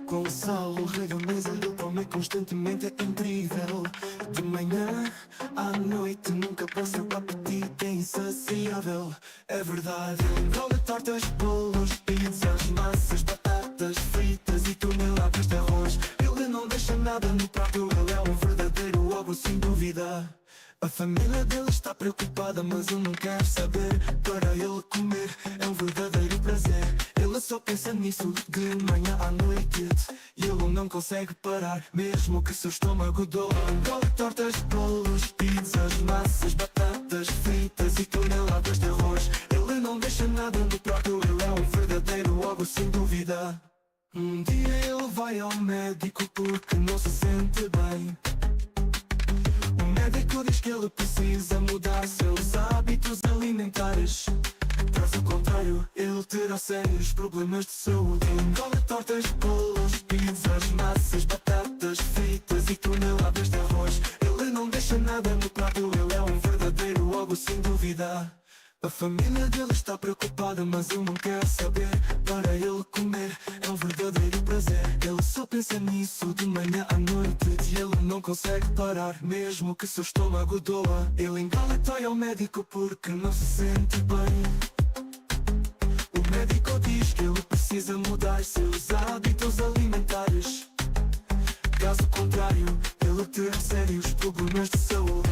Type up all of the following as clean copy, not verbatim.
Gonçalo, rega a mesa, ele come constantemente, é incrível. De manhã à noite, nunca passa para apetite, é insaciável. É verdade, ele engole tortas, bolos, pizzas, massas, batatas fritas e toneladas de arroz. Ele não deixa nada no prato, ele é um verdadeiro ogro, sem dúvida. A família dele está preocupada, mas ele não quer saber. Para ele comer é um verdadeiro prazer. Ele só pensa nisso de manhã à noite, e ele não consegue parar, mesmo que seu estômago doa. Engole tortas, bolos, pizzas, massas, batatas fritas e toneladas de arroz. Ele não deixa nada no prato, ele é um verdadeiro ogro, sem dúvida. Um dia ele vai ao médico porque não se sente bem. O médico diz que ele precisa mudar seus hábitos alimentares. Caso contrário, ele terá sérios problemas de saúde. Engole tortas, bolos, pizzas, massas, batatas fritas e toneladas de arroz. Ele não deixa nada no prato, ele é um verdadeiro ogro, sem dúvida. A família dele está preocupada, mas ele não quer saber. Para ele comer é um verdadeiro prazer. Ele só pensa nisso de manhã à noite, e ele não consegue parar, mesmo que seu estômago doa. Ele engole e vai ao médico porque não se sente bem. O médico diz que ele precisa mudar seus hábitos alimentares. Caso contrário, ele terá sérios problemas de saúde.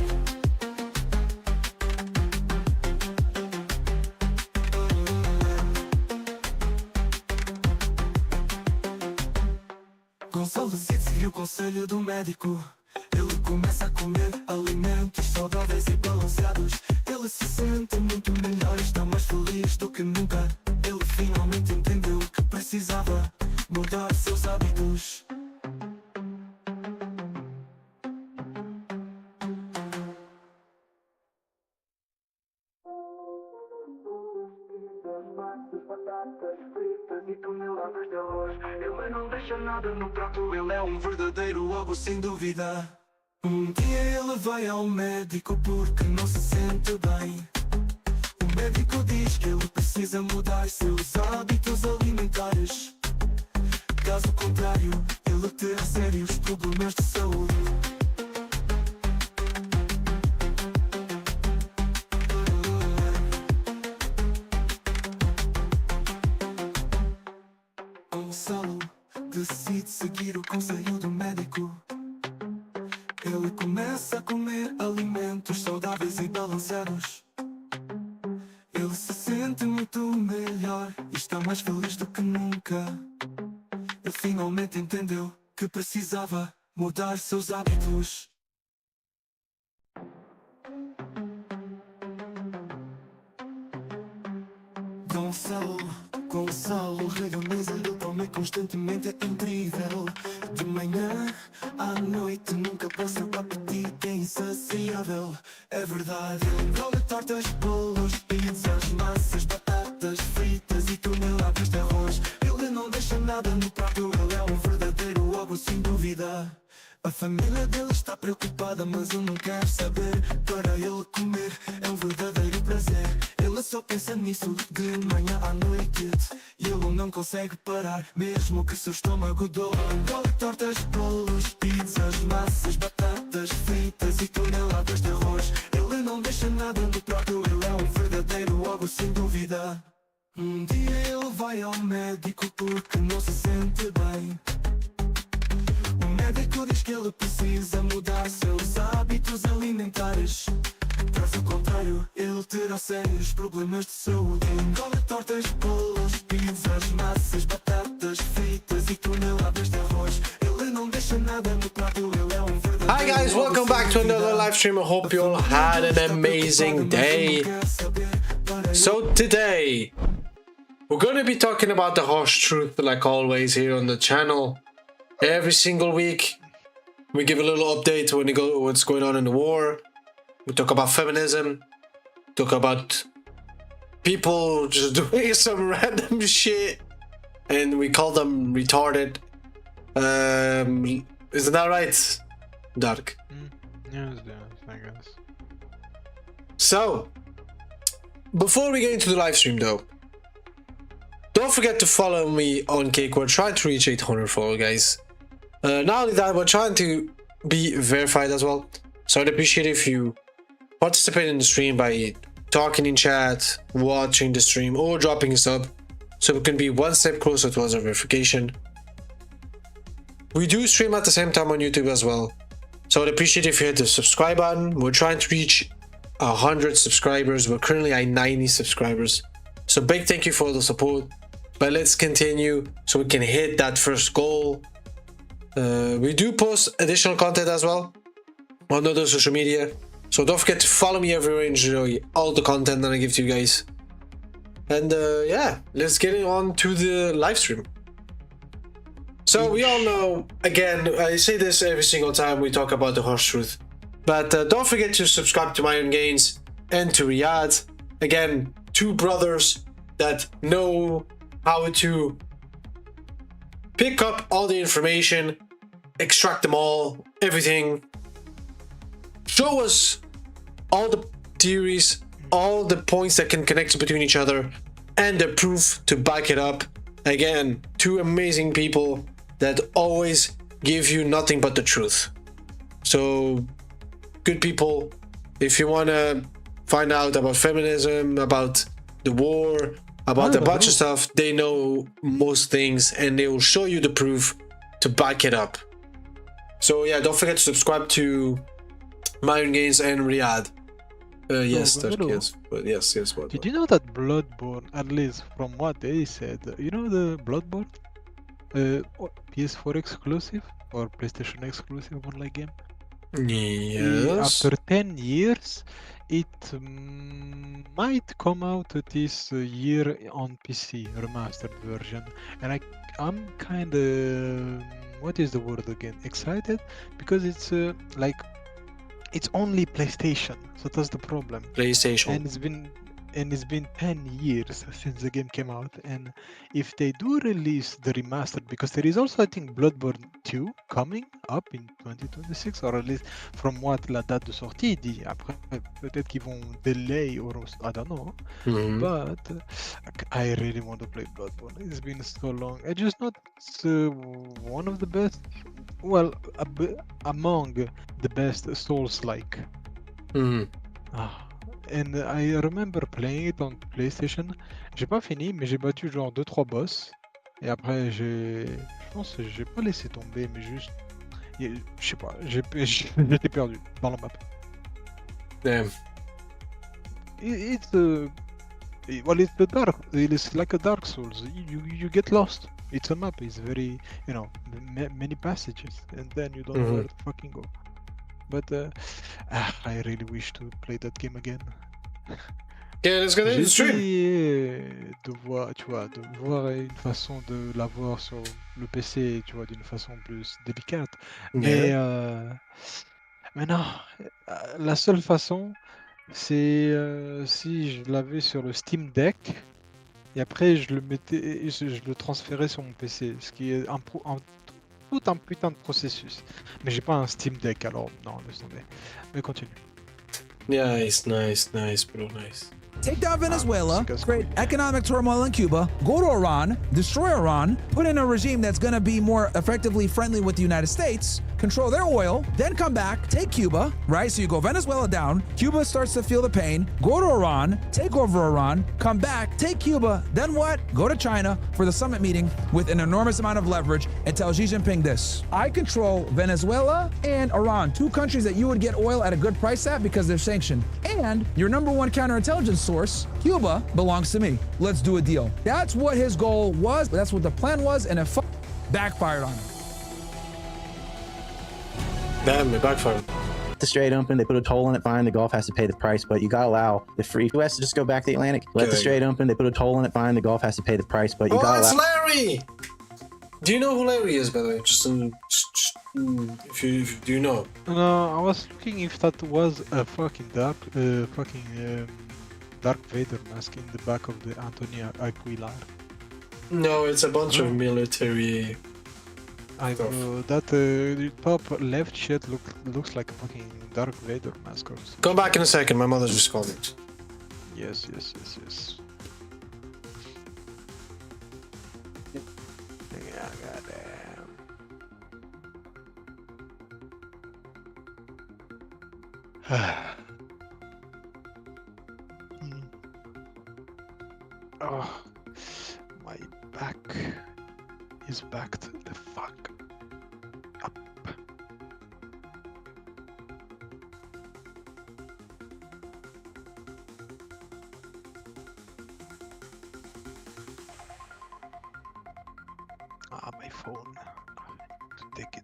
Gonçalo decide seguir o conselho do médico. Ele começa a comer alimentos saudáveis e balanceados. Ele se sente muito melhor e está mais feliz do que nunca. Ele finalmente entendeu que precisava mudar seus hábitos. Batatas fritas e toneladas de arroz. Ele não deixa nada no prato, ele é um verdadeiro ogro, sem dúvida. Um dia ele vai ao médico porque não se sente bem. O médico diz que ele precisa mudar seus hábitos alimentares. Caso contrário, ele terá sérios problemas de saúde. Gonçalo decide seguir o conselho do médico. Ele começa a comer alimentos saudáveis e balanceados. Ele se sente muito melhor e está mais feliz do que nunca. Ele finalmente entendeu que precisava mudar seus hábitos. Gonçalo, rega a mesa, ele come constantemente, é incrível. De manhã à noite, nunca passa para apetite, é insaciável. É verdade, ele engole tortas, bolos, pizzas, massas, batatas fritas e toneladas de arroz. Ele não deixa nada no prato, ele é um verdadeiro ogro, sem dúvida. A família dele está preocupada, mas ele não quer saber. Para ele comer é um verdadeiro prazer. Ele só pensa nisso de manhã à noite, e ele não consegue parar, mesmo que seu estômago doa. Engole tortas, bolos, pizzas, massas, batatas fritas e toneladas de arroz. Ele não deixa nada no prato, ele é um verdadeiro ogro, sem dúvida. Um dia ele vai ao médico porque não se sente bem. O médico diz que ele precisa mudar seus hábitos alimentares. Caso contrário, ele terá sérios problemas de saúde. Engole tortas, bolos, pizzas, massas, batatas fritas e toneladas de arroz. Ele não deixa nada no prato, ele é um verdadeiro. Hi guys, welcome back to another live stream. I hope you all had an amazing day. So today, we're going to be talking about the harsh truth, like always here on the channel. Every single week, we give a little update when we go what's going on in the war. We talk about feminism, talk about people just doing some random shit, and we call them retarded. Isn't that right, Dark? Yes, I guess. So, before we get into the live stream though, Don't forget to follow me on Cake. We're trying to reach 800 follow, guys. Not only that, we're trying to be verified as well. So I'd appreciate if you participate in the stream by talking in chat, watching the stream, or dropping a sub, so we can be one step closer towards our verification. We do stream at the same time on YouTube as well, so I'd appreciate if you hit the subscribe button. We're trying to reach 100 subscribers. We're currently at 90 subscribers, so big thank you for the support. But let's continue so we can hit that first goal. We do post additional content as well on other social media, so don't forget to follow me everywhere and enjoy all the content that I give to you guys. And yeah, let's get on to the live stream. So we all know, again, I say this every single time we talk about the harsh truth, but don't forget to subscribe to Myron Gains and to Riyadh. Again, two brothers that know how to pick up all the information, extract them all, everything, show us all the theories, all the points that can connect between each other, and the proof to back it up. Again, two amazing people that always give you nothing but the truth. So, good people, if you want to find out about feminism, about the war, about a bunch of stuff, they know most things and they will show you the proof to back it up. So yeah, don't forget to subscribe to Myron Gains and Riyadh. Yes, yes, but yes. What? Did you know that Bloodborne, at least from what they said, you know the Bloodborne, PS4 exclusive or PlayStation exclusive online game? Yes. After 10 years, it might come out this year on PC, remastered version, and I'm kind of, what is the word again? Excited, because it's like it's only PlayStation, so that's the problem. PlayStation. And it's been 10 years since the game came out, and if they do release the remastered, because there is also, I think, Bloodborne 2 coming up in 2026, or at least from what la date de sortie dit. Après, peut-être qu'ils vont delay, or I don't know. But I really want to play Bloodborne. It's been so long. I just know it's one of the best, well, among the best Souls-like. And I remember playing it on PlayStation. J'ai pas fini, mais j'ai battu genre 2-3 boss. Et après, je pense que j'ai pas laissé tomber, mais juste, je sais pas, j'étais perdu dans la map. Damn. It's the dark. It's like a Dark Souls. You get lost. It's a map. It's very, you know, many passages, and then you don't know where to fucking go. But I really wish to play that game again. Yeah, let's get into the stream. De voir, tu vois, de voir une façon de l'avoir sur le PC, tu vois, d'une façon plus délicate. Mais non, la seule façon, c'est si je l'avais sur le Steam Deck et après je le transférais sur mon PC, ce qui est tout un putain de processus. Mais j'ai pas un Steam Deck, alors non, laisse tomber. Mais continue. Nice, bro, nice. Take down Venezuela, create economic turmoil in Cuba, go to Iran, destroy Iran, put in a regime that's going to be more effectively friendly with the United States, control their oil, then come back, take Cuba, right? So you go Venezuela down, Cuba starts to feel the pain, go to Iran, take over Iran, come back, take Cuba, then what? Go to China for the summit meeting with an enormous amount of leverage and tell Xi Jinping this: I control Venezuela and Iran, two countries that you would get oil at a good price at because they're sanctioned. And your number one counterintelligence source, Cuba, belongs to me. Let's do a deal. That's what his goal was. That's what the plan was, and it backfired on him. Damn, it backfired. The Strait open, they put a toll on it, fine, the Gulf has to pay the price, but you gotta allow the free US to just go back to the Atlantic. Let the Strait open, they put a toll on it, fine, the Gulf has to pay the price, but you gotta it's allow... Larry! Do you know who Larry is, by the way? Just if you do you know? No, I was looking if that was a fucking Dark Vader mask in the back of the Antonio Aguilar. No, it's a bunch of military. I know that top left shit looks like a fucking Dark Vader mask or something. Come back in a second, my mother just called me. Yes. goddamn. Oh, my back is backed the fuck up. Ah, my phone. Take it.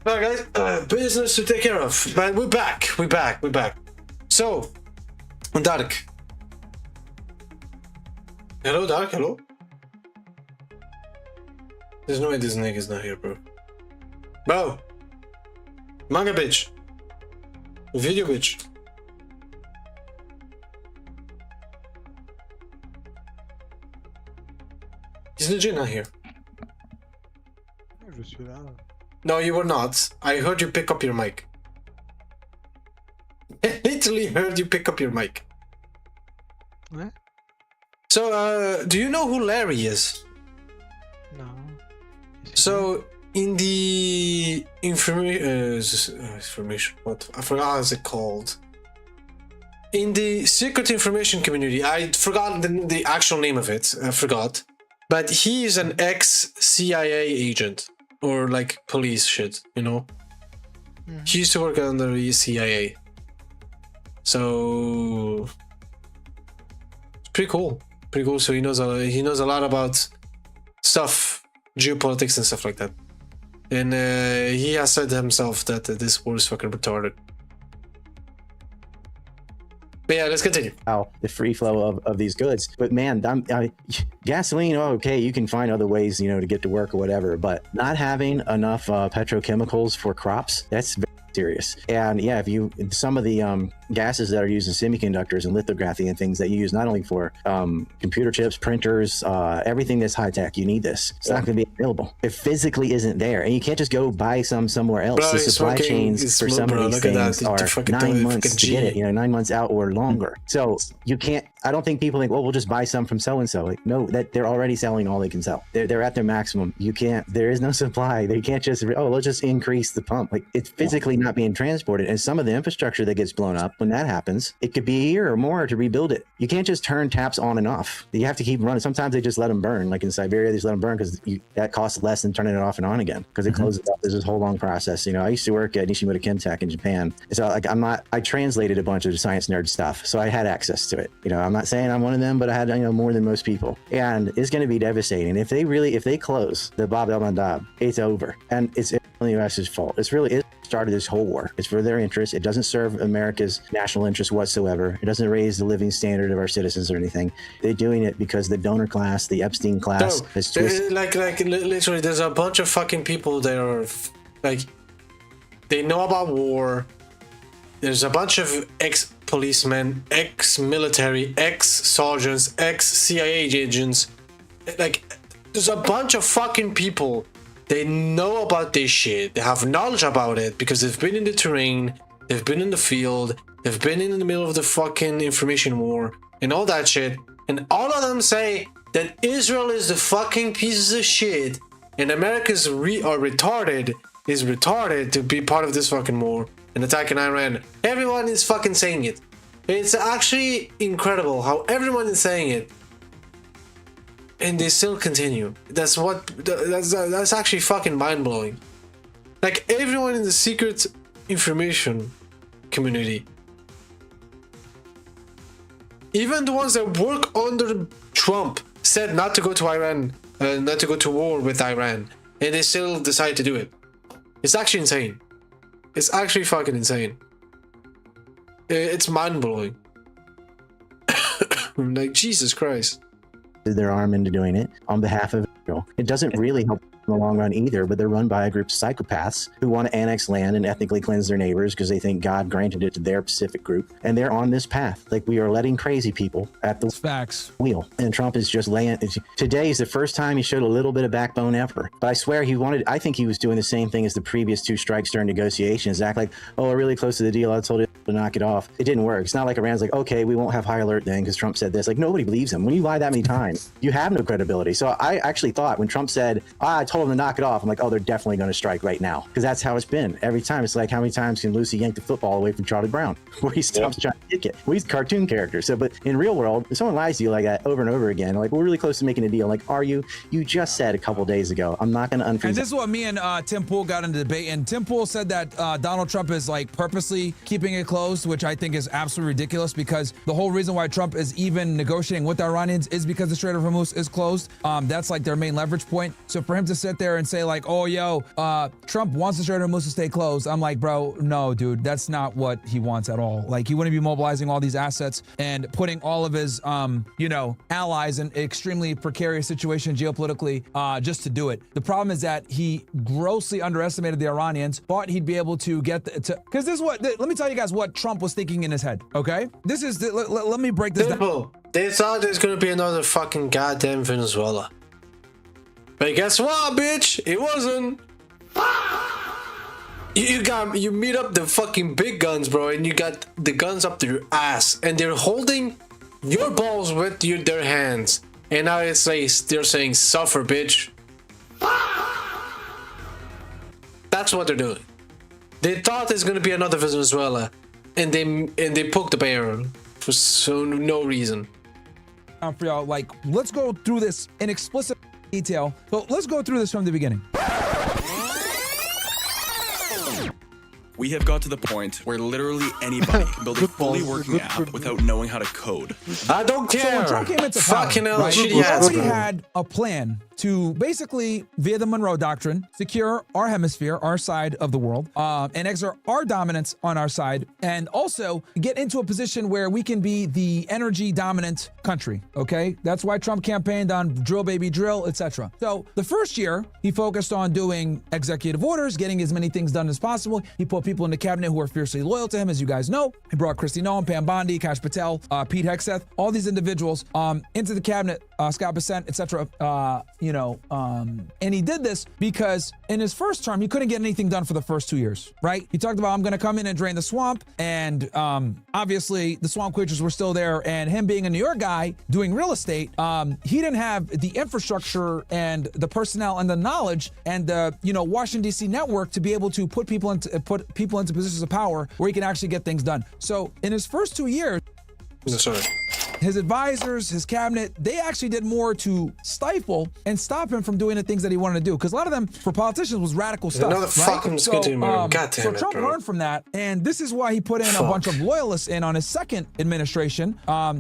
Well, guys, business to take care of. But we're back. We're back. So, Dark. Hello, Dark. Hello. There's no way this nigga's not here, bro. Bro. Manga bitch. Video bitch. He's legit not here. Je suis là. No, you were not. I heard you pick up your mic. I literally heard you pick up your mic. Ouais. So, do you know who Larry is? So in the information, what I forgot how is it called? In the secret information community, I forgot the actual name of it. I forgot, but he is an ex-CIA agent or like police shit. You know, he used to work under the CIA. So it's pretty cool. Pretty cool. So he knows a lot about stuff, geopolitics and stuff like that. And he has said himself that this war is fucking retarded. But yeah, let's continue. The free flow of these goods. But man, gasoline, okay, you can find other ways, to get to work or whatever. But not having enough petrochemicals for crops, that's very serious. And yeah, some of the gases that are used in semiconductors and lithography and things that you use not only for computer chips, printers, everything that's high tech, you need this. It's not going to be available. It physically isn't there, and you can't just go buy somewhere else. Bro, the supply chains for some of these things are 9 months to get it. 9 months out or longer. So you can't. I don't think people think, well, we'll just buy some from so and so. Like, no, that they're already selling all they can sell. They're at their maximum. You can't. There is no supply. They can't just. Let's just increase the pump. Like, it's physically not being transported, and some of the infrastructure that gets blown up. When that happens, it could be a year or more to rebuild it. You can't just turn taps on and off. You have to keep running. Sometimes they just let them burn. Like in Siberia, they just let them burn because that costs less than turning it off and on again because it closes up. There's this whole long process. I used to work at Nishimura Chemtech in Japan. So like I translated a bunch of science nerd stuff. So I had access to it. I'm not saying I'm one of them, but I had more than most people. And it's going to be devastating. If they close the Bab el Mandab, it's over. And it's the U.S.'s fault. It started this whole war. It's for their interests. It doesn't serve America's national interest whatsoever. It doesn't raise the living standard of our citizens or anything. They're doing it because the donor class, the Epstein class, has twisted. Like literally, there's a bunch of fucking people that are like, they know about war. There's a bunch of ex-policemen, ex-military, ex-sergeants, ex-CIA agents. Like, there's a bunch of fucking people. They know about this shit. They have knowledge about it because they've been in the terrain, they've been in the field, they've been in the middle of the fucking information war and all that shit. And all of them say that Israel is the fucking pieces of shit and America's retarded to be part of this fucking war and attacking Iran. Everyone is fucking saying it. It's actually incredible how everyone is saying it. And they still continue. That's actually fucking mind-blowing. Like, everyone in the secret information community, even the ones that work under Trump, said not to go to Iran, not to go to war with Iran, and they still decide to do it. It's actually insane. It's actually fucking insane. It's mind-blowing. Like, Jesus Christ. Their arm into doing it on behalf of Israel. It doesn't really help in the long run either, but they're run by a group of psychopaths who want to annex land and ethnically cleanse their neighbors because they think God granted it to their specific group. And they're on this path. Like, we are letting crazy people at the wheel. And Trump is just today is the first time he showed a little bit of backbone ever. But I swear I think he was doing the same thing as the previous two strikes during negotiations. Act like, we're really close to the deal. I told you to knock it off. It didn't work. It's not like Iran's like, okay, we won't have high alert then because Trump said this. Like, nobody believes him. When you lie that many times, you have no credibility. So I actually thought when Trump said, I told him to knock it off, I'm like, they're definitely going to strike right now. Because that's how it's been. Every time. It's like, how many times can Lucy yank the football away from Charlie Brown? Where he stops trying to kick it. Well, he's a cartoon character. So, but in real world, if someone lies to you like that over and over again, like, we're really close to making a deal. Like, are you? You just said a couple days ago, I'm not going to unfreeze. And this is what me and Tim Pool got into debate. And Tim Pool said that Donald Trump is like purposely keeping it closed, which I think is absolutely ridiculous because the whole reason why Trump is even negotiating with the Iranians is because the Strait of Hormuz is closed. That's like their main leverage point. So for him to sit there and say like, Trump wants the Strait of Hormuz to stay closed, I'm like, bro, no, dude, that's not what he wants at all. Like, he wouldn't be mobilizing all these assets and putting all of his, allies in an extremely precarious situation geopolitically just to do it. The problem is that he grossly underestimated the Iranians, thought he'd be able to get because this is what, let me tell you guys what Trump was thinking in his head, okay? This is, let me break this down. They thought there's gonna be another fucking goddamn Venezuela. But guess what, bitch? It wasn't. You meet up the fucking big guns, bro, and you got the guns up to your ass, and they're holding your balls with their hands. And now it's like they're saying, "Suffer, bitch." That's what they're doing. They thought there's gonna be another Venezuela, and they poked the bear for no reason. For y'all, like, let's go through this in explicit detail. So let's go through this from the beginning. We have got to the point where literally anybody can build a fully working app without knowing how to code. I don't care. So when Trump came into power, Fucking hell, right, shitty he ass, already bro. had a plan to basically, via the Monroe Doctrine, secure our hemisphere, our side of the world, and exert our dominance on our side, and also get into a position where we can be the energy dominant country. Okay, that's why Trump campaigned on drill baby drill, etc. So the first year, he focused on doing executive orders, getting as many things done as possible. He put people in the cabinet who are fiercely loyal to him, as you guys know. He brought Kristi Noem, Pam Bondi, Kash Patel, Pete Hegseth, all these individuals into the cabinet, Scott Bessent, etc. And he did this because in his first term, he couldn't get anything done for the first 2 years, right? He talked about, I'm going to come in and drain the swamp. And obviously, the swamp creatures were still there. And him being a New York guy doing real estate, he didn't have the infrastructure and the personnel and the knowledge and the Washington, D.C. network to be able to put people into positions of power where he can actually get things done. So in his first 2 years, his advisors, his cabinet, they actually did more to stifle and stop him from doing the things that he wanted to do. Because a lot of them, for politicians, was radical stuff. Another right? fucking So Trump learned from that. And this is why he put in a bunch of loyalists in on his second administration,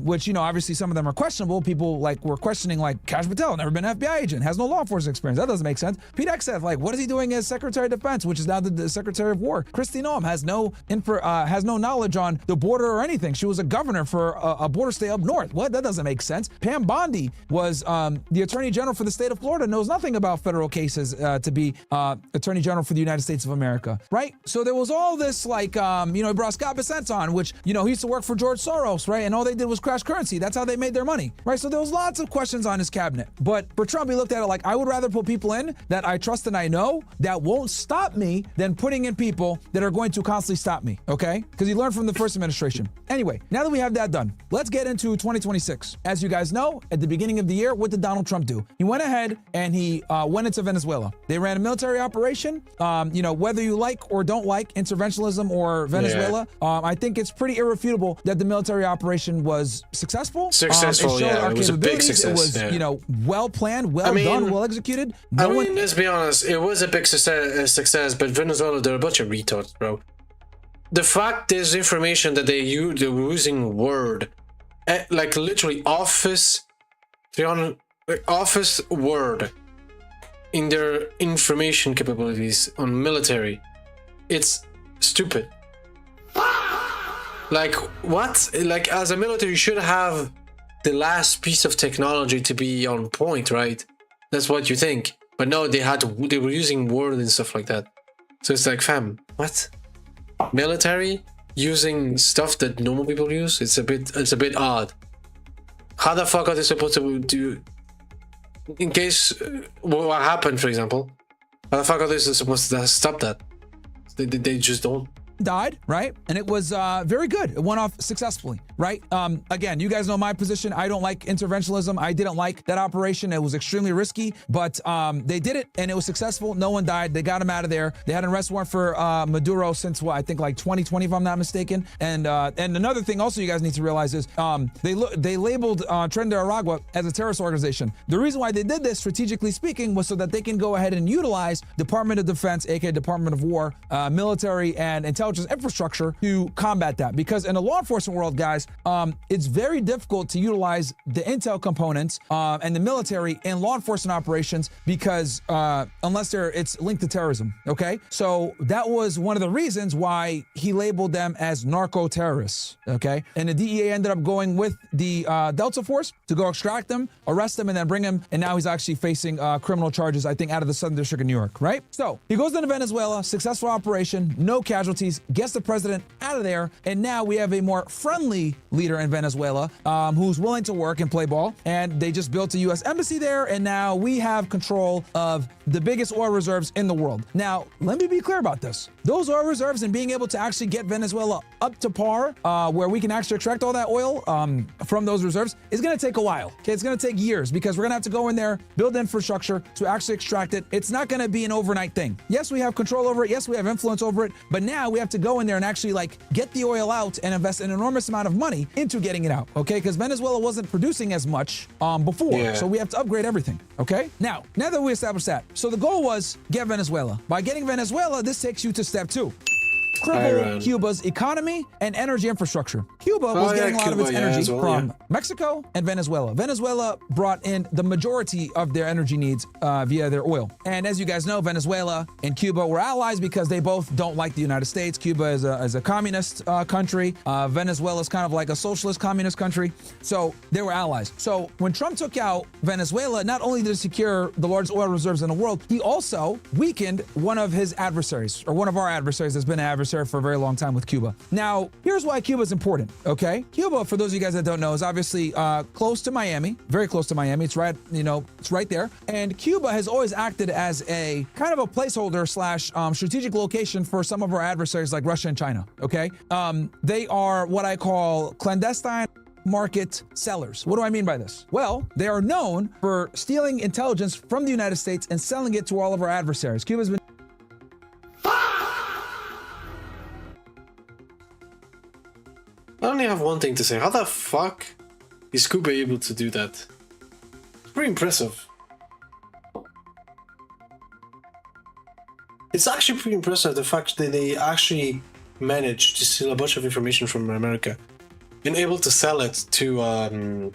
which, obviously some of them are questionable. People were questioning, Kash Patel, never been an FBI agent, has no law enforcement experience. That doesn't make sense. Pete Hegseth, what is he doing as Secretary of Defense, which is now the Secretary of War? Kristi Noem has no knowledge on the border or anything. She was a governor for a border state up north. What? That doesn't make sense. Pam Bondi was the Attorney General for the state of Florida, knows nothing about federal cases to be Attorney General for the United States of America, right? So there was all this he brought Scott Bessent on, which, he used to work for George Soros, right? And all they did was crash currency. That's how they made their money, right? So there was lots of questions on his cabinet. But for Trump, he looked at it like, I would rather put people in that I trust and I know that won't stop me than putting in people that are going to constantly stop me, okay? Because he learned from the first administration. Anyway, now that we have that done, let's get into 2026. As you guys know, at the beginning of the year, what did Donald Trump do? He went ahead and he went into Venezuela. They ran a military operation. Whether you like or don't like interventionism or Venezuela, I think it's pretty irrefutable that the military operation was successful. It was a big success. It was, well planned, done, well executed. Let's be honest, it was a big success, but Venezuela, they're a bunch of retards, bro. The fact there's information that they're using Word, literally Office Word in their information capabilities on military, it's stupid. What? As a military, you should have the last piece of technology to be on point, right? That's what you think. But no, they were using Word and stuff like that. So it's like, fam, what? Military using stuff that normal people use? It's a bit odd. How the fuck are they supposed to do? In case what happened, for example, how the fuck are they supposed to stop that? They just don't. Died, right? And it was very good. It went off successfully, right? Again, you guys know my position. I don't like interventionism. I didn't like that operation. It was extremely risky, but they did it and it was successful. No one died. They got him out of there. They had an arrest warrant for Maduro since I think 2020, if I'm not mistaken. And another thing also you guys need to realize is they labeled Tren de Aragua as a terrorist organization. The reason why they did this, strategically speaking, was so that they can go ahead and utilize Department of Defense, aka Department of War, military and intelligence infrastructure to combat that. Because in the law enforcement world, guys, it's very difficult to utilize the intel components and the military in law enforcement operations because unless it's linked to terrorism, okay? So that was one of the reasons why he labeled them as narco-terrorists, okay? And the DEA ended up going with the Delta Force to go extract them, arrest them, and then bring him, and now he's actually facing criminal charges, I think, out of the Southern District of New York, right? So he goes into Venezuela, successful operation, no casualties, sanctions, gets the president out of there, and now we have a more friendly leader in Venezuela who's willing to work and play ball. And they just built a U.S. embassy there, and now we have control of the biggest oil reserves in the world. Now, let me be clear about this. Those oil reserves and being able to actually get Venezuela up to par, where we can actually extract all that oil from those reserves, is going to take a while. Okay, it's going to take years because we're going to have to go in there, build infrastructure to actually extract it. It's not going to be an overnight thing. Yes, we have control over it. Yes, we have influence over it. But now we have to go in there and actually like get the oil out and invest an enormous amount of money into getting it out. Okay, because Venezuela wasn't producing as much before, so we have to upgrade everything. Okay, now that we established that, so the goal was get Venezuela. By getting Venezuela, this takes you to step 2. Cripple Cuba's economy and energy infrastructure. Cuba was getting a lot of its energy from Mexico and Venezuela. Venezuela brought in the majority of their energy needs via their oil. And as you guys know, Venezuela and Cuba were allies because they both don't like the United States. Cuba is a communist country. Venezuela is kind of like a socialist communist country. So they were allies. So when Trump took out Venezuela, not only did he secure the largest oil reserves in the world, he also weakened one of his adversaries, or one of our adversaries that's been an adversary for a very long time with Cuba. Now, here's why Cuba is important, okay? Cuba, for those of you guys that don't know, is obviously close to Miami, very close to Miami. It's right, it's right there. And Cuba has always acted as a kind of a placeholder / strategic location for some of our adversaries like Russia and China, okay? They are what I call clandestine market sellers. What do I mean by this? Well, they are known for stealing intelligence from the United States and selling it to all of our adversaries. Cuba's been I only have one thing to say. How the fuck is Cuba able to do that? It's pretty impressive. It's actually pretty impressive, the fact that they actually managed to steal a bunch of information from America and able to sell it to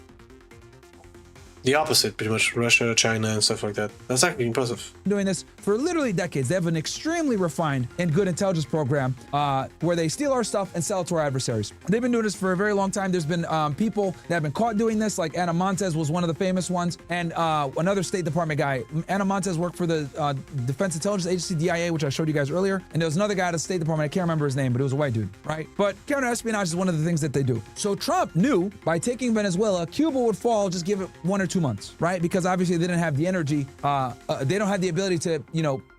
the opposite, pretty much, Russia, China, and stuff like that. That's actually impressive. Doing this for literally decades. They have an extremely refined and good intelligence program where they steal our stuff and sell it to our adversaries. They've been doing this for a very long time. There's been people that have been caught doing this, like Ana Montes was one of the famous ones, and another State Department guy. Ana Montes worked for the Defense Intelligence Agency, DIA, which I showed you guys earlier, and there was another guy at the State Department, I can't remember his name, but it was a white dude, right? But counter-espionage is one of the things that they do. So Trump knew by taking Venezuela, Cuba would fall, just give it 1 or 2 months, right? Because obviously they didn't have the energy, they don't have the ability to,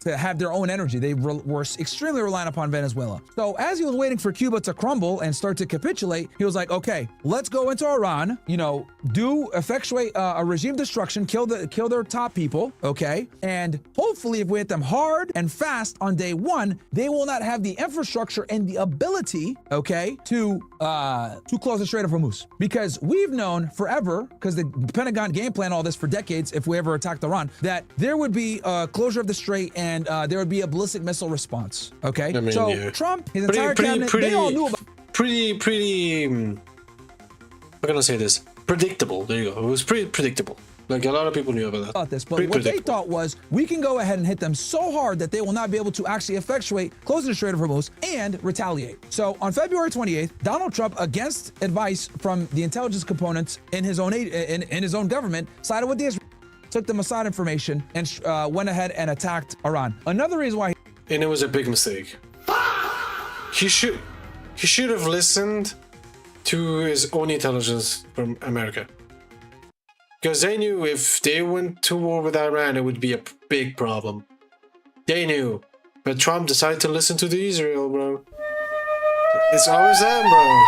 to have their own energy. They were extremely reliant upon Venezuela. So as he was waiting for Cuba to crumble and start to capitulate, he was like, okay, let's go into Iran, effectuate a regime destruction, kill their top people, okay? And hopefully if we hit them hard and fast on day 1, they will not have the infrastructure and the ability, okay, to close the Strait of Hormuz. Because we've known forever, because the Pentagon game planned all this for decades, if we ever attacked Iran, that there would be a closure of the strait and there would be a ballistic missile response, okay? I mean, Trump, his entire cabinet, they all knew about how can I say this? Predictable. There you go. It was pretty predictable. Like, a lot of people knew about this, but what they thought was, we can go ahead and hit them so hard that they will not be able to actually effectuate closing the Strait of Hormuz and retaliate. So on February 28th, Donald Trump, against advice from the intelligence components in his own in his own government, sided with the Israelis, took the Mossad information, and went ahead and attacked Iran. Another reason why. And it was a big mistake. He should have listened to his own intelligence from America. Because they knew if they went to war with Iran, it would be a big problem. They knew. But Trump decided to listen to the Israel, bro. It's always them, bro.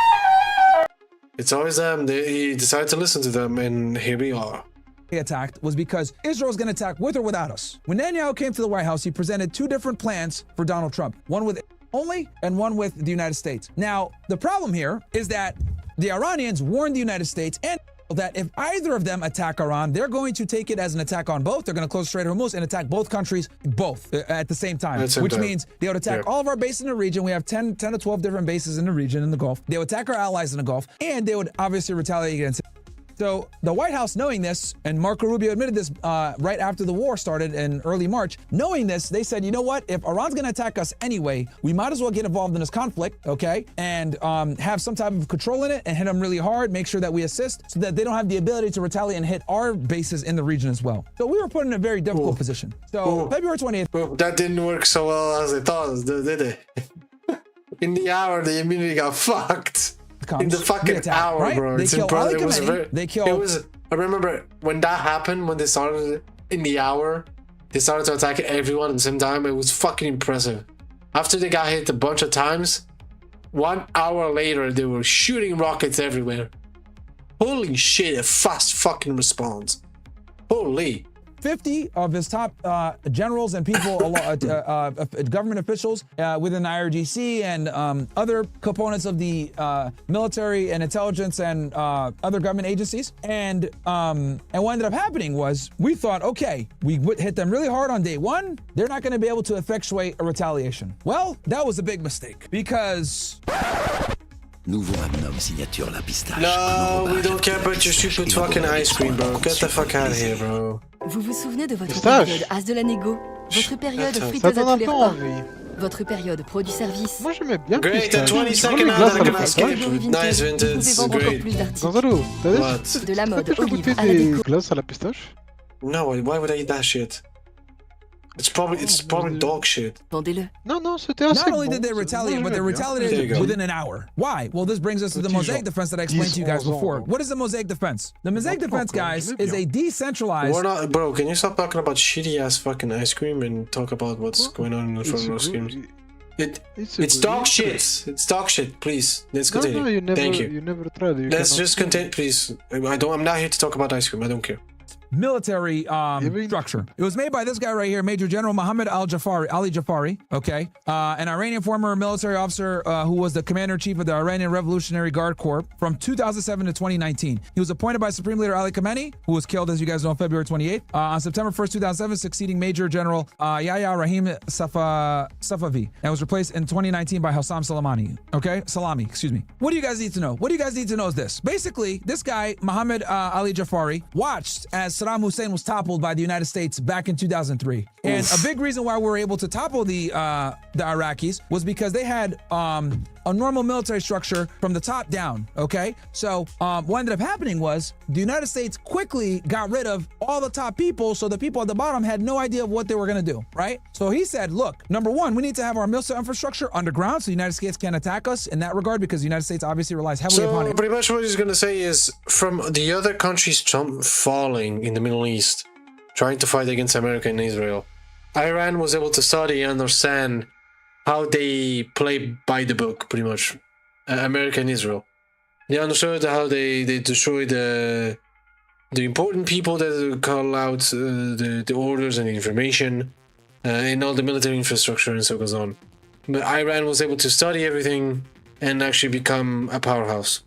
It's always them. He decided to listen to them, and here we are. Attacked was because Israel was going to attack with or without us. When Netanyahu came to the White House, he presented 2 different plans for Donald Trump. One with only and one with the United States. Now, the problem here is that the Iranians warned the United States and that if either of them attack Iran, they're going to take it as an attack on both. They're going to close the Strait of Hormuz and attack both countries, at the same time, which means they would attack all of our bases in the region. We have 10 to 12 different bases in the region, in the Gulf. They would attack our allies in the Gulf, and they would obviously retaliate against it. So the White House, knowing this, and Marco Rubio admitted this right after the war started in early March, knowing this, they said, you know what, if Iran's going to attack us anyway, we might as well get involved in this conflict, okay, and have some type of control in it and hit them really hard, make sure that we assist so that they don't have the ability to retaliate and hit our bases in the region as well. So we were put in a very difficult position. So February 28th. That didn't work so well as they thought, did it? in the hour, they immediately got fucked. In the fucking attack, hour, right? bro. They It's kill Ali it was Khamenei, very, they kill- It was. I remember when that happened, when they started in the hour, they started to attack everyone at the same time. It was fucking impressive. After they got hit a bunch of times, 1 hour later, they were shooting rockets everywhere. Holy shit, a fast fucking response. Holy. 50 of his top generals and people, government officials within the IRGC and other components of the military and intelligence and other government agencies. And what ended up happening was we thought, okay, we hit them really hard on day one. They're not going to be able to effectuate a retaliation. Well, that was a big mistake because... No, we don't care about your stupid fucking ice cream, bro. Get the fuck out of here, bro. Vous vous souvenez de votre Pistache. période as de la négo, votre période Ça friteuse donne à un tous les peu repas, envie. votre période produit service. Moi j'aimais bien Great, the pistache. 22nd Comme les hour glaces that à can la escape pistache. with nice Vous pouvez vintage. vendre encore Great. plus d'articles. Gonzalo, t'as What? De la mode déjà au goûté livre à la des déco. glaces à la pistache? No, why would I eat that shit? It's probably dog shit. Vendez-le. Non, non, c'était assez Not only bon. did they Moi, retaliate, but they j'aimais bien. There you retaliated go. within an hour. Why? Well, this brings us to the Petit mosaic genre. defense that I explained to you guys 10, 11 before. ans. What is the mosaic defense? The mosaic defense, guys, is a decentralized... We're not, bro. Can you stop talking about shitty ass fucking ice cream and talk about what's going on in the front row schemes? It's dog shit. It's dog shit. Please, let's No, continue. no, you never, Thank you. You never tried. You Let's cannot- just continue, please. I'm not here to talk about ice cream. I don't care. military mean- structure. It was made by this guy right here, Major General Mohammed Ali Jafari, okay, an Iranian former military officer who was the commander-in-chief of the Iranian Revolutionary Guard Corps from 2007 to 2019. He was appointed by Supreme Leader Ali Khamenei, who was killed, as you guys know, on February 28th. On September 1st, 2007, succeeding Major General Yahya Rahim Safavi, and was replaced in 2019 by Hossam Salami, excuse me. What do you guys need to know? What do you guys need to know is this. Basically, this guy, Mohammed Ali Jafari, watched as Saddam Hussein was toppled by the United States back in 2003. And a big reason why we were able to topple the Iraqis was because they had a normal military structure from the top down, okay? So what ended up happening was the United States quickly got rid of all the top people, so the people at the bottom had no idea of what they were gonna do, right? So he said, look, number one, we need to have our military infrastructure underground so the United States can't attack us in that regard because the United States obviously relies heavily upon So it. pretty much what he's gonna say is from the other countries falling in the Middle East, trying to fight against America and Israel, Iran was able to study and understand how they play by the book, pretty much. America and Israel. They understood how they destroy the important people that call out the orders and the information and all the military infrastructure and so goes on. But Iran was able to study everything and actually become a powerhouse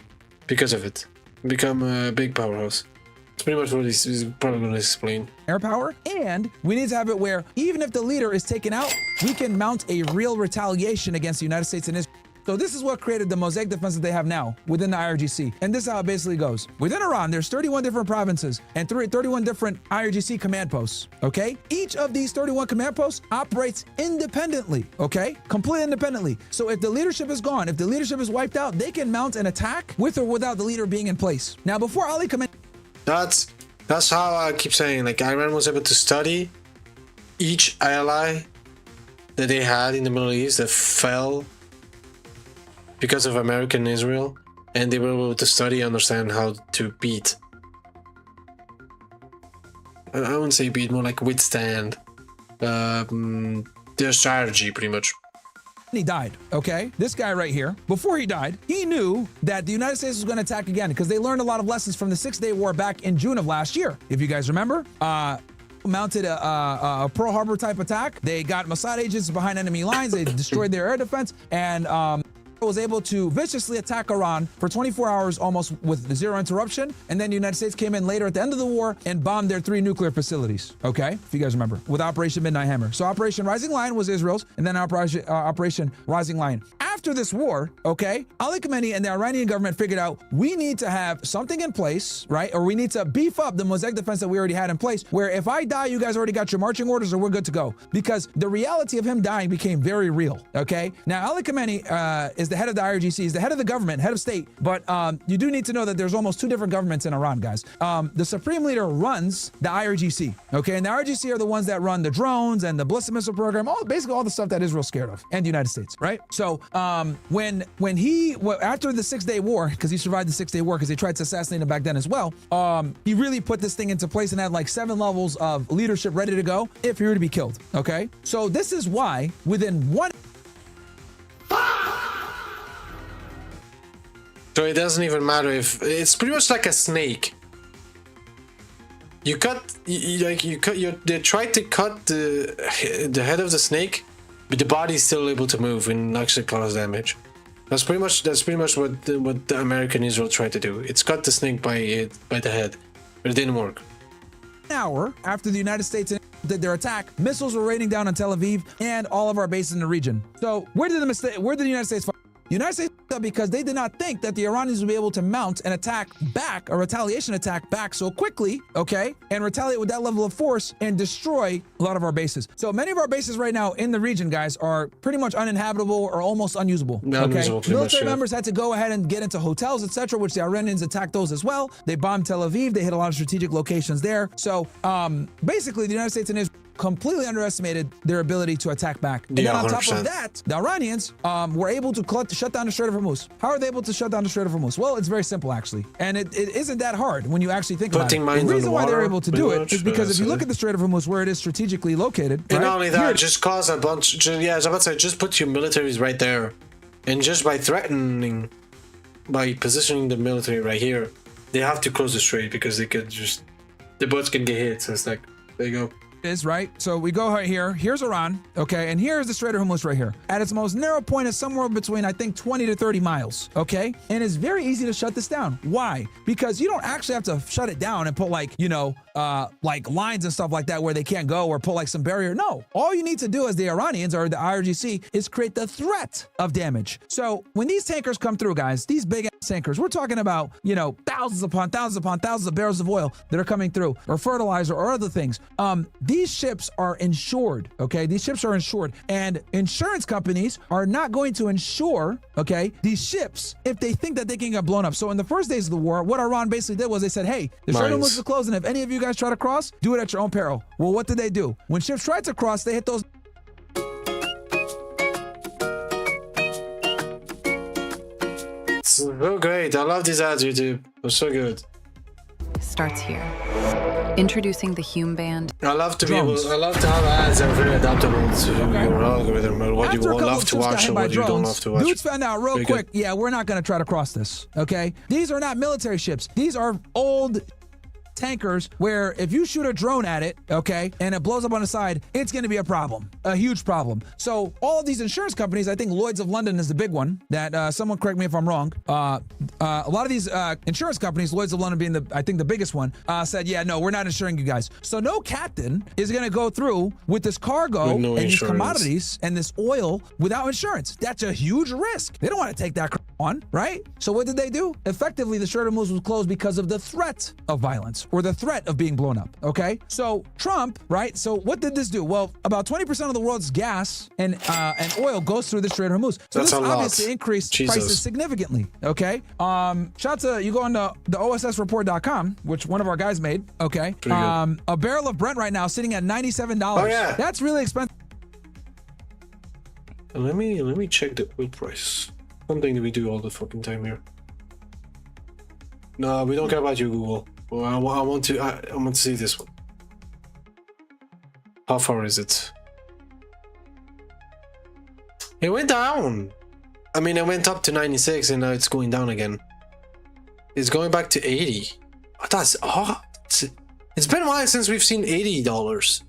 because of it. Become a big powerhouse. It's pretty much what he's probably going to explain. Air power, and we need to have it where even if the leader is taken out, we can mount a real retaliation against the United States and Israel. So this is what created the mosaic defense that they have now within the IRGC. And this is how it basically goes. Within Iran, there's 31 different provinces and 31 different IRGC command posts, okay? Each of these 31 command posts operates independently, okay? Completely independently. So if the leadership is gone, if the leadership is wiped out, they can mount an attack with or without the leader being in place. Now, before Ali Khamenei... That's how I keep saying, like, Iran was able to study each ally that they had in the Middle East that fell because of America and Israel, and they were able to study and understand how to beat. I wouldn't say beat, more like withstand their strategy, pretty much. He died, okay? This guy right here, before he died, he knew that the United States was going to attack again because they learned a lot of lessons from the Six-Day War back in June of last year. If you guys remember, mounted a Pearl Harbor type attack. They got Mossad agents behind enemy lines. They destroyed their air defense and was able to viciously attack Iran for 24 hours almost with zero interruption. And then the United States came in later at the end of the war and bombed their 3 nuclear facilities. Okay, if you guys remember, with Operation Midnight Hammer. So Operation Rising Lion was Israel's, and then Operation Rising Lion. After this war, okay, Ali Khamenei and the Iranian government figured out we need to have something in place, right? Or we need to beef up the mosaic defense that we already had in place, where if I die, you guys already got your marching orders or we're good to go. Because the reality of him dying became very real, okay? Now, Ali Khamenei is the head of the IRGC, he's the head of the government, head of state, but you do need to know that there's almost 2 different governments in Iran, guys. The supreme leader runs the IRGC, okay? And the IRGC are the ones that run the drones and the ballistic missile program, basically all the stuff that Israel's scared of, and the United States, right? So after the 6-Day War, because he survived the 6-Day War because they tried to assassinate him back then as well, he really put this thing into place and had like 7 levels of leadership ready to go if he were to be killed. Okay, so this is why within one. So it doesn't even matter if it's pretty much like a snake. You cut, they tried to cut the head of the snake, but the body is still able to move and actually cause damage. That's pretty much what the American Israel tried to do. It's cut the snake by the head, but it didn't work. An hour after the United States did their attack, missiles were raining down on Tel Aviv and all of our bases in the region. So where did the United States fight? The United States up because they did not think that the Iranians would be able to mount an attack back, a retaliation attack back so quickly, okay, and retaliate with that level of force and destroy a lot of our bases. So many of our bases right now in the region, guys, are pretty much uninhabitable or almost unusable. Okay, military members had to go ahead and get into hotels, etc., which the Iranians attacked those as well. They bombed Tel Aviv. They hit a lot of strategic locations there. So basically, the United States and Israel completely underestimated their ability to attack back. And then on top of that, the Iranians were able to shut down the Strait of Hormuz. How are they able to shut down the Strait of Hormuz? Well, it's very simple, actually. And it isn't that hard when you actually think about it. The reason why they're able to do it is because if you look at the Strait of Hormuz, where it is strategically located, and not only that, just cause a bunch, I was about to say, just put your militaries right there. And just by threatening, by positioning the military right here, they have to close the strait because they could just, the boats can get hit. So it's like, there you go. Is right. So we go right here. Here's Iran. Okay. And here's the Strait of Hormuz right here. At its most narrow point is somewhere between, I think, 20 to 30 miles. Okay. And it's very easy to shut this down. Why? Because you don't actually have to shut it down and put like, like lines and stuff like that where they can't go or put like some barrier. No. All you need to do as the Iranians or the IRGC is create the threat of damage. So when these tankers come through, guys, these big ass tankers, we're talking about, thousands upon thousands of barrels of oil that are coming through or fertilizer or other things. These ships are insured, okay? These ships are insured, and insurance companies are not going to insure, okay, these ships if they think that they can get blown up. So in the first days of the war, what Iran basically did was they said, hey, the Strait of Hormuz is closed, and if any of you guys try to cross, do it at your own peril. Well, what did they do? When ships tried to cross, they hit those. So great. I love these ads, YouTube. They're so good. Starts here. Introducing the Hume Band. I love to have ads that are very adaptable to your algorithm or what you love to watch or what you don't love to watch. Dudes found out real quick, yeah, we're not going to try to cross this, okay? These are not military ships. These are old tankers where if you shoot a drone at it, okay, and it blows up on the side, it's going to be a problem, a huge problem. So all of these insurance companies, I think Lloyd's of London is the big one that someone correct me if I'm wrong. A lot of these insurance companies, Lloyd's of London being the biggest one, said, yeah, no, we're not insuring you guys. So no captain is going to go through with this cargo and these commodities and this oil without insurance. That's a huge risk. They don't want to take that on, right? So what did they do? Effectively, the Strait of Hormuz was closed because of the threat of violence or the threat of being blown up, okay? So Trump, right? So what did this do? Well, about 20% of the world's gas and oil goes through the Strait of Hormuz. So this obviously increased prices significantly, okay? Shout to, you go on the OSSreport.com, which one of our guys made, okay? A barrel of Brent right now sitting at $97. Oh, yeah. That's really expensive. Let me check the oil price. Something that we do all the fucking time here. No, we don't care about you, Google. Well, I want to see this one. How far is it? It went down. I mean, it went up to 96 and now it's going down again. It's going back to 80. Oh, that's odd. It's been a while since we've seen $80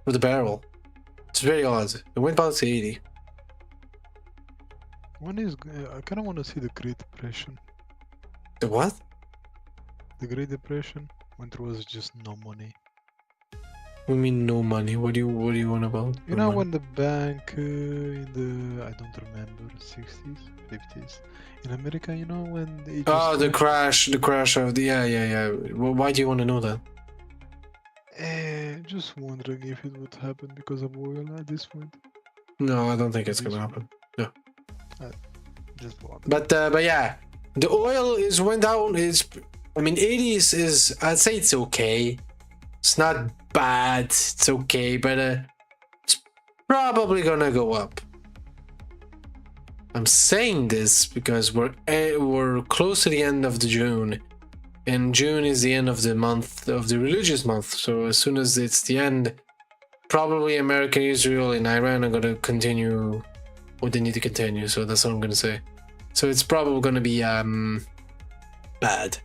for the barrel. It's very odd. It went back to 80. I kind of want to see the Great Depression. The what? The Great Depression, when there was just no money. What do you mean no money? What do you want about? You know, when the bank in the, I don't remember, 60s, 50s, in America, you know, when they just the crash of the, yeah. Well, why do you want to know that? Just wondering if it would happen because of oil at this point. No, I don't think it's gonna happen. No. Just wondering. But yeah, the oil went down. I mean, 80s is, I'd say it's okay. It's not bad. It's okay, but it's probably gonna go up. I'm saying this because we're close to the end of the June, and June is the end of the month of the religious month. So as soon as it's the end, probably America, Israel, and Iran are gonna continue what they need to continue. So that's what I'm gonna say. So it's probably gonna be bad.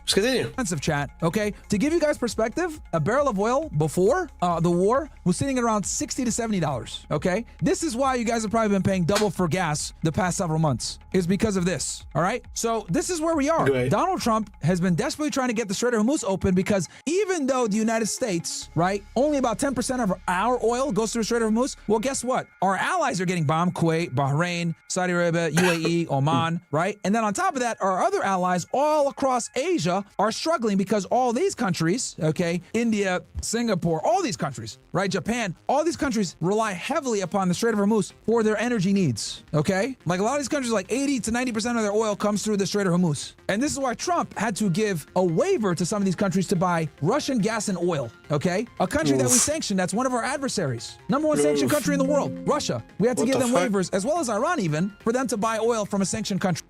Let's continue. Expensive, chat. Okay, to give you guys perspective, a barrel of oil before the war was sitting at around $60 to $70. Okay, this is why you guys have probably been paying double for gas the past several months. Is because of this. All right, so this is where we are. Great. Donald Trump has been desperately trying to get the Strait of Hormuz open because even though the United States, right, only about 10% of our oil goes through the Strait of Hormuz. Well, guess what? Our allies are getting bombed: Kuwait, Bahrain, Saudi Arabia, UAE, Oman, right? And then on top of that, our other allies all across Asia are struggling because all these countries, okay, India, Singapore, all these countries, right, Japan, all these countries rely heavily upon the Strait of Hormuz for their energy needs, okay? Like a lot of these countries, like 80 to 90% of their oil comes through the Strait of Hormuz. And this is why Trump had to give a waiver to some of these countries to buy Russian gas and oil, okay? A country that we sanctioned, that's one of our adversaries. Number one sanctioned country in the world, Russia. We had to give them waivers, as well as Iran even, for them to buy oil from a sanctioned country.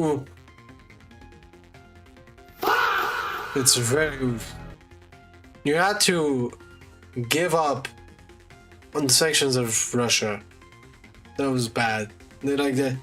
Ooh. It's very... You had to give up on the sanctions of Russia. That was bad. They like that.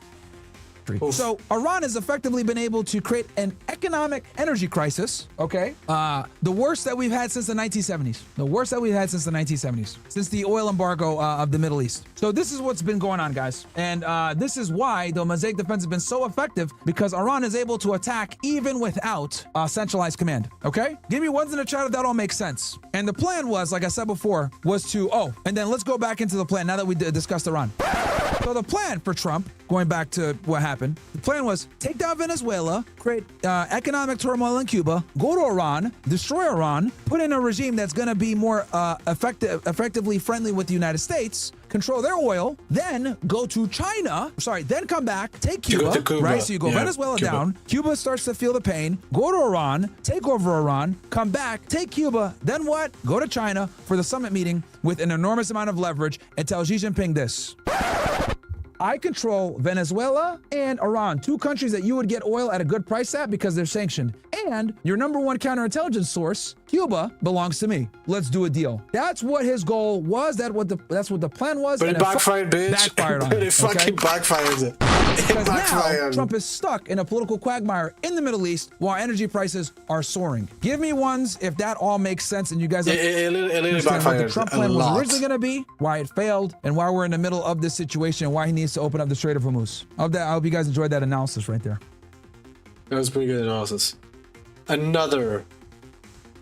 So Iran has effectively been able to create an economic energy crisis, okay? The worst that we've had since the 1970s. The worst that we've had since the 1970s, since the oil embargo of the Middle East. So this is what's been going on, guys. And this is why the Mosaic defense has been so effective, because Iran is able to attack even without centralized command, okay? Give me ones in the chat if that all makes sense. And the plan was, like I said before, was to, and then let's go back into the plan now that we discussed Iran. So the plan for Trump, going back to what happened, the plan was take down Venezuela, create economic turmoil in Cuba, go to Iran, destroy Iran, put in a regime that's going to be more effectively friendly with the United States, control their oil, then go to China, then come back, take Cuba, right? So you go Venezuela down, Cuba starts to feel the pain, go to Iran, take over Iran, come back, take Cuba, then what? Go to China for the summit meeting with an enormous amount of leverage and tell Xi Jinping this. I control Venezuela and Iran, two countries that you would get oil at a good price at because they're sanctioned. And your number one counterintelligence source, Cuba, belongs to me. Let's do a deal. That's what his goal was. That's what the plan was. But it backfired, bitch. Backfired on but it fucking backfired. Because now Trump is stuck in a political quagmire in the Middle East while energy prices are soaring. Give me ones if that all makes sense and you guys understand what the Trump plan was originally going to be, why it failed, and why we're in the middle of this situation and why he needs to open up the Strait of Hormuz. I hope you guys enjoyed that analysis right there. That was pretty good analysis. Another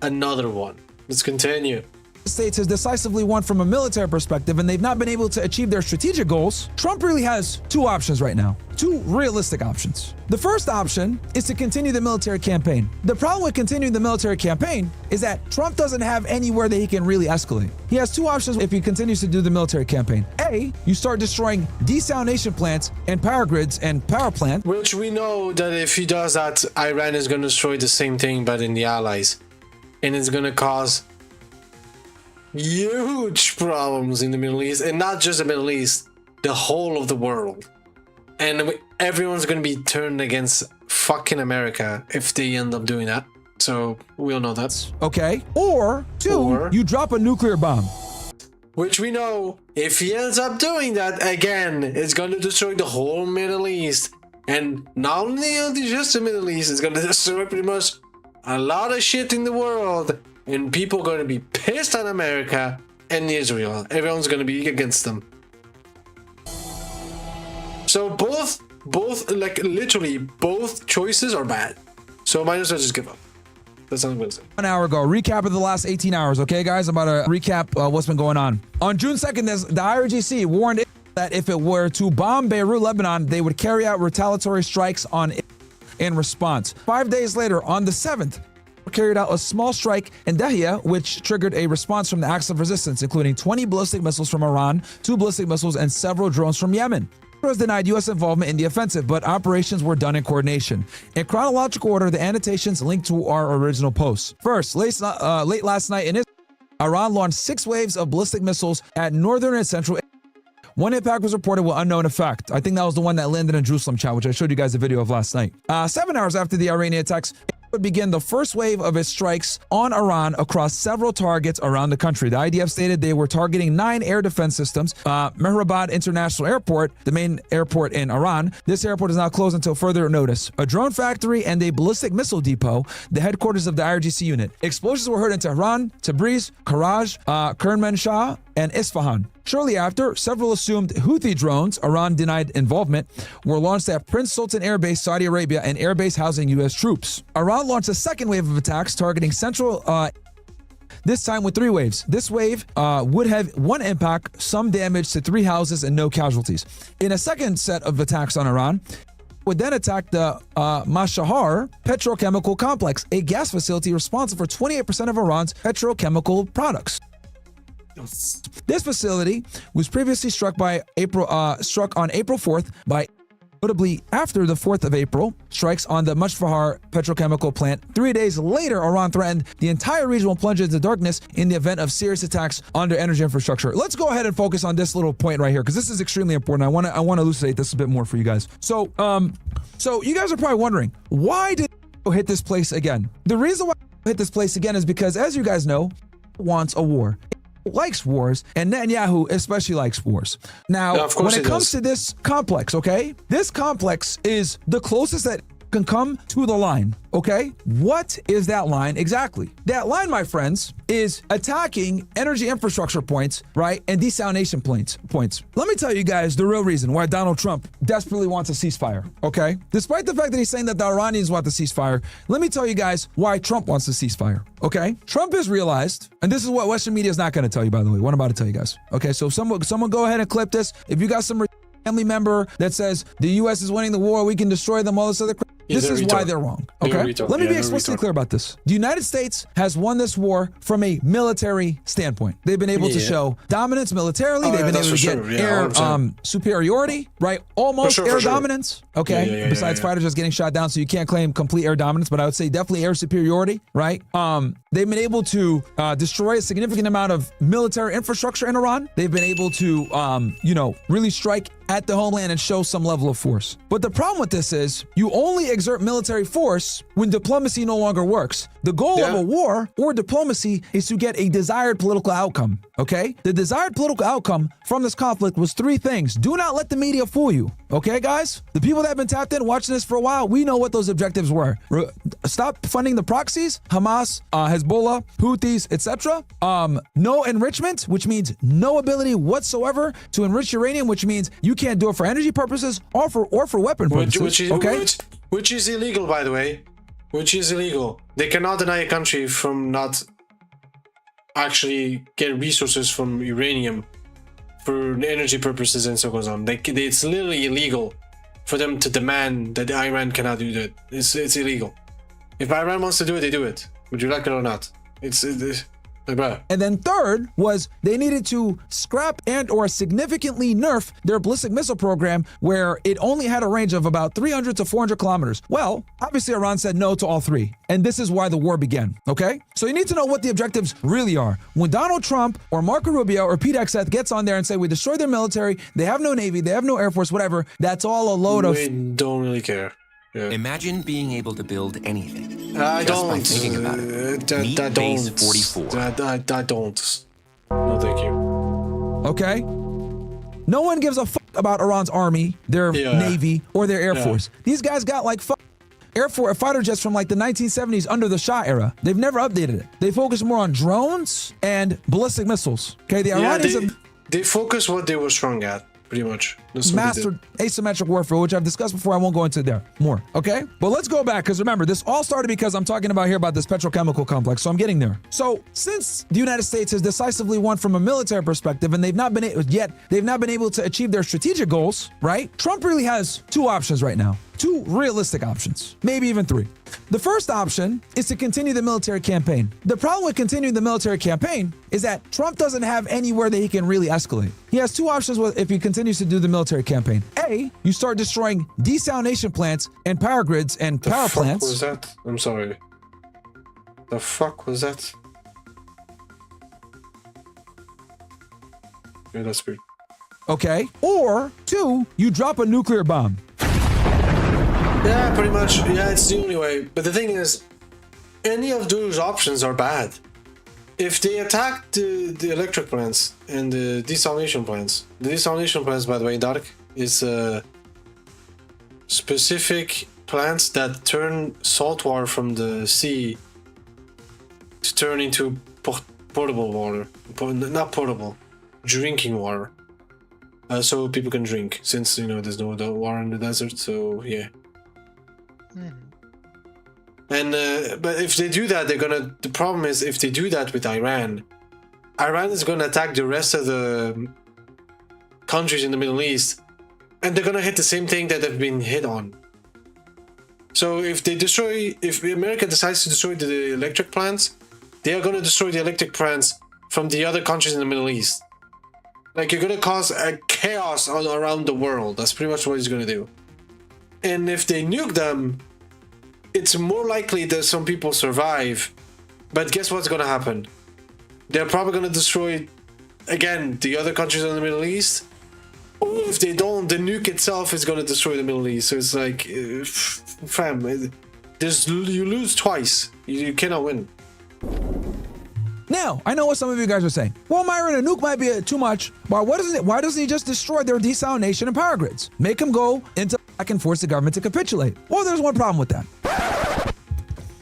one. Let's continue. The States has decisively won from a military perspective and they've not been able to achieve their strategic goals. Trump really has two options right now, two realistic options. The first option is to continue the military campaign. The problem with continuing the military campaign is that Trump doesn't have anywhere that he can really escalate. He has two options if he continues to do the military campaign. A, you start destroying desalination plants and power grids and power plants. Which we know that if he does that, Iran is going to destroy the same thing but in the allies. And it's going to cause huge problems in the Middle East, and not just the Middle East, the whole of the world. And everyone's gonna be turned against fucking America if they end up doing that. So we all know that. Okay. Or two, you drop a nuclear bomb. Which we know, if he ends up doing that, again, it's gonna destroy the whole Middle East. And not only just the Middle East, it's gonna destroy pretty much a lot of shit in the world. And people are going to be pissed at America and Israel. Everyone's going to be against them. So both, like literally, both choices are bad. So might as well just give up. That's what I'm going to say. 1 hour ago, recap of the last 18 hours. Okay, guys, I'm about to recap what's been going on. On June 2nd, the IRGC warned that if it were to bomb Beirut, Lebanon, they would carry out retaliatory strikes on it in response. 5 days later, on the 7th, carried out a small strike in Dahia, which triggered a response from the Axis of Resistance, including 20 ballistic missiles from Iran, 2 ballistic missiles, and several drones from Yemen. It was denied U.S. involvement in the offensive, but operations were done in coordination. In chronological order, the annotations linked to our original posts. First, late last night in Israel, Iran launched 6 waves of ballistic missiles at northern and central Israel, One impact was reported with unknown effect. I think that was the one that landed in Jerusalem, chat, which I showed you guys a video of last night. 7 hours after the Iranian attacks, would begin the first wave of its strikes on Iran across several targets around the country. The IDF stated they were targeting 9 air defense systems. Mehrabad International Airport, the main airport in Iran, this airport is now closed until further notice. A drone factory and a ballistic missile depot, the headquarters of the IRGC unit. Explosions were heard in Tehran, Tabriz, Karaj, Kermanshah, and Isfahan. Shortly after, several assumed Houthi drones, Iran denied involvement, were launched at Prince Sultan Air Base, Saudi Arabia, an air base housing U.S. troops. Iran launched a second wave of attacks targeting central, this time with 3 waves. This wave would have 1 impact, some damage to 3 houses, and no casualties. In a second set of attacks on Iran, would then attack the Mashahar petrochemical complex, a gas facility responsible for 28% of Iran's petrochemical products. This facility was previously struck on April 4th by, notably after the 4th of April strikes on the Mashahar petrochemical plant. 3 days later, Iran threatened the entire region will plunge into darkness in the event of serious attacks on their energy infrastructure. Let's go ahead and focus on this little point right here because this is extremely important. I want to elucidate this a bit more for you guys. So you guys are probably wondering, why did hit this place again? The reason why hit this place again is because, as you guys know, wants a war. Likes wars, and Netanyahu especially likes wars. Now, when it comes to this complex, okay, this complex is the closest that can come to the line, okay? What is that line exactly? That line, my friends, is attacking energy infrastructure points, right, and desalination points. Let me tell you guys the real reason why Donald Trump desperately wants a ceasefire, okay? Despite the fact that he's saying that the Iranians want the ceasefire, let me tell you guys why Trump wants the ceasefire, okay? Trump has realized, and this is what Western media is not going to tell you, by the way, what I'm about to tell you guys, okay? So someone go ahead and clip this. If you got some family member that says the U.S. is winning the war, we can destroy them, all this other crap. This is why they're wrong, okay? Let me be explicitly clear about this. The United States has won this war from a military standpoint. They've been able to show dominance militarily. They've been able to get air superiority, right? Almost air dominance, okay? Besides fighters just getting shot down, so you can't claim complete air dominance, but I would say definitely air superiority, right? They've been able to destroy a significant amount of military infrastructure in Iran. They've been able to, really strike at the homeland and show some level of force. But the problem with this is you only exert military force when diplomacy no longer works. The goal of a war or diplomacy is to get a desired political outcome, okay? The desired political outcome from this conflict was 3 things. Do not let the media fool you, okay, guys? The people that have been tapped in watching this for a while, we know what those objectives were. Stop funding the proxies, Hamas, Hezbollah, Houthis, etc. No enrichment, which means no ability whatsoever to enrich uranium, which means you can't do it for energy purposes or for weapon purposes, which is illegal, by the way. Which is illegal. They cannot deny a country from not actually get resources from uranium for energy purposes and so goes on. It's literally illegal for them to demand that Iran cannot do that. It's illegal. If Iran wants to do it, they do it. Would you like it or not? And then third was they needed to scrap and or significantly nerf their ballistic missile program where it only had a range of about 300 to 400 kilometers. Well, obviously Iran said no to all 3. And this is why the war began, okay? So you need to know what the objectives really are. When Donald Trump or Marco Rubio or Pete Hegseth gets on there and say we destroyed their military, they have no Navy, they have no Air Force, whatever, that's all a load of... We don't really care. Yeah. Imagine being able to build anything. I just don't. By thinking about it. I Base don't. 44. I don't. No, thank you. Okay. No one gives a fuck about Iran's army, their navy, or their air force. These guys got like Air Force fighter jets from like the 1970s under the Shah era. They've never updated it. They focus more on drones and ballistic missiles. Okay, the Iranians they focus what they were strong at. Pretty much. Mastered asymmetric warfare, which I've discussed before. I won't go into there more, okay? But let's go back, because remember, this all started because I'm talking about here about this petrochemical complex, so I'm getting there. So since the United States has decisively won from a military perspective, and they've not been able to achieve their strategic goals, right? Trump really has 2 options right now. 2 realistic options, maybe even 3. The first option is to continue the military campaign. The problem with continuing the military campaign is that Trump doesn't have anywhere that he can really escalate. He has 2 options if he continues to do the military campaign. A, you start destroying desalination plants and power grids and power plants. The fuck was that? I'm sorry. The fuck was that? Yeah, that's weird. okay? Or 2, you drop a nuclear bomb. Yeah, pretty much. Yeah, it's the only way. But the thing is, any of those options are bad. If they attack the electric plants and the desalination plants, by the way, Dark, is specific plants that turn salt water from the sea to turn into potable water. Not potable, drinking water. So people can drink, since, you know, there's no water in the desert, so yeah. And but if they do that, the problem is, if they do that with Iran is gonna attack the rest of the countries in the Middle East, and they're gonna hit the same thing that they've been hit on. So if America decides to destroy the electric plants, they are gonna destroy the electric plants from the other countries in the Middle East. Like, you're gonna cause a chaos around the world. That's pretty much what he's gonna do. And if they nuke them, it's more likely that some people survive. But guess what's gonna happen? They're probably gonna destroy, again, the other countries in the Middle East. Or if they don't, the nuke itself is gonna destroy the Middle East. So it's like, fam, you lose twice. You cannot win. Now, I know what some of you guys are saying. Well, Myron, a nuke might be too much, but why doesn't he just destroy their desalination and power grids? Make them go into back and force the government to capitulate. Well, there's one problem with that.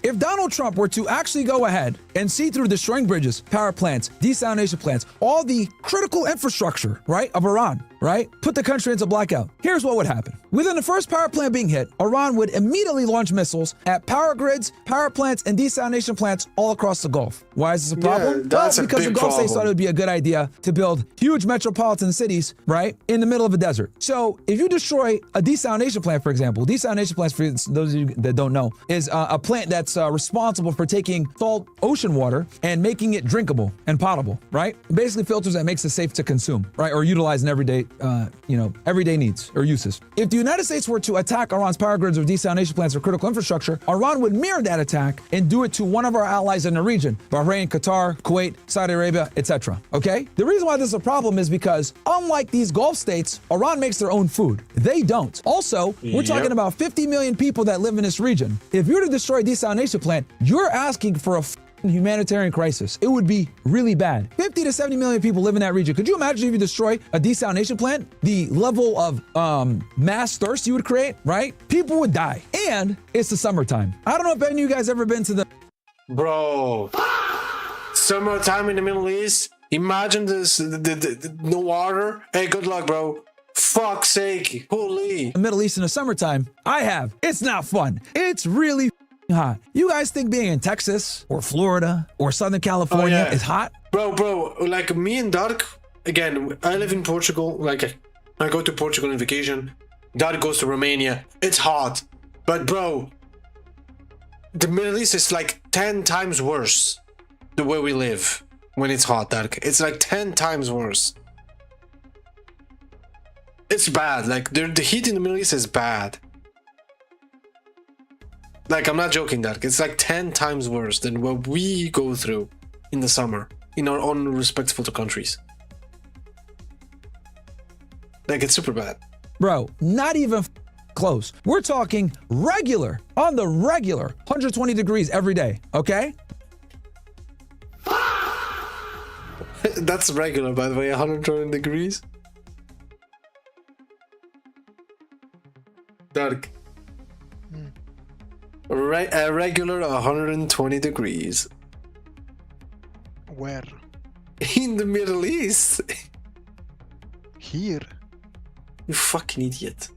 If Donald Trump were to actually go ahead and see through destroying bridges, power plants, desalination plants, all the critical infrastructure, right, of Iran, right, put the country into blackout, here's what would happen. Within the first power plant being hit, Iran would immediately launch missiles at power grids, power plants, and desalination plants all across the Gulf. Why is this a problem? Yeah, that's well, because a big the Gulf states problem. thought it would be a good idea to build huge metropolitan cities, right, in the middle of a desert. So if you destroy a desalination plant, for example, desalination plants, for those of you that don't know, is a plant that's responsible for taking salt ocean water and making it drinkable and potable, right? Basically filters that makes it safe to consume, right? Or utilize in everyday, everyday needs or uses. If the United States were to attack Iran's power grids or desalination plants or critical infrastructure, Iran would mirror that attack and do it to one of our allies in the region, Bahrain, Qatar, Kuwait, Saudi Arabia, etc. Okay? The reason why this is a problem is because unlike these Gulf states, Iran makes their own food. They don't. Also, we're talking about 50 million people that live in this region. If you were to destroy a desalination plant, you're asking for a humanitarian crisis. It would be really bad. 50 to 70 million people live in that region. Could you imagine if you destroy a desalination plant? The level of mass thirst you would create, right? People would die. And it's the summertime. I don't know if any of you guys ever been to the... Bro. Summertime in the Middle East? Imagine this, no water. Hey, good luck, bro. Fuck's sake. Holy. Middle East in the summertime. I have. It's not fun. It's really hot. You guys think being in Texas or Florida or Southern California is hot? Bro, like me and Dark, again, I live in Portugal. Like, I go to Portugal on vacation. Dark goes to Romania. It's hot. But bro, the Middle East is like 10 times worse the way we live when it's hot, Dark. It's like 10 times worse. It's bad. Like, the heat in the Middle East is bad. Like, I'm not joking, Dark. It's like 10 times worse than what we go through in the summer in our own respectful countries. Like, it's super bad. Bro, not even close. We're talking regular, on the regular, 120 degrees every day, okay? That's regular, by the way, 120 degrees. Dark. A regular 120 degrees. Where? In the Middle East. Here? You fucking idiot.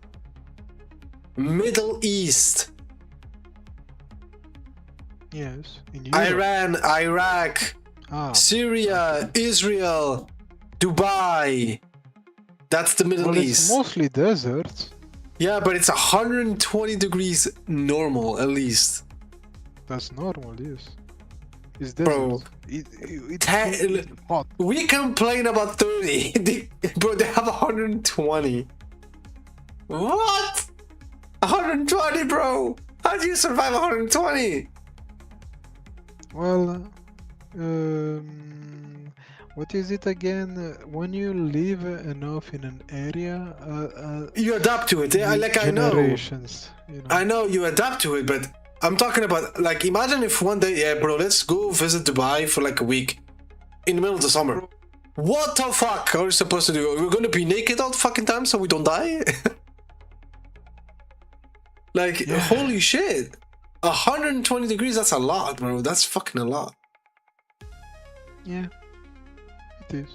Middle East. Yes. In Europe. Iran, Iraq, Syria, Israel, Dubai. That's the Middle East. It's mostly deserts. Yeah, but it's 120 degrees normal, at least. That's normal, yes. It's desert. Bro, it's hot. We complain about 30. Bro, they have 120. What? 120, bro. How do you survive 120? Well, What is it again? When you live enough in an area, you adapt to it. Like I know, generations. You know. I know you adapt to it, but I'm talking about like imagine if one day, yeah, bro, let's go visit Dubai for like a week in the middle of the summer. What the fuck are we supposed to do? We're gonna be naked all the fucking time so we don't die? Like, yeah. Holy shit. 120 degrees, that's a lot, bro. That's fucking a lot. Yeah, it is.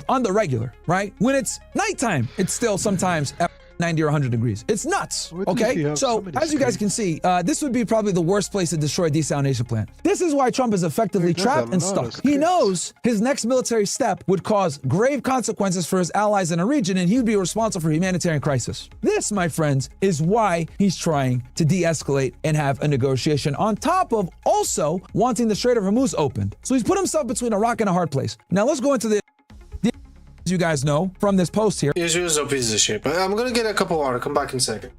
On the regular, right? When it's nighttime, it's still sometimes at 90 or 100 degrees. It's nuts, okay? So, as you guys can see, this would be probably the worst place to destroy a desalination plant. This is why Trump is effectively trapped and stuck. He knows his next military step would cause grave consequences for his allies in a region, and he would be responsible for a humanitarian crisis. This, my friends, is why he's trying to de-escalate and have a negotiation, on top of also wanting the Strait of Hormuz opened. So he's put himself between a rock and a hard place. Now let's go into the you guys know from this post here. Israel's a piece of shit, but I'm gonna get a cup of water. Come back in a second.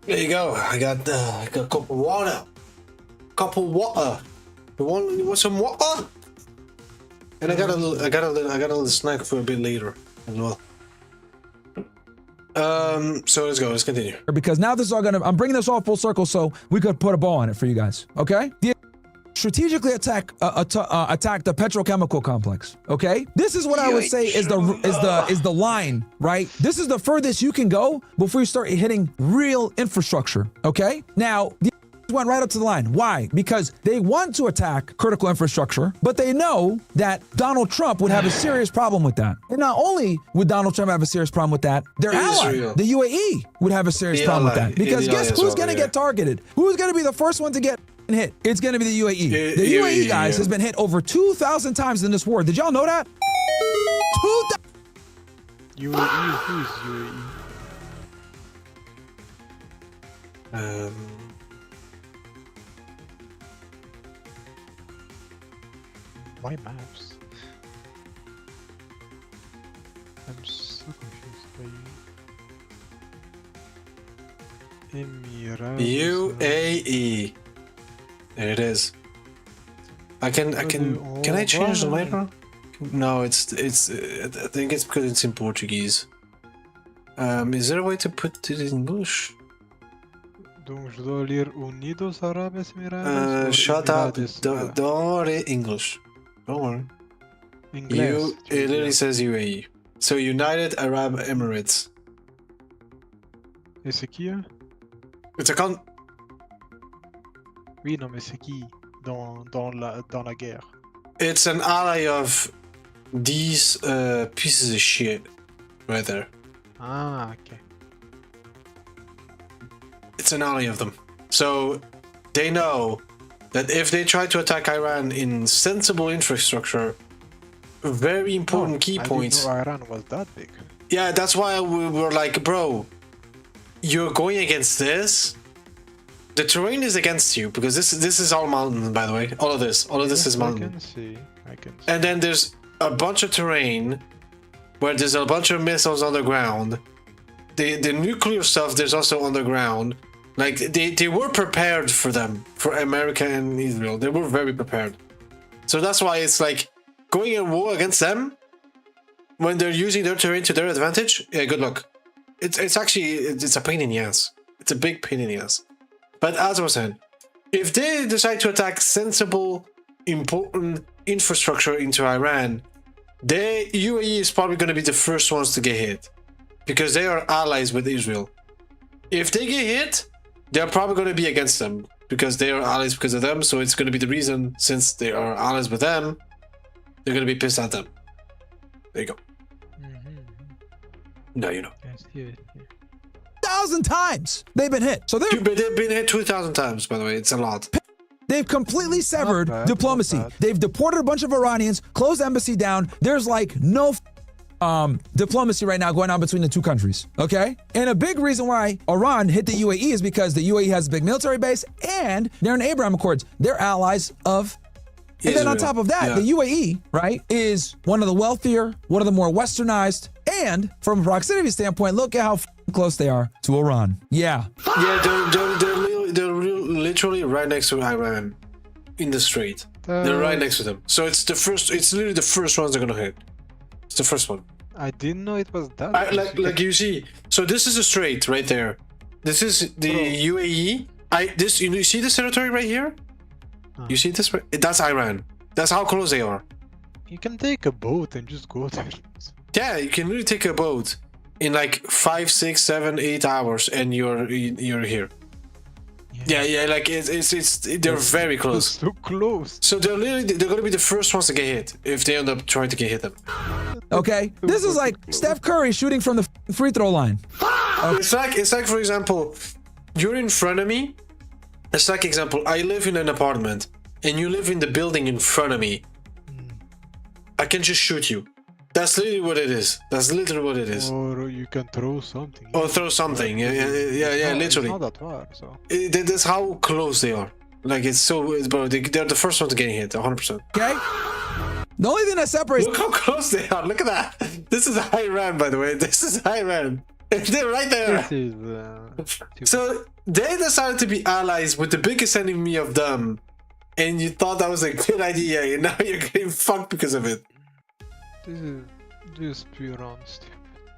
There you go. I got a cup of water. Cup of water. You want some water? And I got a little snack for a bit later as well. So let's go. Let's continue. Because now this is all I'm bringing this all full circle so we could put a ball on it for you guys. Okay? Strategically attack the petrochemical complex. Okay, this is what I would say is the line, right? This is the furthest you can go before you start hitting real infrastructure. Okay, now the went right up to the line. Why? Because they want to attack critical infrastructure, but they know that Donald Trump would have a serious problem with that. And not only would Donald Trump have a serious problem with that, their ally, the UAE, would have a serious problem with that. Because guess who's going to get targeted? Who's going to be the first one to get hit? It's going to be the UAE. The UAE, guys, has been hit over 2,000 times in this war. Did y'all know that? 2,000. UAE? Who's UAE? My maps. I'm so confused by Emirates. UAE. There it is. Can I change the light? No, it's I think it's because it's in Portuguese. Is there a way to put it in English? Donc je dois lire Unidos Arabes Emirates. Shut up! Don't read English. Don't worry. Inglés. It literally says UAE. So United Arab Emirates. Et c'est qui, eux? It's a con. Oui, non, mais c'est qui dans la guerre? It's an ally of these pieces of shit right there. Ah, ok. It's an ally of them. So they know that if they try to attack Iran in sensible infrastructure, very important key points. I didn't know Iran was that big. Yeah, that's why we were like, bro, you're going against this. The terrain is against you because this is all mountain, by the way. All of this is mountain. I can see. And then there's a bunch of terrain where there's a bunch of missiles on the ground. The nuclear stuff there's also on the ground. Like they were prepared for them, for America and Israel. They were very prepared. So that's why it's like going in war against them when they're using their terrain to their advantage. Yeah, good luck. It's actually a pain in the ass. It's a big pain in the ass. But as I was saying, if they decide to attack sensible, important infrastructure into Iran, the UAE is probably going to be the first ones to get hit because they are allies with Israel. If they get hit, they're probably going to be against them because they are allies because of them. So it's going to be the reason, since they are allies with them, they're going to be pissed at them. There you go. Now you know. Yes. 1,000 times they've been hit. So they've been hit 2,000 times, by the way. It's a lot. They've completely severed bad, diplomacy. not bad. They've deported a bunch of Iranians, closed the embassy down. There's like no diplomacy right now going on between the two countries, okay? And a big reason why Iran hit the UAE is because the UAE has a big military base and they're in Abraham Accords. They're allies of... And then on top of that, the UAE, right, is one of the wealthier, one of the more westernized, and from a proximity standpoint, look at how close they are to Iran. Yeah. Yeah, they're literally right next to Iran in the strait. They're right next to them. So it's literally the first ones they're gonna hit. It's the first one. I didn't know it was that. Like you see, so this is a strait right there. This is the UAE. You see this territory right here? You see this? That's Iran. That's how close they are. You can take a boat and just go there. Yeah, you can really take a boat in like 5, 6, 7, 8 hours, and you're here. Yeah, like they're very close. So close. So they're gonna be the first ones to get hit if they end up trying to get hit them. Okay, this is like Steph Curry shooting from the free throw line. It's like for example, you're in front of me. It's like example, I live in an apartment and you live in the building in front of me. I can just shoot you. That's literally what it is. That's literally what it is. Or you can throw something. Or throw something. Yeah, literally. It's not that far, so. That's how close they are. Like bro, they're the first one to get hit, 100%. Okay. The only thing that separates. Look how close they are. Look at that. This is Iran, by the way. This is Iran. They're right there. This is. So they decided to be allies with the biggest enemy of them, and you thought that was a good idea, and now you're getting fucked because of it. This is just pure honesty.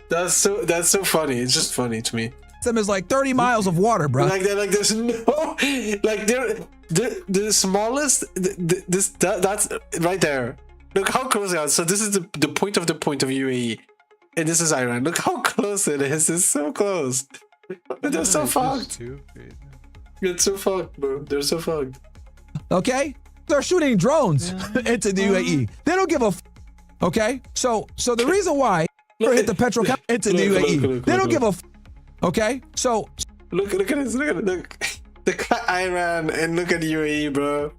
That's so funny. It's just funny to me. Them is like 30 miles of water, bro. Like there's no they're the smallest. That's right there. Look how close they are. So this is the point of UAE, and this is Iran. Look how close it is. It's so close. They're so fucked. It's so fucked, bro. They're so fucked. Okay, they're shooting drones into the UAE. They don't give a. Okay, so the reason why they hit the petrochem into the UAE, they don't give a. Okay, so look at this. Look at Iran and look at UAE, bro.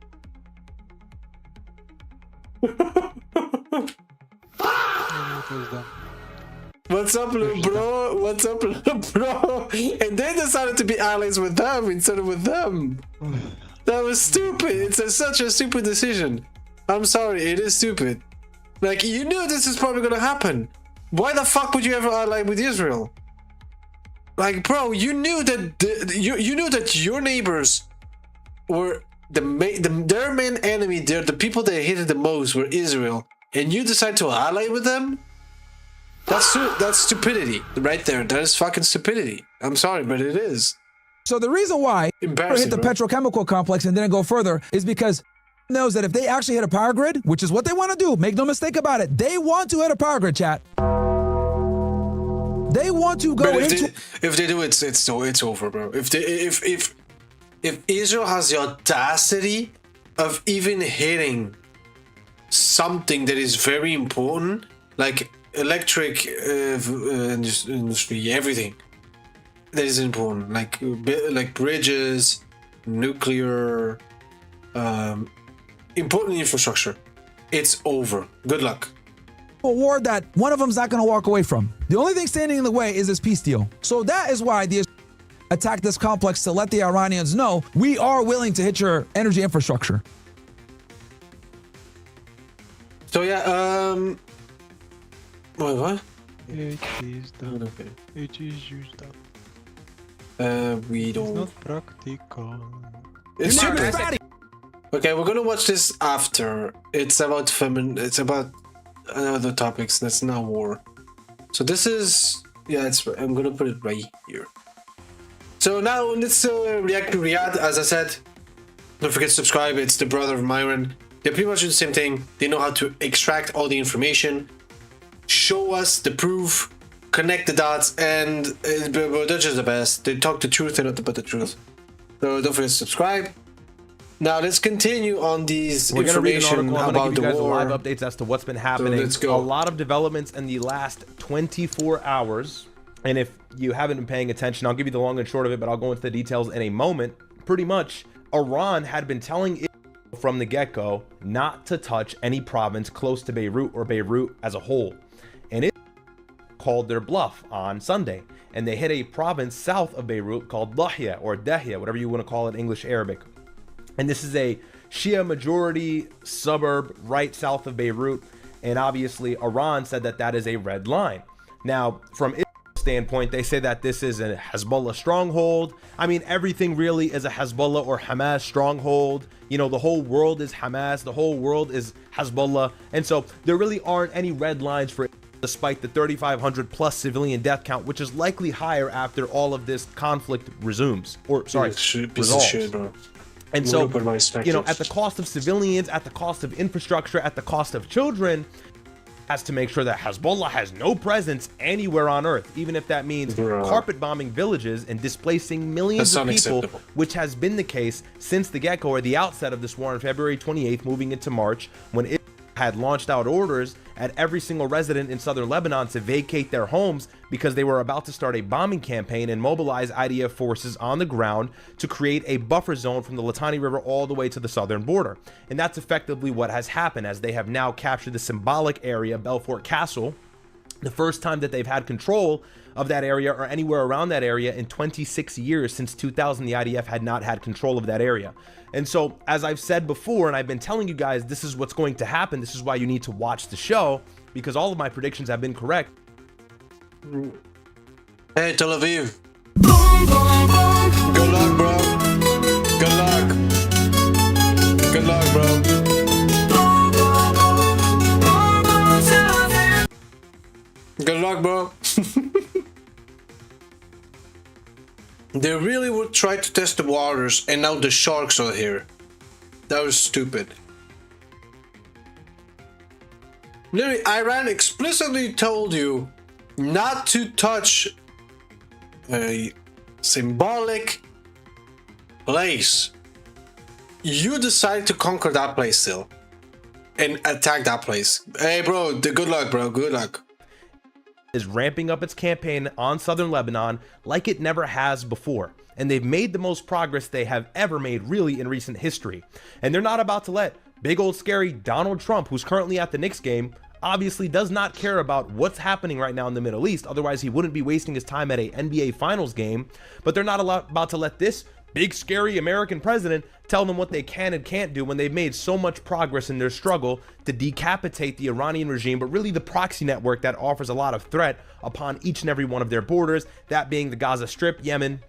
What's up, little bro? What's up, little bro? And they decided to be allies with them instead of with them. That was stupid. It's such a stupid decision. I'm sorry, it is stupid. Like, you knew this is probably gonna happen. Why the fuck would you ever ally with Israel? Like, bro, you knew that you knew that your neighbors were their main enemy. They're the people that hated the most were Israel, and you decide to ally with them. That's stupidity right there. That is fucking stupidity. I'm sorry, but it is. So the reason why they hit the petrochemical complex and didn't go further is because knows that if they actually hit a power grid, which is what they want to do, make no mistake about it, they want to hit a power grid, chat. They want to go but into. If they do, it's over, bro. If Israel has the audacity of even hitting something that is very important, like electric industry, everything that is important, like bridges, nuclear, important infrastructure, it's over. Good luck. A war that one of them's not going to walk away from. The only thing standing in the way is this peace deal. So that is why the attack this complex to let the Iranians know we are willing to hit your energy infrastructure. So yeah, what? It is done. Okay. It is used up. We It's don't. not practical. It's stupid. Okay, we're gonna watch this after. It's about It's about other topics. That's not war. So this is I'm gonna put it right here. So now let's react to Riyadh. As I said, don't forget to subscribe. It's the brother of Myron. They pretty much do the same thing. They know how to extract all the information, show us the proof, connect the dots, and they're just the best. They talk the truth and not but the truth. So don't forget to subscribe. Now let's continue on these information about the war. Live updates as to what's been happening. So let's go. A lot of developments in the last 24 hours. And if you haven't been paying attention, I'll give you the long and short of it, but I'll go into the details in a moment. Pretty much, Iran had been telling Israel from the get-go not to touch any province close to Beirut or Beirut as a whole. And it called their bluff on Sunday. And they hit a province south of Beirut called Lahia or Dahia, whatever you want to call it, English, Arabic. And this is a Shia majority suburb right south of Beirut. And obviously, Iran said that that is a red line. Now, from Israel's standpoint, they say that this is a Hezbollah stronghold. I mean, everything really is a Hezbollah or Hamas stronghold. You know, the whole world is Hamas. The whole world is Hezbollah. And so there really aren't any red lines for it, despite the 3,500 plus civilian death count, which is likely higher after all of this conflict resumes. Or, sorry, resolves. And so, you know, at the cost of civilians, at the cost of infrastructure, at the cost of children, has to make sure that Hezbollah has no presence anywhere on earth, even if that means carpet bombing villages and displacing millions of people, which has been the case since the get-go or the outset of this war on February 28th, moving into March, when it had launched out orders at every single resident in southern Lebanon to vacate their homes because they were about to start a bombing campaign and mobilize IDF forces on the ground to create a buffer zone from the Litani River all the way to the southern border. And that's effectively what has happened, as they have now captured the symbolic area, Belfort Castle, the first time that they've had control of that area or anywhere around that area in 26 years. Since 2000, the IDF had not had control of that area. And so, as I've said before, and I've been telling you guys, this is what's going to happen. This is why you need to watch the show, because all of my predictions have been correct. Hey, Tel Aviv. Good luck, bro. Good luck. Good luck, bro. Good luck, bro. They really would try to test the waters, and now the sharks are here. That was stupid. Literally, Iran explicitly told you not to touch a symbolic place. You decided to conquer that place still and attack that place. Hey, bro, good luck, bro. Good luck. Is ramping up its campaign on southern Lebanon like it never has before. And they've made the most progress they have ever made, really, in recent history. And they're not about to let big old scary Donald Trump, who's currently at the Knicks game, obviously does not care about what's happening right now in the Middle East. Otherwise, he wouldn't be wasting his time at a NBA Finals game. But they're not about to let this big scary American president tell them what they can and can't do when they've made so much progress in their struggle to decapitate the Iranian regime, but really the proxy network that offers a lot of threat upon each and every one of their borders, that being the Gaza Strip, Yemen.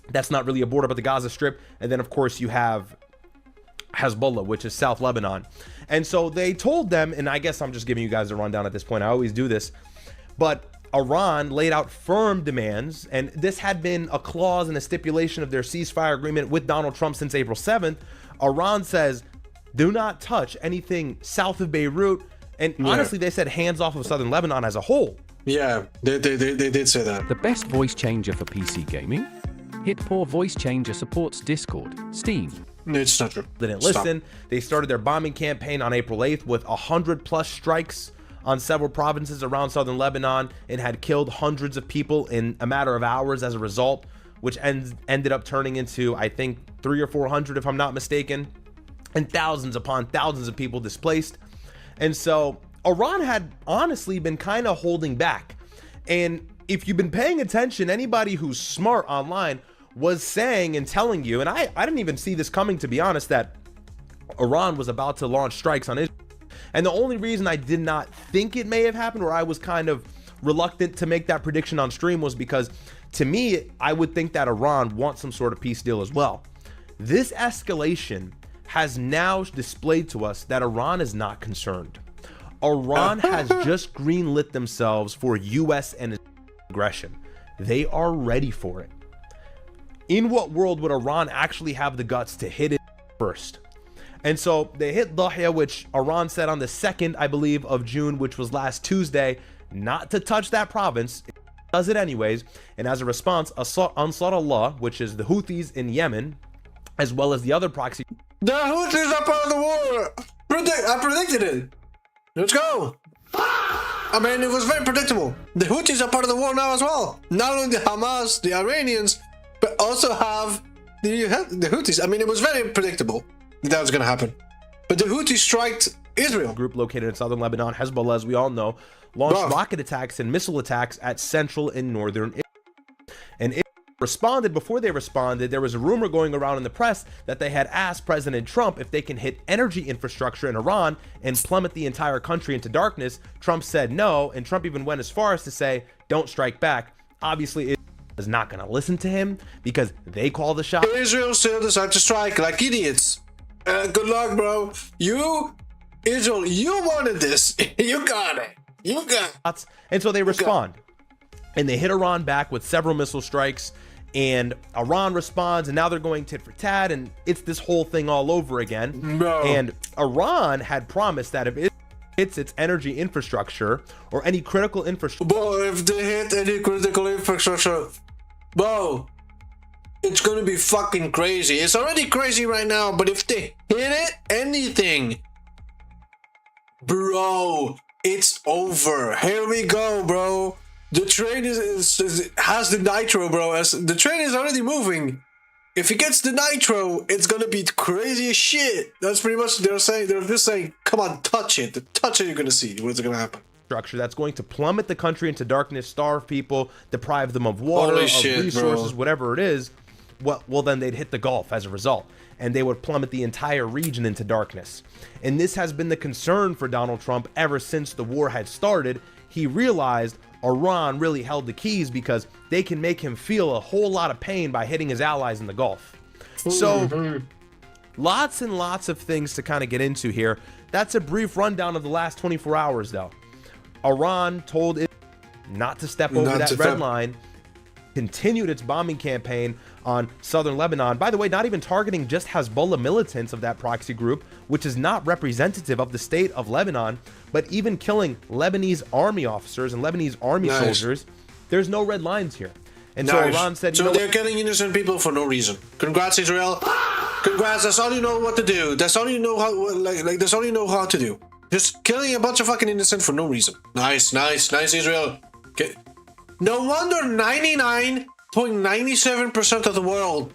That's not really a border, but the Gaza Strip. And then, of course, you have Hezbollah, which is South Lebanon. And so they told them, and I guess I'm just giving you guys a rundown at this point. I always do this. But Iran laid out firm demands, and this had been a clause and a stipulation of their ceasefire agreement with Donald Trump since April 7th. Iran says, do not touch anything south of Beirut. And honestly, they said hands off of southern Lebanon as a whole. Yeah, they did say that. The best voice changer for PC gaming? Hitpour Voice Changer supports Discord, Steam. No, it's not true. Didn't listen. They started their bombing campaign on April 8th with 100+ strikes on several provinces around southern Lebanon and had killed hundreds of people in a matter of hours as a result, which ended up turning into, I think, 300 or 400, if I'm not mistaken, and thousands upon thousands of people displaced. And so Iran had honestly been kind of holding back. And if you've been paying attention, anybody who's smart online was saying and telling you, and I didn't even see this coming, to be honest, that Iran was about to launch strikes on Israel. And the only reason I did not think it may have happened, or I was kind of reluctant to make that prediction on stream, was because to me, I would think that Iran wants some sort of peace deal as well. This escalation has now displayed to us that Iran is not concerned. Iran has just greenlit themselves for US and aggression. They are ready for it. In what world would Iran actually have the guts to hit it first? And so they hit Dahya, which Iran said on the 2nd, I believe, of June, which was last Tuesday, not to touch that province. It does it anyways. And as a response, Ansar Allah, which is the Houthis in Yemen, as well as the other proxy. The Houthis are part of the war. I predicted it. Let's go. I mean, it was very predictable. The Houthis are part of the war now as well. Not only the Hamas, the Iranians, but also have the Houthis. I mean, it was very predictable that was going to happen. But the Houthis striked Israel. Group located in southern Lebanon, Hezbollah, as we all know, launched rocket attacks and missile attacks at central and northern Israel. And Israel responded. Before they responded, there was a rumor going around in the press that they had asked President Trump if they can hit energy infrastructure in Iran and plummet the entire country into darkness. Trump said no, and Trump even went as far as to say, don't strike back. Obviously, Israel is not going to listen to him because they call the shot. Israel still decided to strike like idiots. Good luck, bro. Israel, you wanted this. You got it. You got it. And so they respond. And they hit Iran back with several missile strikes. And Iran responds. And now they're going tit for tat. And it's this whole thing all over again. No. And Iran had promised that if it hits its energy infrastructure or any critical infrastructure. Bro, if they hit any critical infrastructure, bro, it's gonna be fucking crazy. It's already crazy right now, but if they hit it, anything, bro, it's over. Here we go, bro. The train has the nitro, bro. As the train is already moving. If it gets the nitro, it's gonna be crazy as shit. That's pretty much what they're saying. They're just saying, come on, touch it. Touch it, you're gonna see what's gonna happen. Structure that's going to plummet the country into darkness, starve people, deprive them of water, shit, resources, bro. whatever it is. Well, then they'd hit the Gulf as a result, and they would plummet the entire region into darkness. And this has been the concern for Donald Trump ever since the war had started. He realized Iran really held the keys because they can make him feel a whole lot of pain by hitting his allies in the Gulf. So lots and lots of things to kind of get into here. That's a brief rundown of the last 24 hours, though. Iran told it not to step over that red line, continued its bombing campaign on southern Lebanon. By the way, not even targeting just Hezbollah militants of that proxy group, which is not representative of the state of Lebanon, but even killing Lebanese army officers and Lebanese army soldiers. There's no red lines here. And so Iran said, so they're killing innocent people for no reason. Congrats, Israel. Congrats. That's all you know what to do. That's all you know how. That's all you know how to do. Just killing a bunch of fucking innocent for no reason. Nice, Israel. Okay. No wonder 99.97% of the world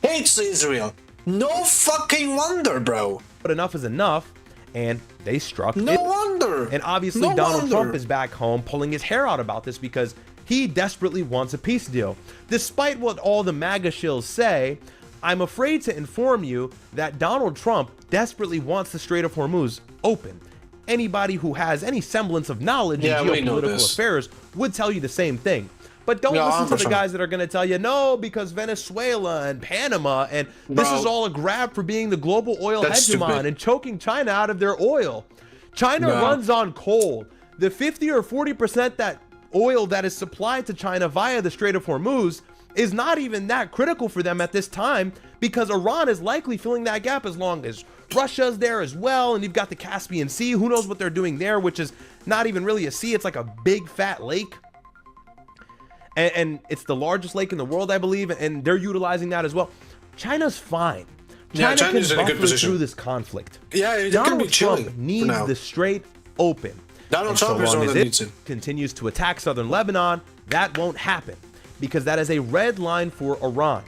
hates Israel. No fucking wonder, bro. But enough is enough, and they struck. No wonder. And obviously, Donald Trump is back home pulling his hair out about this because he desperately wants a peace deal. Despite what all the MAGA shills say, I'm afraid to inform you that Donald Trump desperately wants the Strait of Hormuz open. Anybody who has any semblance of knowledge in geopolitical affairs would tell you the same thing. But don't listen to the guys that are going to tell you, no, because Venezuela and Panama, and this is all a grab for being the global oil hegemon and choking China out of their oil. China runs on coal. The 50 or 40% that oil that is supplied to China via the Strait of Hormuz is not even that critical for them at this time, because Iran is likely filling that gap as long as Russia's there as well, and you've got the Caspian Sea. Who knows what they're doing there, which is not even really a sea. It's like a big fat lake. And it's the largest lake in the world, I believe, and they're utilizing that as well. China's fine. China can buffer through this conflict. Yeah, it can be chilling. Trump needs the Strait open. Donald Trump is the one that needs it. Continues to attack southern Lebanon, that won't happen, because that is a red line for Iran.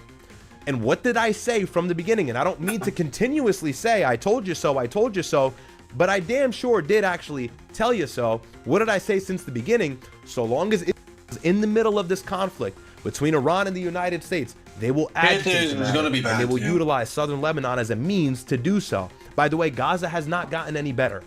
And what did I say from the beginning? And I don't mean to continuously say, I told you so, I told you so, but I damn sure did actually tell you so. What did I say since the beginning? So long as it is in the middle of this conflict between Iran and the United States, they will agitate the matter, and they will utilize southern Lebanon as a means to do so. By the way, Gaza has not gotten any better.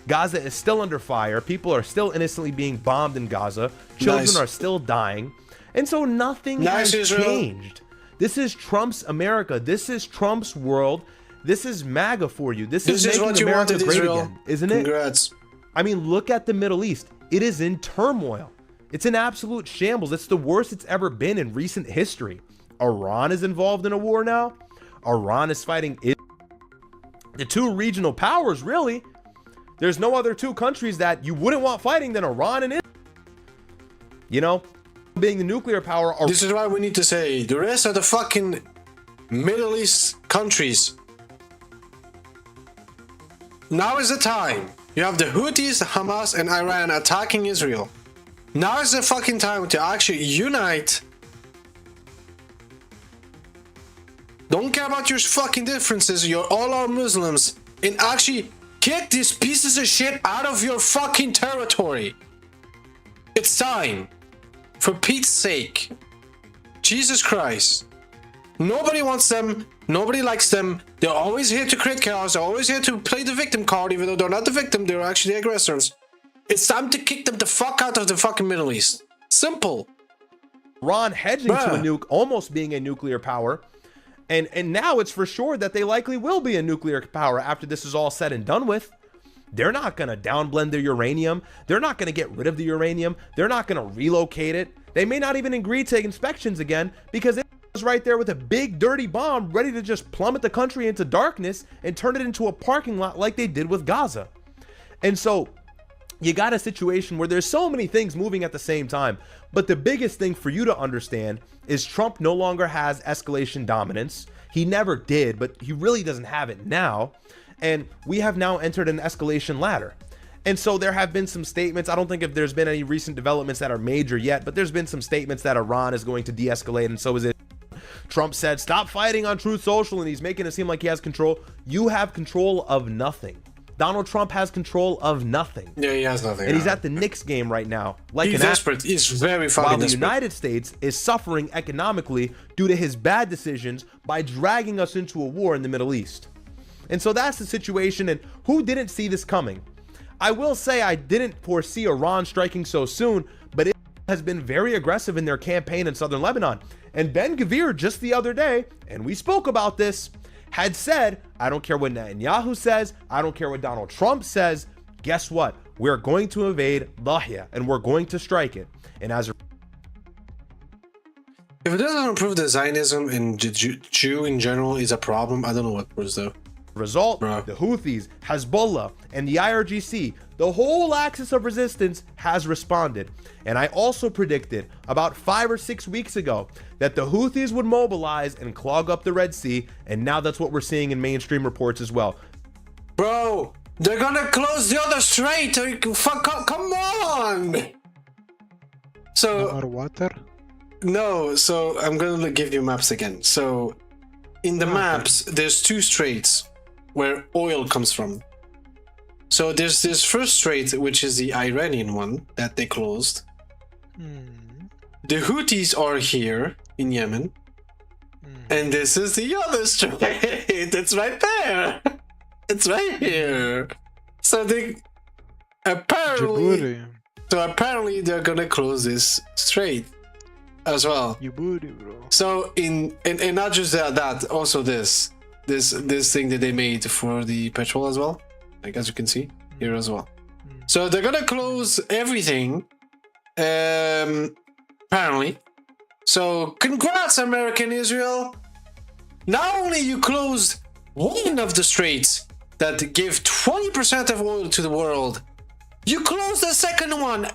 Gaza is still under fire. People are still innocently being bombed in Gaza. Children are still dying. And so nothing has changed. This is Trump's America. This is Trump's world. This is MAGA for you. This is making what you America wanted, great Israel. again, isn't it? Congrats. I mean, look at the Middle East. It is in turmoil. It's in absolute shambles. It's the worst it's ever been in recent history. Iran is involved in a war now. Iran is fighting the two regional powers, really. There's no other two countries that you wouldn't want fighting than Iran and Israel. You know, being the nuclear power. This is why we need to say the rest of the fucking Middle East countries. Now is the time. You have the Houthis, Hamas, and Iran attacking Israel. Now is the fucking time to actually unite. Don't care about your fucking differences. You're all our Muslims. And actually kick these pieces of shit out of your fucking territory. It's time. For Pete's sake. Jesus Christ. Nobody wants them. Nobody likes them. They're always here to create chaos. They're always here to play the victim card, even though they're not the victim. They're actually the aggressors. It's time to kick them the fuck out of the fucking Middle East. Simple. Iran hedging to a nuke, almost being a nuclear power. And now it's for sure that they likely will be a nuclear power after this is all said and done with. They're not going to downblend their uranium. They're not going to get rid of the uranium. They're not going to relocate it. They may not even agree to inspections again because it was right there with a big dirty bomb ready to just plummet the country into darkness and turn it into a parking lot like they did with Gaza. And so you got a situation where there's so many things moving at the same time. But the biggest thing for you to understand is Trump no longer has escalation dominance. He never did, but he really doesn't have it now. And we have now entered an escalation ladder. And so there have been some statements. I don't think if there's been any recent developments that are major yet, but there's been some statements that Iran is going to de-escalate, and so is it. Trump said, stop fighting on Truth Social, and he's making it seem like he has control. You have control of nothing. Donald Trump has control of nothing. Yeah, he has nothing. And he's at the Knicks game right now. Like he's desperate. He's very fucking while the desperate. United States is suffering economically due to his bad decisions by dragging us into a war in the Middle East. And so that's the situation. And who didn't see this coming? I will say I didn't foresee Iran striking so soon, but it has been very aggressive in their campaign in southern Lebanon. And Ben Gvir just the other day, and we spoke about this, had said, I don't care what Netanyahu says, I don't care what Donald Trump says, guess what? We're going to invade Lahia, and we're going to strike it. And as a if it doesn't prove that Zionism and Jew in general is a problem, I don't know what proves though. result, the Houthis, Hezbollah, and the IRGC, the whole axis of resistance has responded. And I also predicted about 5 or 6 weeks ago that the Houthis would mobilize and clog up the Red Sea, and now that's what we're seeing in mainstream reports as well. Bro, they're gonna close the other strait. Come on. So water. No, so I'm gonna give you maps again. So in the maps, there's 2 straits where oil comes from. So there's this first strait, which is the Iranian one that they closed. The Houthis are here in Yemen. And this is the other strait. It's right there. It's right here. So they apparently they're gonna close this strait as well. So and not just that, also this thing that they made for the petrol as well, like as you can see here as well. So they're gonna close everything, apparently. So congrats, American Israel. Not only you closed one of the straits, that give 20% of oil to the world. You close the second one,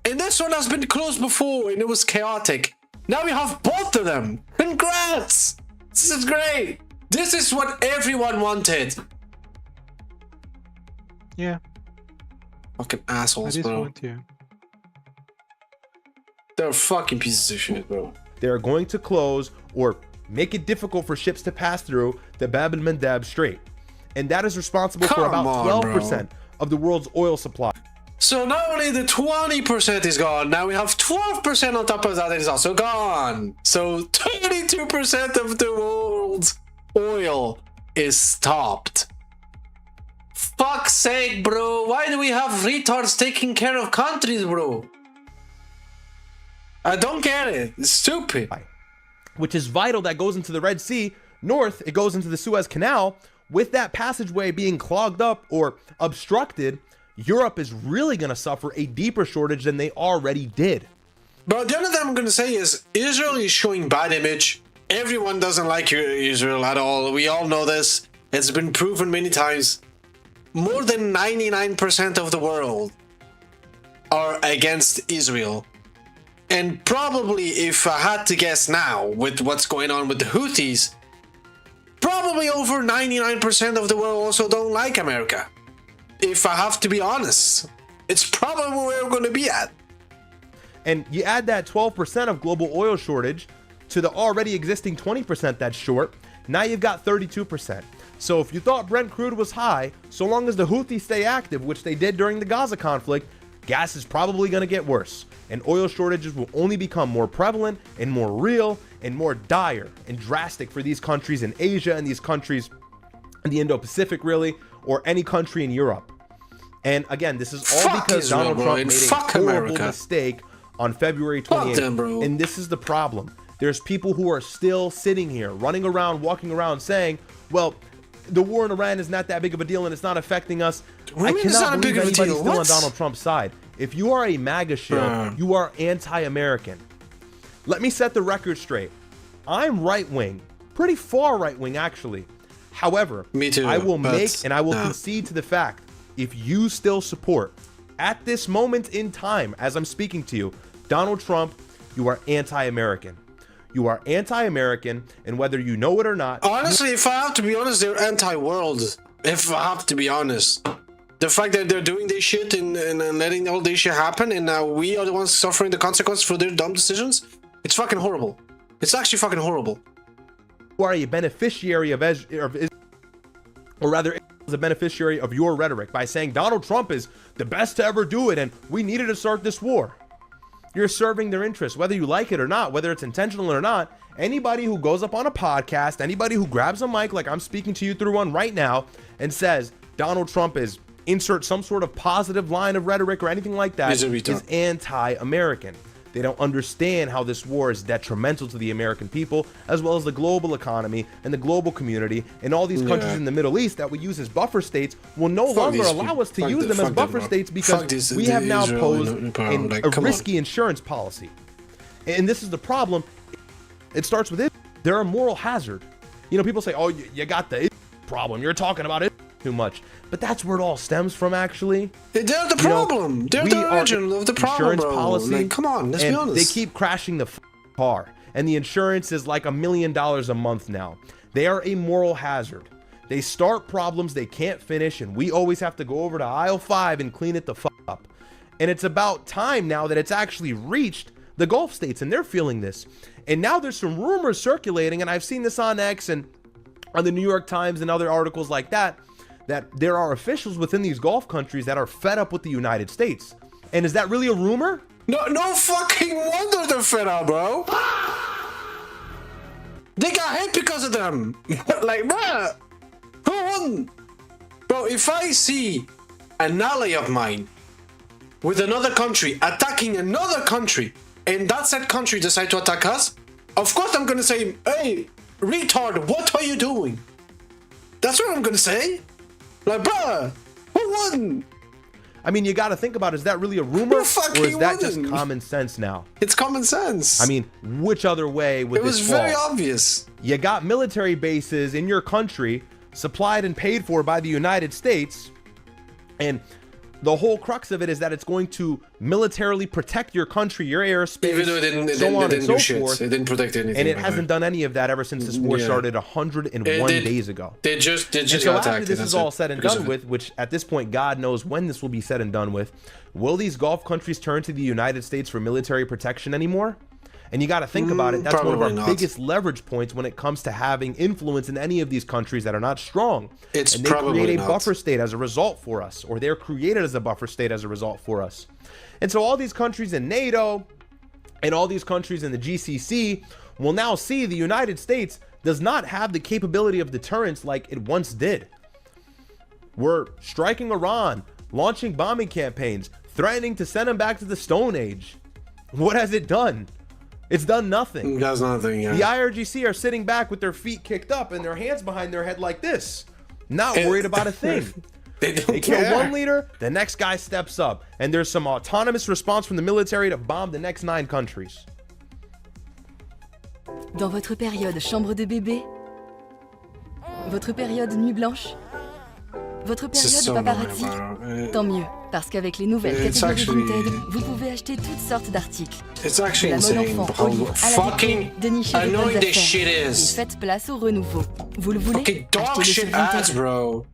and this one has been closed before, and it was chaotic. Now we have both of them. Congrats! This is great. This is what everyone wanted. Yeah. Fucking assholes, That is bro. what, yeah. They're fucking pieces of shit, bro. They're going to close or make it difficult for ships to pass through the Bab el-Mandeb Strait. And that is responsible for about 12% of the world's oil supply. So not only the 20% is gone, now we have 12% on top of that is also gone. So 32% of the world's oil is stopped. Fuck's sake, bro. Why do we have retards taking care of countries, bro? I don't get it. It's stupid. Which is vital. That goes into the Red Sea. North, it goes into the Suez Canal. With that passageway being clogged up or obstructed, Europe is really going to suffer a deeper shortage than they already did. But the other thing I'm going to say is Israel is showing bad image. Everyone doesn't like Israel at all. We all know this. It's been proven many times. More than 99% of the world are against Israel. And probably, if I had to guess now, with what's going on with the Houthis, probably over 99% of the world also don't like America. If I have to be honest, it's probably where we're going to be at. And you add that 12% of global oil shortage to the already existing 20% that's short, now you've got 32%. So if you thought Brent crude was high, so long as the Houthis stay active, which they did during the Gaza conflict, gas is probably going to get worse. And oil shortages will only become more prevalent and more real and more dire and drastic for these countries in Asia and these countries in the Indo-Pacific, really, or any country in Europe. And again, this is all because Israel, Donald Trump made a horrible mistake on February 28th. And this is the problem. There's people who are still sitting here, running around, walking around saying, well, the war in Iran is not that big of a deal and it's not affecting us. I cannot believe anybody's still on Donald Trump's side. If you are a MAGA shield, you are anti-American. Let me set the record straight. I'm right-wing, pretty far right-wing actually. However, me too, I will make and I will concede to the fact, if you still support, at this moment in time, as I'm speaking to you, Donald Trump, you are anti-American. You are anti-American, and whether you know it or not... Honestly, if I have to be honest, they're anti-world. If I have to be honest. The fact that they're doing this shit and letting all this shit happen, and now we are the ones suffering the consequences for their dumb decisions, it's fucking horrible. It's actually fucking horrible. You are a beneficiary of or rather, is a beneficiary of your rhetoric by saying Donald Trump is the best to ever do it, and we needed to start this war. You're serving their interests, whether you like it or not, whether it's intentional or not. Anybody who goes up on a podcast, anybody who grabs a mic like I'm speaking to you through one right now and says Donald Trump is, insert some sort of positive line of rhetoric or anything like that, is anti-American. They don't understand how this war is detrimental to the American people, as well as the global economy and the global community, and all these countries in the Middle East that we use as buffer states will no longer allow us to use them as buffer states because we have now posed a risky insurance policy. And this is the problem. It starts with it. They're a moral hazard. You know, people say, oh, you got the problem. You're talking about it too much. But that's where it all stems from, actually. They're the problem. They're the origin of the problem, bro. Policy, like, come on, let's be honest. They keep crashing the car, and the insurance is like $1 million a month now. They are a moral hazard. They start problems they can't finish, and we always have to go over to aisle 5 and clean it the fuck up. And it's about time now that it's actually reached the Gulf states, and they're feeling this. And now there's some rumors circulating, and I've seen this on X and on the New York Times and other articles like that, that there are officials within these Gulf countries that are fed up with the United States. And is that really a rumor? No fucking wonder they're fed up, bro. They got hit because of them. Like, bruh, who wouldn't? Bro, if I see an ally of mine with another country attacking another country, and that said country decide to attack us, of course I'm gonna say, hey, retard, what are you doing? That's what I'm gonna say. Like, bruh, who wouldn't? I mean, you got to think about, is that really a rumor, or is that just common sense now? It's common sense. I mean, which other way would this fall? It was very obvious. You got military bases in your country, supplied and paid for by the United States. And the whole crux of it is that it's going to militarily protect your country, your airspace, even though it didn't do shit. It didn't protect anything. And it hasn't done any of that ever since this war started 101 days ago. They just so after this is all said and done with, which at this point God knows when this will be said and done with, will these Gulf countries turn to the United States for military protection anymore? And you got to think about it. That's one of our biggest leverage points when it comes to having influence in any of these countries that are not strong. And they create a buffer state as a result for us, or they're created as a buffer state as a result for us. And so all these countries in NATO and all these countries in the GCC will now see the United States does not have the capability of deterrence like it once did. We're striking Iran, launching bombing campaigns, threatening to send them back to the Stone Age. What has it done? It's done nothing. It does nothing, yeah. The IRGC are sitting back with their feet kicked up and their hands behind their head like this, not worried about a thing. They kill one leader, the next guy steps up, and there's some autonomous response from the military to bomb the next 9 countries. Dans votre période chambre de bébé, votre période nuit blanche, votre période paparazzi, tant mieux, parce qu'avec les nouvelles catégories Vinted, vous pouvez acheter toutes sortes d'articles. It's actually De la mode insane enfant, au lit, à la fucking déco, dénichez les annoying bonnes this shit affaires. is. Et faites place au renouveau. Vous le voulez? Fucking dog Achetez-le shit sur Vinted. ads, bro.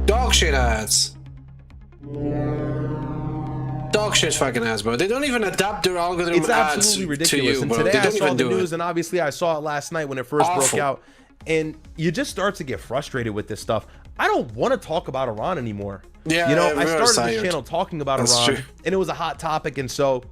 Dog shit ads. Dog shit fucking ads, bro. They don't even adapt their algorithm It's ads absolutely ridiculous. to you, And bro. today They I don't saw even the do news, it. and obviously I saw it last night when it first broke Awful. out. And you just start to get frustrated with this stuff. I don't want to talk about Iran anymore. Yeah, you know, I we're started tired. this channel talking about That's Iran, true. and it was a hot topic, and so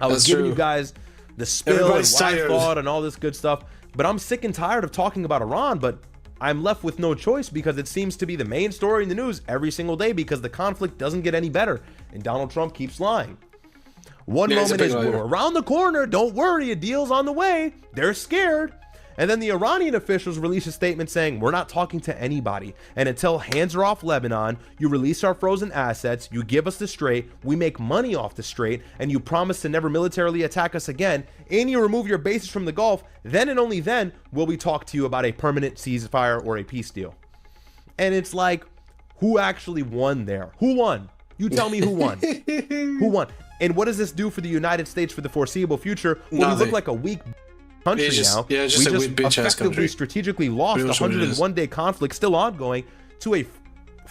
I was That's giving true. you guys the spill Everybody's and what I tired. thought and all this good stuff. But I'm sick and tired of talking about Iran, but I'm left with no choice because it seems to be the main story in the news every single day because the conflict doesn't get any better, and Donald Trump keeps lying. One moment is, we're around the corner, don't worry, a deal's on the way. They're scared. And then the Iranian officials release a statement saying, we're not talking to anybody. And until hands are off Lebanon, you release our frozen assets, you give us the Strait, we make money off the Strait, and you promise to never militarily attack us again, and you remove your bases from the Gulf, then and only then will we talk to you about a permanent ceasefire or a peace deal. And it's like, who actually won there? Who won? You tell me who won. Who won? And what does this do for the United States for the foreseeable future? Well, we look like a weak country now. Yeah, just we a just weak bitch ass effectively country. strategically lost a 101-day conflict still ongoing to a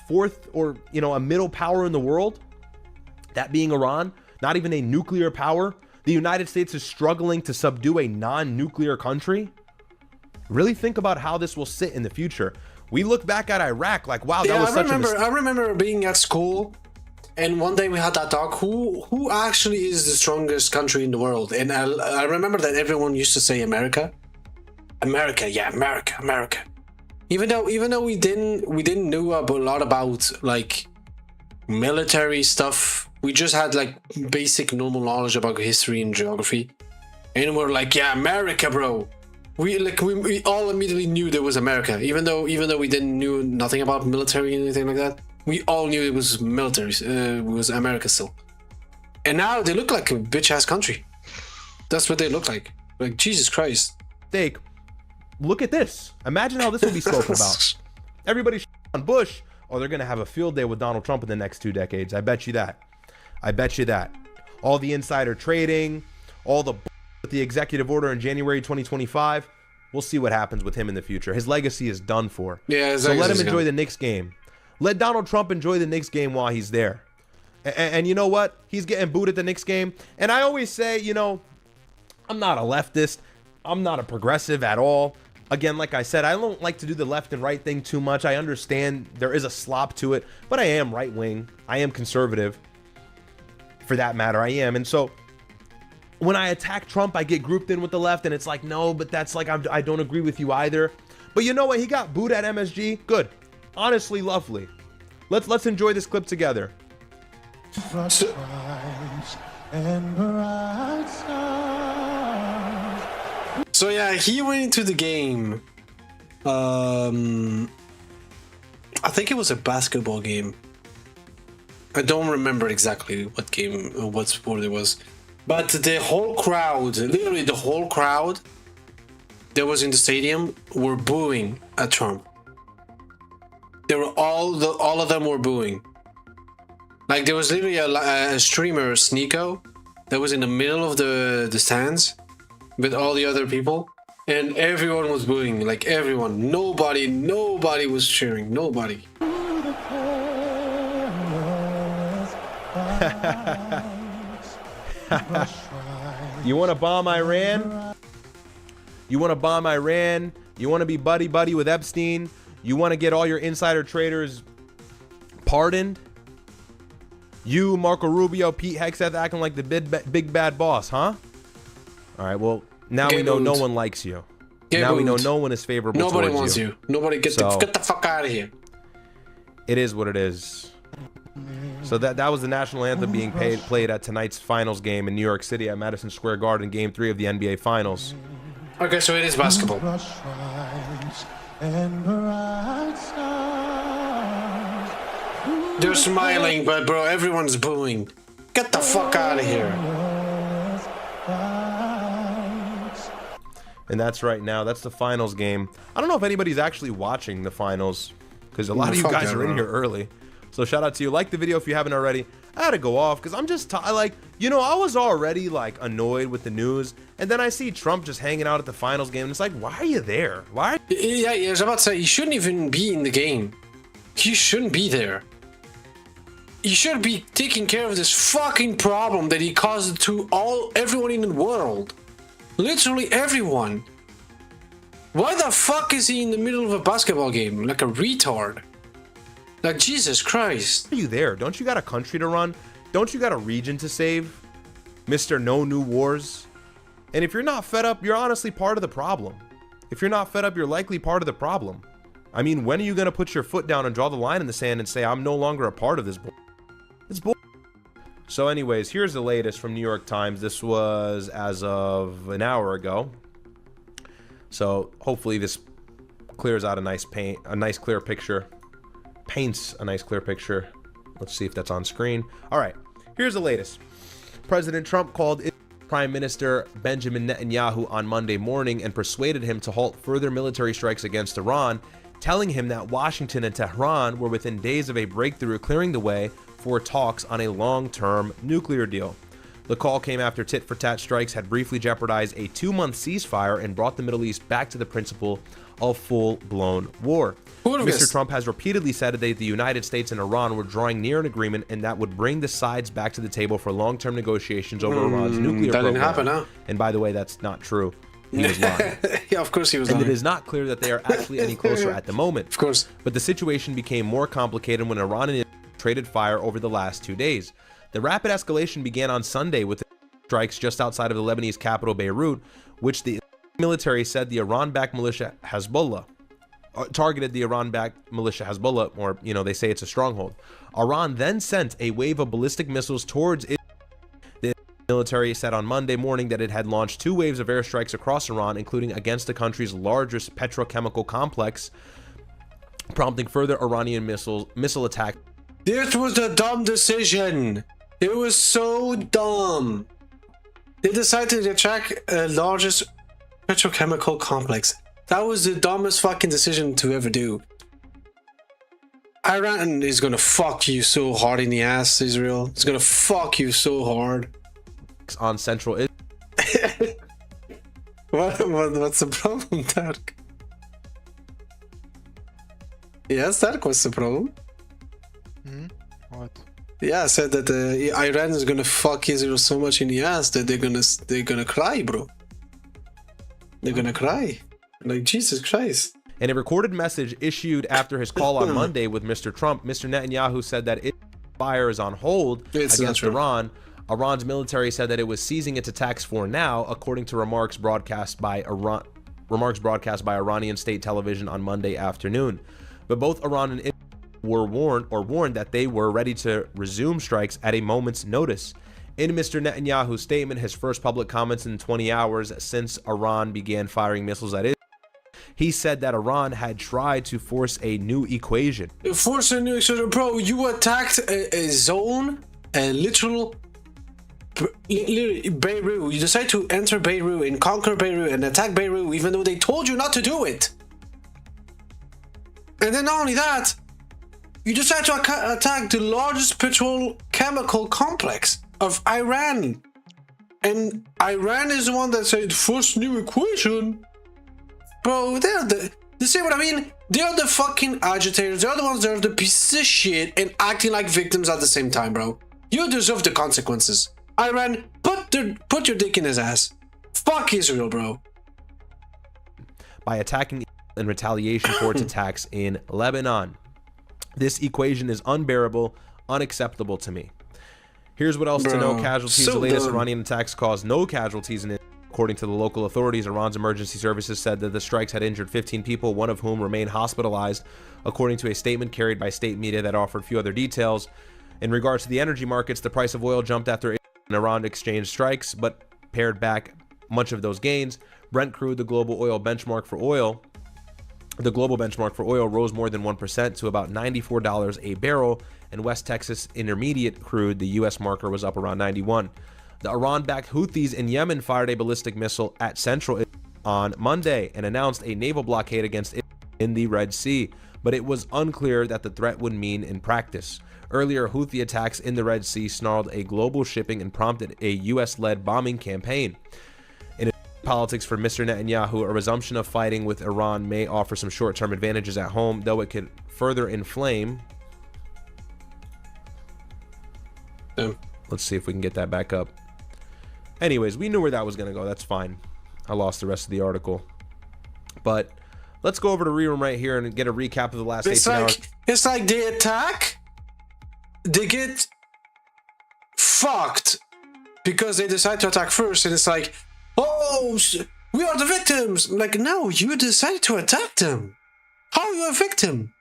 fourth or, you know, a middle power in the world, that being Iran, not even a nuclear power. The United States is struggling to subdue a non-nuclear country. Really think about how this will sit in the future. We look back at Iraq like, wow, that was such a mistake. I remember being at school, and one day we had that talk, who actually is the strongest country in the world? And I remember that everyone used to say America. America, yeah, America. Even though we didn't know a lot about like military stuff. We just had like basic normal knowledge about history and geography. And we're like, yeah, America, bro. We all immediately knew there was America, even though we didn't knew nothing about military or anything like that. We all knew it was military, it was America still. And now they look like a bitch-ass country. That's what they look like. Like, Jesus Christ. Look at this. Imagine how this will be spoken about. Everybody's on Bush. Oh, they're going to have a field day with Donald Trump in the next 2 decades. I bet you that. I bet you that. All the insider trading, all the with the executive order in January 2025, we'll see what happens with him in the future. His legacy is done for. Yeah, so let him enjoy the Knicks game. Let Donald Trump enjoy the Knicks game while he's there. And you know what? He's getting booed at the Knicks game. And I always say, you know, I'm not a leftist. I'm not a progressive at all. Again, like I said, I don't like to do the left and right thing too much. I understand there is a slop to it, but I am right wing. I am conservative. For that matter, I am. And so when I attack Trump, I get grouped in with the left, and it's like, no, but that's like, I don't agree with you either. But you know what? He got booed at MSG. Good. Honestly, lovely. Let's enjoy this clip together. So yeah, he went into the game. I think it was a basketball game. I don't remember exactly what game, what sport it was. But the whole crowd, literally the whole crowd that was in the stadium were booing at Trump. they were all of them were booing. Like there was literally a streamer, Sneeko, that was in the middle of the stands with all the other people, and everyone was booing. Like everyone, nobody was cheering. Nobody. You want to bomb Iran? You want to bomb Iran? You want to be buddy-buddy with Epstein? You want to get all your insider traders pardoned? You, Marco Rubio, Pete Hegseth acting like the big bad boss, huh? All right, well, now we know no one likes you. Now we know no one is favorable towards you. Nobody wants you. Nobody get the fuck out of here. It is what it is. So that was the national anthem being played at tonight's finals game in New York City at Madison Square Garden, Game 3 of the NBA Finals. Okay, so it is basketball. They're smiling, but bro, everyone's booing. Get the fuck out of here. And that's right now. That's the finals game. I don't know if anybody's actually watching the finals, because a lot of you guys are in here early. So shout out to you. Like the video if you haven't already. I had to go off because I'm just like, you know, I was already like annoyed with the news, and then I see Trump just hanging out at the finals game, and it's like, why are you there? Why? Yeah, I was about to say, you shouldn't even be in the game. You shouldn't be there. You should be taking care of this fucking problem that he caused to everyone in the world. Literally everyone. Why the fuck is he in the middle of a basketball game? Like a retard. Like, Jesus Christ. Why are you there? Don't you got a country to run? Don't you got a region to save? Mr. No New Wars? And if you're not fed up, you're honestly part of the problem. If you're not fed up, you're likely part of the problem. I mean, when are you going to put your foot down and draw the line in the sand and say, I'm no longer a part of this bull? It's bull. So anyways, here's the latest from New York Times. This was as of an hour ago. So hopefully this clears out a nice clear picture. Paints a nice clear picture. Let's see if that's on screen. All right, here's the latest. President Trump called Prime Minister Benjamin Netanyahu on Monday morning and persuaded him to halt further military strikes against Iran, telling him that Washington and Tehran were within days of a breakthrough, clearing the way for talks on a long-term nuclear deal. The call came after tit-for-tat strikes had briefly jeopardized a 2-month ceasefire and brought the Middle East back to the principle of full-blown war. Mr. Trump has repeatedly said that the United States and Iran were drawing near an agreement, and that would bring the sides back to the table for long-term negotiations over Iran's nuclear program. That didn't happen, huh? And by the way, that's not true. He was lying. Yeah, of course he was lying. And it is not clear that they are actually any closer at the moment. Of course. But the situation became more complicated when Iran and Israel traded fire over the last 2 days. The rapid escalation began on Sunday with strikes just outside of the Lebanese capital Beirut, which the military said the Iran-backed militia Hezbollah targeted the Iran-backed militia Hezbollah, or, you know, they say it's a stronghold. Iran then sent a wave of ballistic missiles towards Israel. The military said on Monday morning that it had launched 2 waves of airstrikes across Iran, including against the country's largest petrochemical complex, prompting further Iranian missile attacks. This was a dumb decision. It was so dumb. They decided to attack the largest petrochemical complex. That was the dumbest fucking decision to ever do. Iran is gonna fuck you so hard in the ass, Israel. It's gonna fuck you so hard. On central Israel. What's the problem, Tark? Yes, Tark, what's the problem? What? Yeah, I said that Iran is gonna fuck Israel so much in the ass that they're gonna cry, bro. They're gonna cry. Like, Jesus Christ. In a recorded message issued after his call on Monday with Mr. Trump, Mr. Netanyahu said that fire is on hold against Iran. Iran's military said that it was ceasing its attacks for now, according to remarks broadcast by Iranian state television on Monday afternoon. But both Iran and Israel were warned that they were ready to resume strikes at a moment's notice. In Mr. Netanyahu's statement, his first public comments in 20 hours since Iran began firing missiles at Israel, he said that Iran had tried to force a new equation. Force a new equation? Bro, you attacked a zone, a literal Beirut. You decided to enter Beirut and conquer Beirut and attack Beirut even though they told you not to do it. And then not only that, you decide to attack the largest petrochemical complex of Iran. And Iran is the one that said first new equation. Bro, they're the see what I mean? They're the fucking agitators. They're the ones that are the pieces of shit and acting like victims at the same time, bro. You deserve the consequences. Iran, put your dick in his ass. Fuck Israel, bro. By attacking in retaliation for its attacks in Lebanon. This equation is unbearable, unacceptable to me. Here's what else to know. Casualties. The latest Iranian attacks caused no casualties in it. According to the local authorities, Iran's emergency services said that the strikes had injured 15 people, one of whom remained hospitalized, according to a statement carried by state media that offered few other details. In regards to the energy markets, the price of oil jumped after Iran exchanged strikes, but pared back much of those gains. Brent crude, the global benchmark for oil, rose more than 1% to about $94 a barrel, and West Texas Intermediate crude, the U.S. marker, was up around 91. The Iran-backed Houthis in Yemen fired a ballistic missile at central Israel on Monday and announced a naval blockade against Israel in the Red Sea, but it was unclear that the threat would mean in practice. Earlier, Houthi attacks in the Red Sea snarled a global shipping and prompted a U.S.-led bombing campaign. In politics for Mr. Netanyahu, a resumption of fighting with Iran may offer some short-term advantages at home, though it could further inflame. Let's see if we can get that back up. Anyways, we knew where that was going to go. That's fine. I lost the rest of the article. But let's go over to Reroom right here and get a recap of the last 18 hours. It's like they attack, they get fucked because they decide to attack first, and it's like, oh, we are the victims. I'm like, no, you decided to attack them. How are you a victim?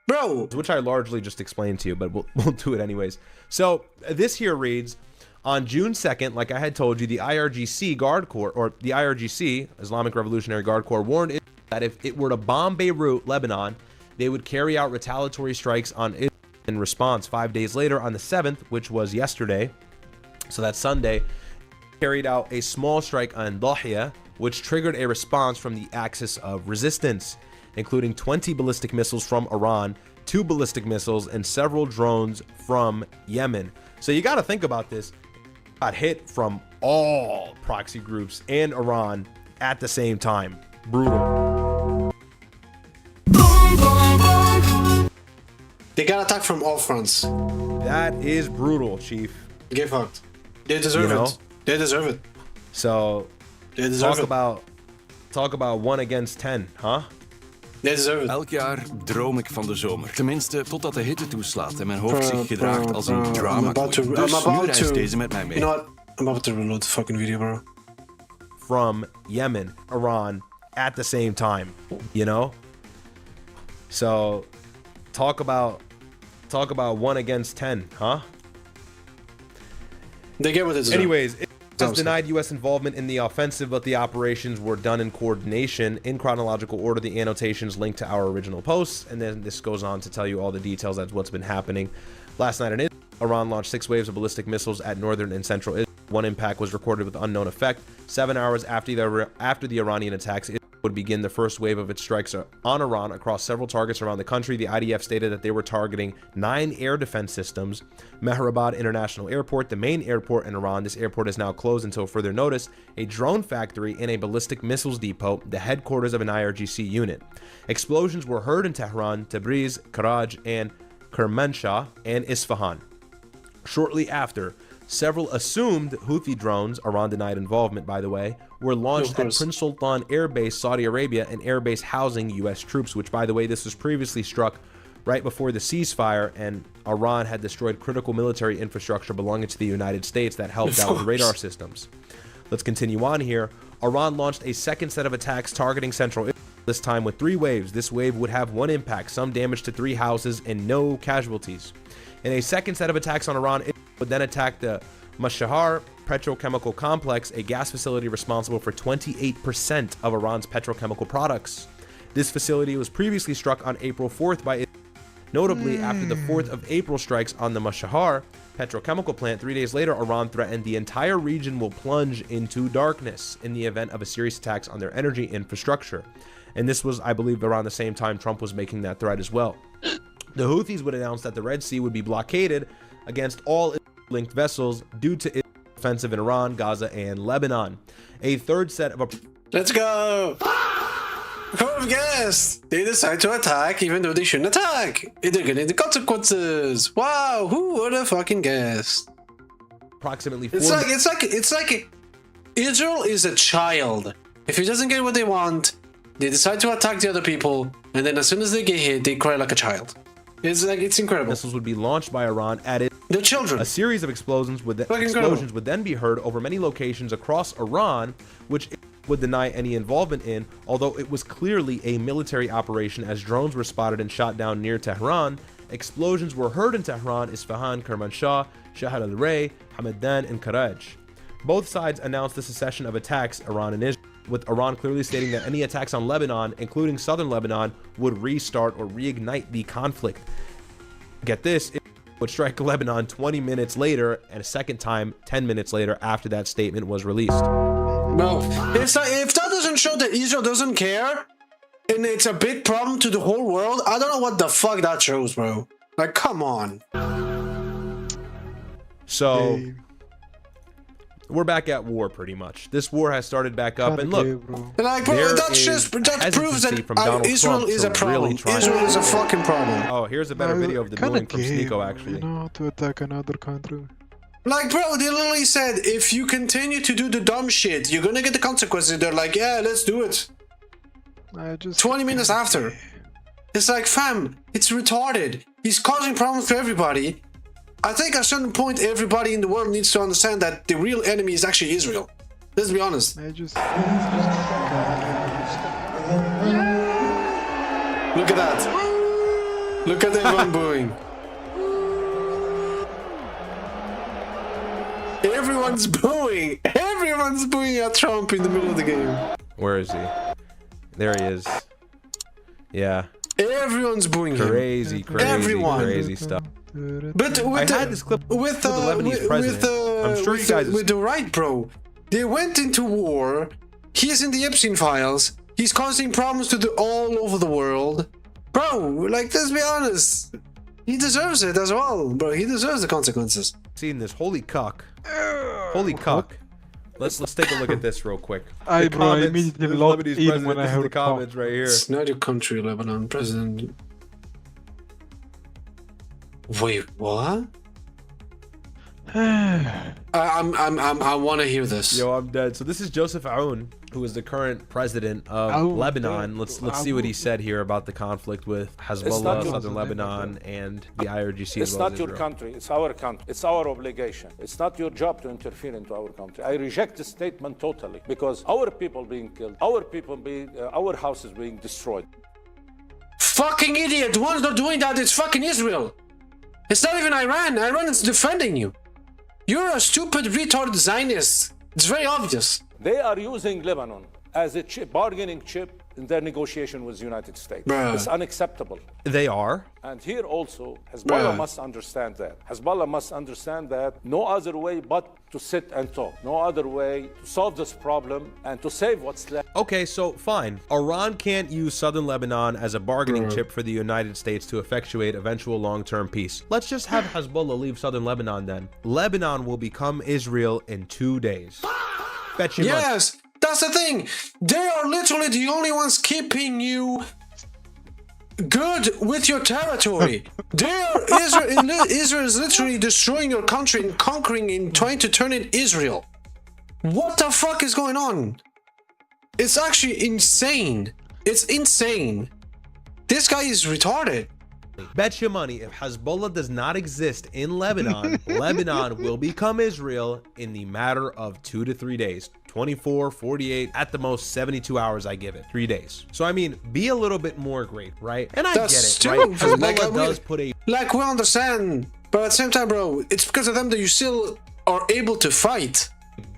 Bro. Which I largely just explained to you, but we'll do it anyways. So this here reads, on June 2nd, like I had told you, the IRGC Guard Corps, or the IRGC, Islamic Revolutionary Guard Corps, warned Israel that if it were to bomb Beirut, Lebanon, they would carry out retaliatory strikes on Israel in response. 5 days later, on the 7th, which was yesterday, so that's Sunday, carried out a small strike on Dahia, which triggered a response from the axis of resistance, including 20 ballistic missiles from Iran, 2 ballistic missiles, and several drones from Yemen. So you got to think about this. Got hit from all proxy groups and Iran at the same time. Brutal. They got attacked from all fronts. That is brutal, Chief. Get fucked. They deserve it. They deserve it. So they deserve talk about 1 against 10, huh? They deserve it. Elk jaar droom ik van de zomer. Tenminste, totdat de hitte toeslaat en mijn hoofd zich gedraagt als een drama queen. Dus nu reist deze met mij mee. You know what? I'm about to reload the fucking video, bro. From Yemen, Iran, at the same time, you know? So, talk about 1 against 10, huh? They get what they deserve. Anyways, it has denied U.S. involvement in the offensive, but the operations were done in coordination. In chronological order, the annotations link to our original posts, and then this goes on to tell you all the details of what's been happening. Last night in Israel, Iran launched 6 waves of ballistic missiles at northern and central Israel. 1 impact was recorded with unknown effect. 7 hours after the Iranian attacks, Israel would begin the first wave of its strikes on Iran across several targets around the country. The IDF stated that they were targeting 9 air defense systems. Mehrabad International Airport, the main airport in Iran. This airport is now closed until further notice. A drone factory and a ballistic missiles depot, the headquarters of an IRGC unit. Explosions were heard in Tehran, Tabriz, Karaj, and Kermanshah, and Isfahan. Shortly after, several assumed Houthi drones, Iran denied involvement by the way, were launched at Prince Sultan Air Base, Saudi Arabia, an air base housing U.S. troops, which by the way, this was previously struck right before the ceasefire, and Iran had destroyed critical military infrastructure belonging to the United States that helped out with radar systems. Let's continue on here. Iran launched a second set of attacks targeting central Israel, this time with 3 waves. This wave would have 1 impact, some damage to 3 houses, and no casualties. In a second set of attacks on Iran, it would then attack the Mashahar petrochemical complex, a gas facility responsible for 28% of Iran's petrochemical products. This facility was previously struck on April 4th by Israel. Notably, after the 4th of April strikes on the Mashahar petrochemical plant, 3 days later, Iran threatened the entire region will plunge into darkness in the event of a serious attacks on their energy infrastructure. And this was, I believe, around the same time Trump was making that threat as well. The Houthis would announce that the Red Sea would be blockaded against all linked vessels due to its offensive in Iran, Gaza, and Lebanon. A third set of Let's go! Who would have guessed? They decide to attack even though they shouldn't attack. They're getting the consequences. Wow, who would have fucking guessed? approximately It's like Israel is a child. If he doesn't get what they want, they decide to attack the other people, and then as soon as they get hit, they cry like a child. It's incredible. Missiles would be launched by Iran at it. The children. A series of explosions would then be heard over many locations across Iran, which it would deny any involvement in, although it was clearly a military operation as drones were spotted and shot down near Tehran. Explosions were heard in Tehran, Isfahan, Kermanshah, Shahar al-Ray, Hamadan, and Karaj. Both sides announced the cessation of attacks, Iran and Israel, with Iran clearly stating that any attacks on Lebanon, including southern Lebanon, would restart or reignite the conflict. Get this, it would strike Lebanon 20 minutes later, and a second time 10 minutes later after that statement was released. Well, it's like, if that doesn't show that Israel doesn't care, and it's a big problem to the whole world, I don't know what the fuck that shows, bro. Like, come on. So, we're back at war, pretty much. This war has started back up, and look, like, bro, that proves that Israel is a problem. Israel is a fucking problem. Oh, here's a better video of the booing from Sneeko, actually. You know, to attack another country. Like, bro, they literally said, if you continue to do the dumb shit, you're gonna get the consequences. They're like, yeah, let's do it. 20 minutes after. It's like, fam, it's retarded. He's causing problems to everybody. I think at a certain point, everybody in the world needs to understand that the real enemy is actually Israel. Let's be honest. Look at that. Look at everyone booing. Everyone's booing. Everyone's booing at Trump in the middle of the game. Where is he? There he is. Yeah. Everyone's booing him. Crazy stuff. But with I had this clip with the Lebanese president. I'm sure you guys with the right, bro. They went into war. He's in the Epstein files. He's causing problems to all over the world, bro. Like, let's be honest. He deserves it as well, bro. He deserves the consequences. Seen this, holy cuck. Holy cuck. Let's take a look at this real quick. I immediately logged in when I heard the comments right here. It's not your country, Lebanon president. Wait, what? I want to hear this. Yo, I'm dead. So this is Joseph Aoun, who is the current president of Lebanon. Let's see what he said here about the conflict with Hezbollah, southern Lebanon, and the IRGC. It's not your country. It's our country. It's our obligation. It's not your job to interfere into our country. I reject this statement totally, because our people being killed, our houses being destroyed. Fucking idiot! The ones not doing that is fucking Israel. It's not even Iran. Iran is defending you. You're a stupid, retarded Zionist. It's very obvious. They are using Lebanon as a bargaining chip in their negotiation with the United States. Bruh. It's unacceptable. They are. And here also, Hezbollah must understand that. Hezbollah must understand that no other way but to sit and talk. No other way to solve this problem and to save what's left. Okay, so fine. Iran can't use southern Lebanon as a bargaining chip for the United States to effectuate eventual long-term peace. Let's just have Hezbollah leave southern Lebanon then. Lebanon will become Israel in 2 days. Bet you yes, much. That's the thing. They are literally the only ones keeping you good with your territory. Israel is literally destroying your country and conquering and trying to turn it Israel. What the fuck is going on? It's actually insane. It's insane. This guy is retarded. Bet your money, if Hezbollah does not exist in Lebanon, Lebanon will become Israel in the matter of 2 to 3 days. 24, 48, at the most 72 hours, I give it. 3 days. So, I mean, be a little bit more great, right? And I get it, right? Hezbollah does put a... Like, we understand, but at the same time, bro, it's because of them that you still are able to fight.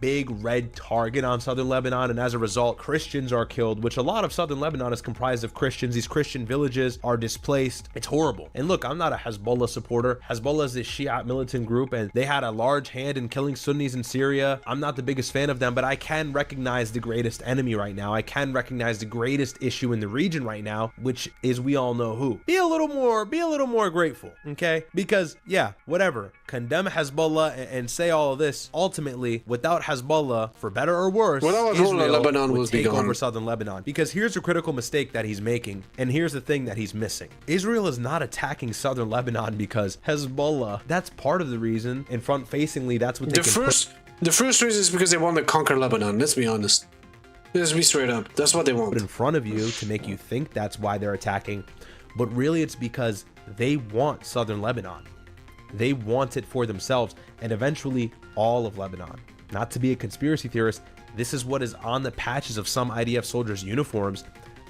big red target on southern Lebanon, and as a result, Christians are killed, which a lot of southern Lebanon is comprised of Christians. These Christian villages are displaced. It's horrible. And look, I'm not a Hezbollah supporter. Hezbollah is this Shiite militant group, and they had a large hand in killing Sunnis in Syria. I'm not the biggest fan of them, but I can recognize the greatest enemy right now. I can recognize the greatest issue in the region right now, which is, we all know who. Be a little more grateful, okay? Because yeah, whatever, condemn Hezbollah and say all of this. Ultimately, without Hezbollah, for better or worse, Israel Lebanon would will take be gone. over southern Lebanon. Because here's a critical mistake that he's making, and here's the thing that he's missing. Israel is not attacking southern Lebanon because Hezbollah. That's part of the reason, and front-facingly, that's what they The first reason is because they want to conquer Lebanon. Let's be honest. Let's be straight up. That's what they want. Put in front of you to make you think that's why they're attacking, but really it's because they want southern Lebanon. They want it for themselves, and eventually all of Lebanon. Not to be a conspiracy theorist, this is what is on the patches of some IDF soldiers' uniforms.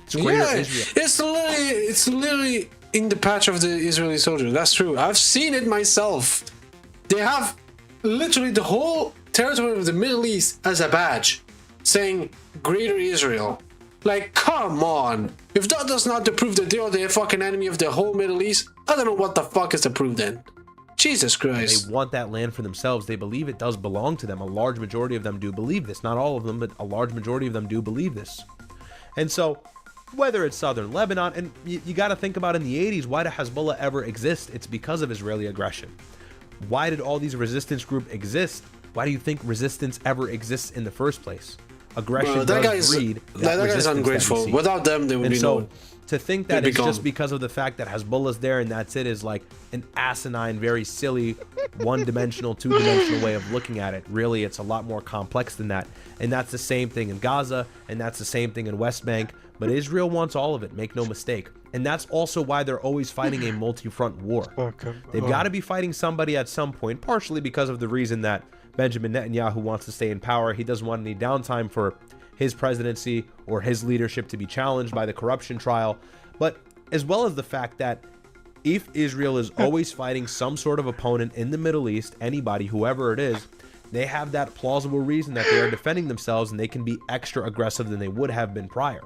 It's greater Israel. It's literally in the patch of the Israeli soldier. That's true. I've seen it myself. They have literally the whole territory of the Middle East as a badge, saying Greater Israel. Like, come on. If that does not prove that they are the fucking enemy of the whole Middle East, I don't know what the fuck is to prove then. Jesus Christ. They want that land for themselves. They believe it does belong to them. A large majority of them do believe this. Not all of them, but a large majority of them do believe this. And so, whether it's southern Lebanon, and you got to think about in the 80s, why did Hezbollah ever exist? It's because of Israeli aggression. Why did all these resistance groups exist? Why do you think resistance ever exists in the first place? Aggression does breed that guy's ungrateful. Without them, there would be no. To think that it's just because of the fact that Hezbollah's there and that's it is like an asinine, very silly, one-dimensional, two-dimensional way of looking at it. Really, it's a lot more complex than that. And that's the same thing in Gaza, and that's the same thing in West Bank. But Israel wants all of it, make no mistake. And that's also why they're always fighting a multi-front war. They've got to be fighting somebody at some point, partially because of the reason that Benjamin Netanyahu wants to stay in power. He doesn't want any downtime for his presidency or his leadership to be challenged by the corruption trial, but as well as the fact that if Israel is always fighting some sort of opponent in the Middle East, anybody, whoever it is, they have that plausible reason that they are defending themselves and they can be extra aggressive than they would have been prior,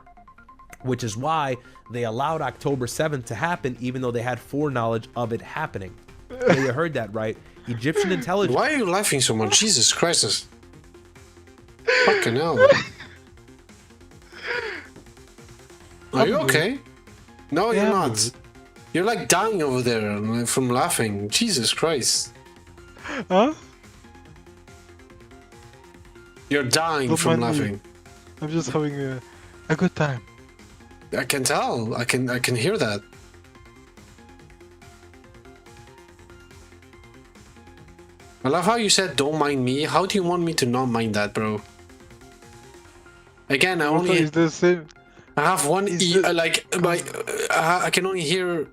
which is why they allowed October 7th to happen even though they had foreknowledge of it happening. Yeah, you heard that right. Egyptian intelligence. Why are you laughing so much? Jesus Christ. Fucking hell. Are you okay? No, you're not. You're like dying over there from laughing. Jesus Christ. Huh? You're dying from laughing. I'm just having a good time. I can tell. I can hear that. I love how you said don't mind me. How do you want me to not mind that, bro? Again, I only... Is the same? I have one ear, like, I can only hear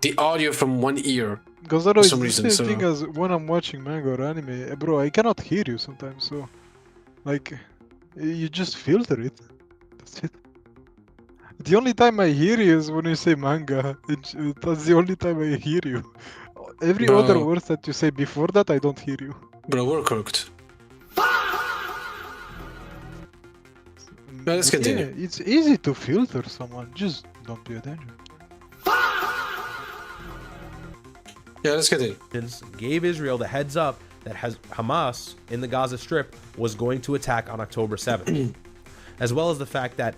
the audio from one ear. Because otherwise, it's the same thing as when I'm watching manga or anime. Bro, I cannot hear you sometimes, so... Like, you just filter it. That's it. The only time I hear you is when you say manga. That's the only time I hear you. Every other word that you say before that, I don't hear you. Bro, we're cooked. Let's continue. Yeah, it's easy to filter someone, just don't pay attention. Yeah, let's continue. Gave Israel the heads up that Hamas in the Gaza Strip was going to attack on October 7th. As well as the fact that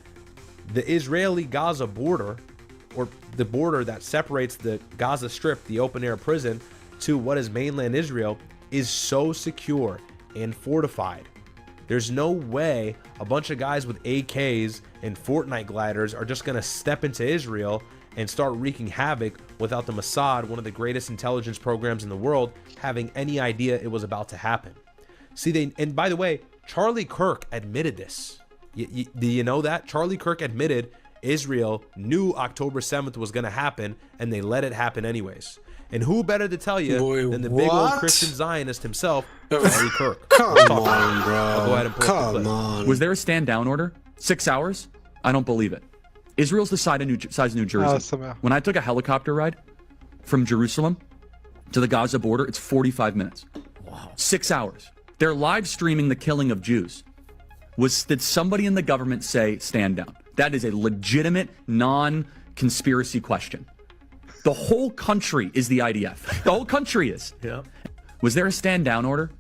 the Israeli-Gaza border, or the border that separates the Gaza Strip, the open-air prison, to what is mainland Israel, is so secure and fortified. There's no way a bunch of guys with AKs and Fortnite gliders are just going to step into Israel and start wreaking havoc without the Mossad, one of the greatest intelligence programs in the world, having any idea it was about to happen. See, and by the way, Charlie Kirk admitted this. Do you know that? Charlie Kirk admitted Israel knew October 7th was going to happen, and they let it happen anyways. And who better to tell you than the big old Christian Zionist himself, Charlie Kirk. Come on, bro. I'll go ahead and pull up the clip. On. Was there a stand-down order? 6 hours? I don't believe it. Israel's the size of New Jersey. When I took a helicopter ride from Jerusalem to the Gaza border, it's 45 minutes. Wow. 6 hours. They're live streaming the killing of Jews. Did somebody in the government say, stand down? That is a legitimate, non-conspiracy question. The whole country is the IDF. The whole country is. Yeah. Was there a stand down order?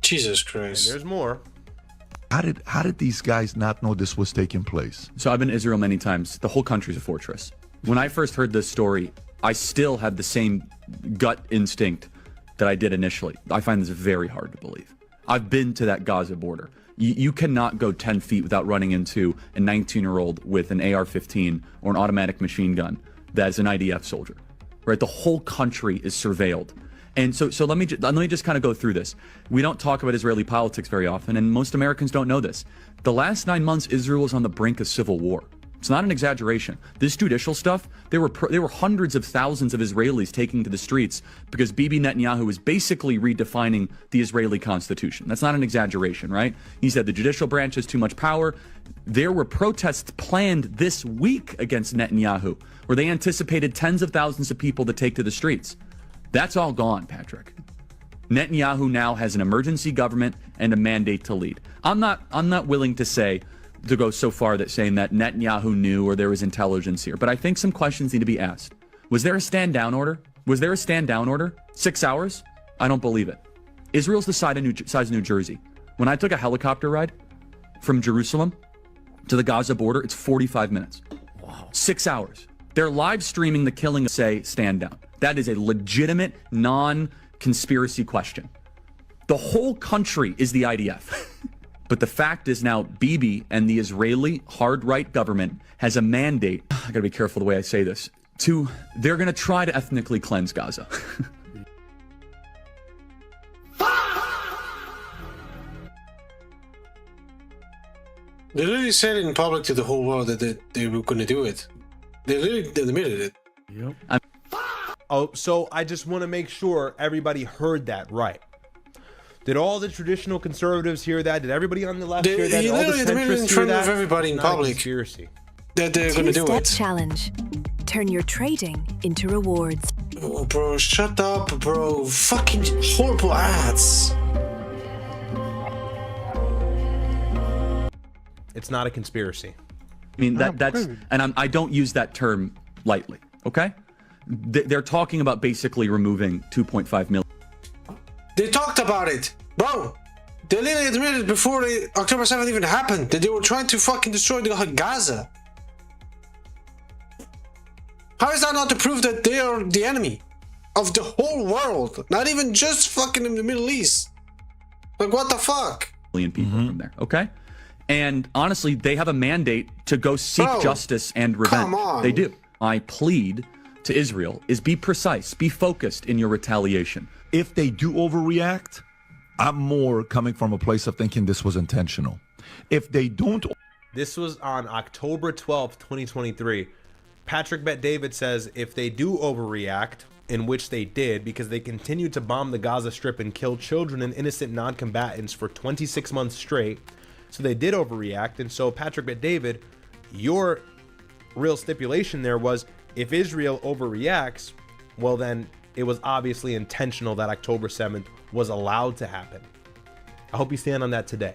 Jesus Christ. And there's more. How did these guys not know this was taking place? So I've been to Israel many times. The whole country's a fortress. When I first heard this story, I still had the same gut instinct that I did initially. I find this very hard to believe. I've been to that Gaza border. You cannot go 10 feet without running into a 19-year-old with an AR-15 or an automatic machine gun that is an IDF soldier, right? The whole country is surveilled. And so let me just kind of go through this. We don't talk about Israeli politics very often, and most Americans don't know this. The last 9 months, Israel was on the brink of civil war. It's not an exaggeration. This judicial stuff, there were hundreds of thousands of Israelis taking to the streets because Bibi Netanyahu was basically redefining the Israeli constitution. That's not an exaggeration, right? He said the judicial branch has too much power. There were protests planned this week against Netanyahu, where they anticipated tens of thousands of people to take to the streets. That's all gone, Patrick. Netanyahu now has an emergency government and a mandate to lead. I'm not willing to go so far that saying that Netanyahu knew or there was intelligence here, but I think some questions need to be asked. Was there a stand down order? 6 hours? I don't believe it. Israel's the size of New Jersey. When I took a helicopter ride from Jerusalem to the Gaza border, it's 45 minutes. Wow. 6 hours. They're live streaming the killing of, say, stand down. That is a legitimate, non-conspiracy question. The whole country is the IDF. But the fact is now Bibi and the Israeli hard-right government has a mandate, I gotta be careful the way I say this, they're gonna try to ethnically cleanse Gaza. They literally said it in public to the whole world that they were gonna do it. They literally admitted it. Yep. So I just want to make sure everybody heard that right. Did all the traditional conservatives hear that? Did everybody on the left hear that? Did all the centrists hear that? Of everybody in public that they're going to do it. Challenge. Turn your trading into rewards. Oh, bro, shut up, bro. Fucking horrible ads. It's not a conspiracy. I mean, I don't use that term lightly, okay? They're talking about basically removing 2.5 million. They talked about it, bro. They literally admitted before October 7th even happened that they were trying to fucking destroy Gaza. How is that not to prove that they are the enemy of the whole world? Not even just fucking in the Middle East. Like, what the fuck? Million people from there, okay? And honestly, they have a mandate to go seek justice and revenge. Come on. They do. My plead to Israel is be precise, be focused in your retaliation. If they do overreact, I'm more coming from a place of thinking this was intentional. If they don't... This was on October 12th, 2023. Patrick Bet David says if they do overreact, in which they did because they continued to bomb the Gaza Strip and kill children and innocent non-combatants for 26 months straight, so they did overreact. And so Patrick Bet David, your real stipulation there was if Israel overreacts, well then it was obviously intentional that October 7th was allowed to happen. I hope you stand on that today.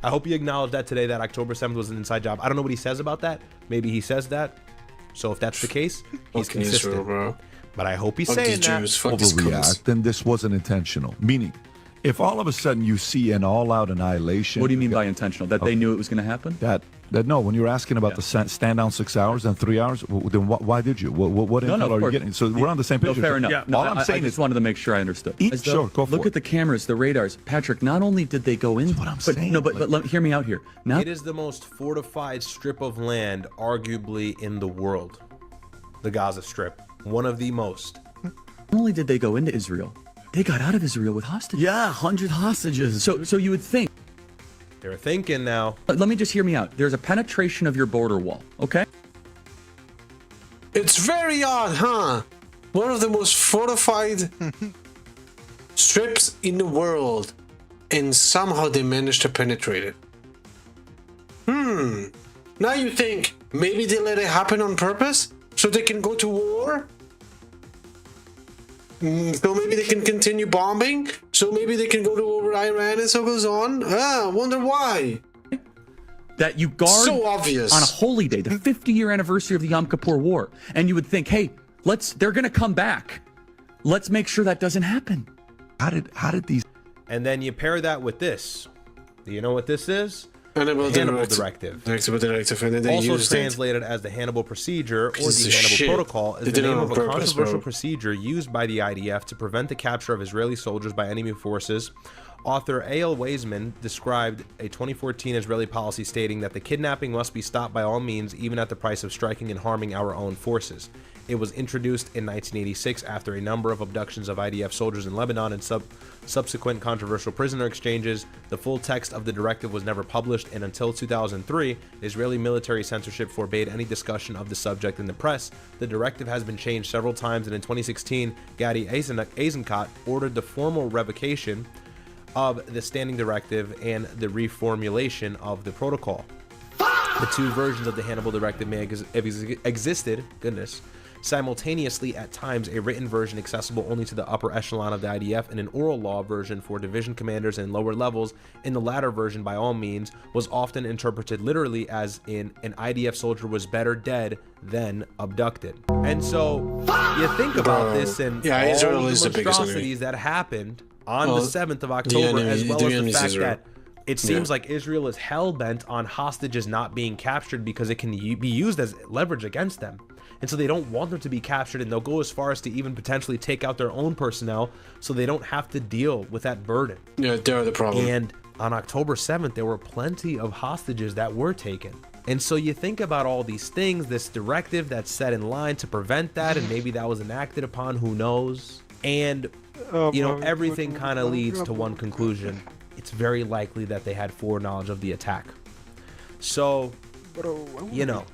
I hope you acknowledge that today, that October 7th was an inside job. I don't know what he says about that. Maybe he says that. So if that's the case, he's consistent. Israel, bro. But I hope he's saying that. Overreact, then this wasn't intentional. Meaning, if all of a sudden you see an all-out annihilation... What do you mean by intentional? That they knew it was going to happen? No, when you're asking about the stand down 6 hours and 3 hours, then why did you? What intel are you getting? So we're on the same page. No, fair enough. Yeah. No, all I'm saying I just wanted to make sure I understood. Sure, go for Look it. at the cameras, the radars. Patrick, not only did they go in... That's what I'm saying. No, but hear me out here. Now, it is the most fortified strip of land, arguably, in the world. The Gaza Strip. One of the most. Not only did they go into Israel, they got out of Israel with hostages. Yeah, 100 hostages. So you would think. They're thinking now. Let me just hear me out. There's a penetration of your border wall, okay? It's very odd, huh? One of the most fortified strips in the world, and somehow they managed to penetrate it. Now you think maybe they let it happen on purpose? So so they can go to war? So maybe they can continue bombing? So maybe they can go to war with Iran and so goes on? I wonder why. That you guard so obvious. On a holy day, the 50-year anniversary of the Yom Kippur War. And you would think, hey, they're going to come back. Let's make sure that doesn't happen. How did these... And then you pair that with this. Do you know what this is? Hannibal Directive. Also translated as the Hannibal Procedure or the Hannibal Protocol is the name of a controversial procedure used by the IDF to prevent the capture of Israeli soldiers by enemy forces. Author A.L. Weizmann described a 2014 Israeli policy stating that the kidnapping must be stopped by all means, even at the price of striking and harming our own forces. It was introduced in 1986 after a number of abductions of IDF soldiers in Lebanon and subsequent controversial prisoner exchanges. The full text of the directive was never published, and until 2003, Israeli military censorship forbade any discussion of the subject in the press. The directive has been changed several times, and in 2016, Gadi Eisenkot ordered the formal revocation of the standing directive and the reformulation of the protocol. The two versions of the Hannibal Directive may have existed, simultaneously at times, a written version accessible only to the upper echelon of the IDF and an oral law version for division commanders and lower levels. In the latter version, by all means, was often interpreted literally as in an IDF soldier was better dead than abducted. And so you think about this and all the monstrosities that happened on the 7th of October, as well as the fact that it seems like Israel is hell-bent on hostages not being captured because it can be used as leverage against them. And so they don't want them to be captured, and they'll go as far as to even potentially take out their own personnel so they don't have to deal with that burden. Yeah, they're the problem. And on October 7th, there were plenty of hostages that were taken. And so you think about all these things, this directive that's set in line to prevent that, and maybe that was enacted upon, who knows? And, you know, everything kind of leads to one conclusion. It's very likely that they had foreknowledge of the attack. So, you know,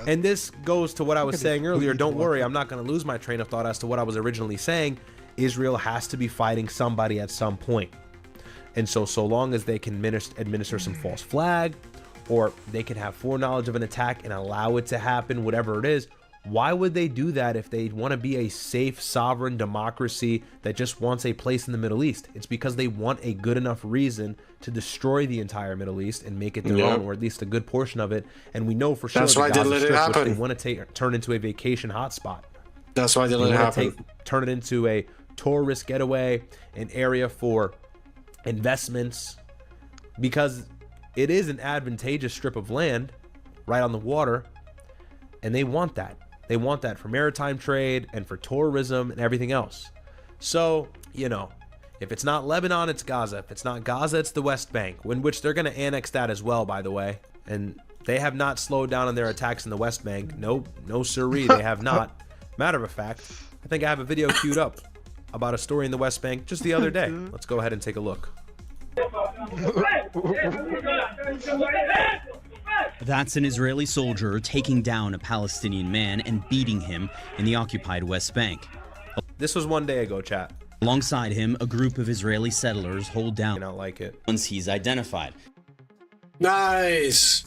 and this goes to what I was saying earlier. Don't worry, I'm not going to lose my train of thought as to what I was originally saying. Israel has to be fighting somebody at some point. And so long as they can administer some false flag, or they can have foreknowledge of an attack and allow it to happen, whatever it is, why would they do that if they want to be a safe, sovereign democracy that just wants a place in the Middle East? It's because they want a good enough reason to destroy the entire Middle East and make it their own, or at least a good portion of it. And we know for sure that's why they let it happen. They want to turn into a vacation hotspot. That's why they let it happen. Turn it into a tourist getaway, an area for investments, because it is an advantageous strip of land right on the water, and they want that. They want that for maritime trade and for tourism and everything else. So, you know, if it's not Lebanon, it's Gaza. If it's not Gaza, it's the West Bank, in which they're going to annex that as well, by the way. And they have not slowed down on their attacks in the West Bank. No siree, they have not. Matter of fact, I think I have a video queued up about a story in the West Bank just the other day. Let's go ahead and take a look. That's an Israeli soldier taking down a Palestinian man and beating him in the occupied West Bank. This was one day ago, chat. Alongside him, a group of Israeli settlers hold down. I don't like it. Once he's identified. Nice.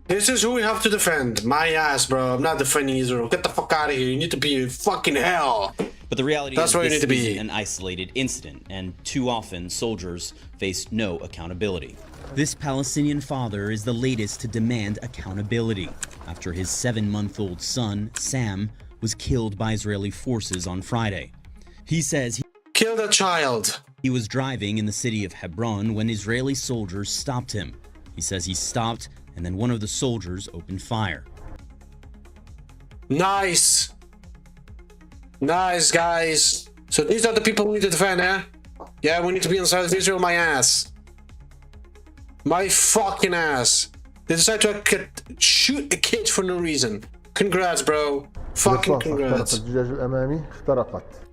This is who we have to defend. My ass, bro. I'm not defending Israel. Get the fuck out of here. You need to be in fucking hell. But the reality is this is an isolated incident, and too often soldiers face no accountability. This Palestinian father is the latest to demand accountability after his 7-month-old son, Sam, was killed by Israeli forces on Friday. He says he killed a child. He was driving in the city of Hebron when Israeli soldiers stopped him. He says he stopped, and then one of the soldiers opened fire. Nice. Nice, guys. So these are the people we need to defend, eh? Yeah, we need to be on the side of Israel, my ass. My fucking ass. They decided to shoot a kid for no reason. Congrats, bro. Fucking congrats.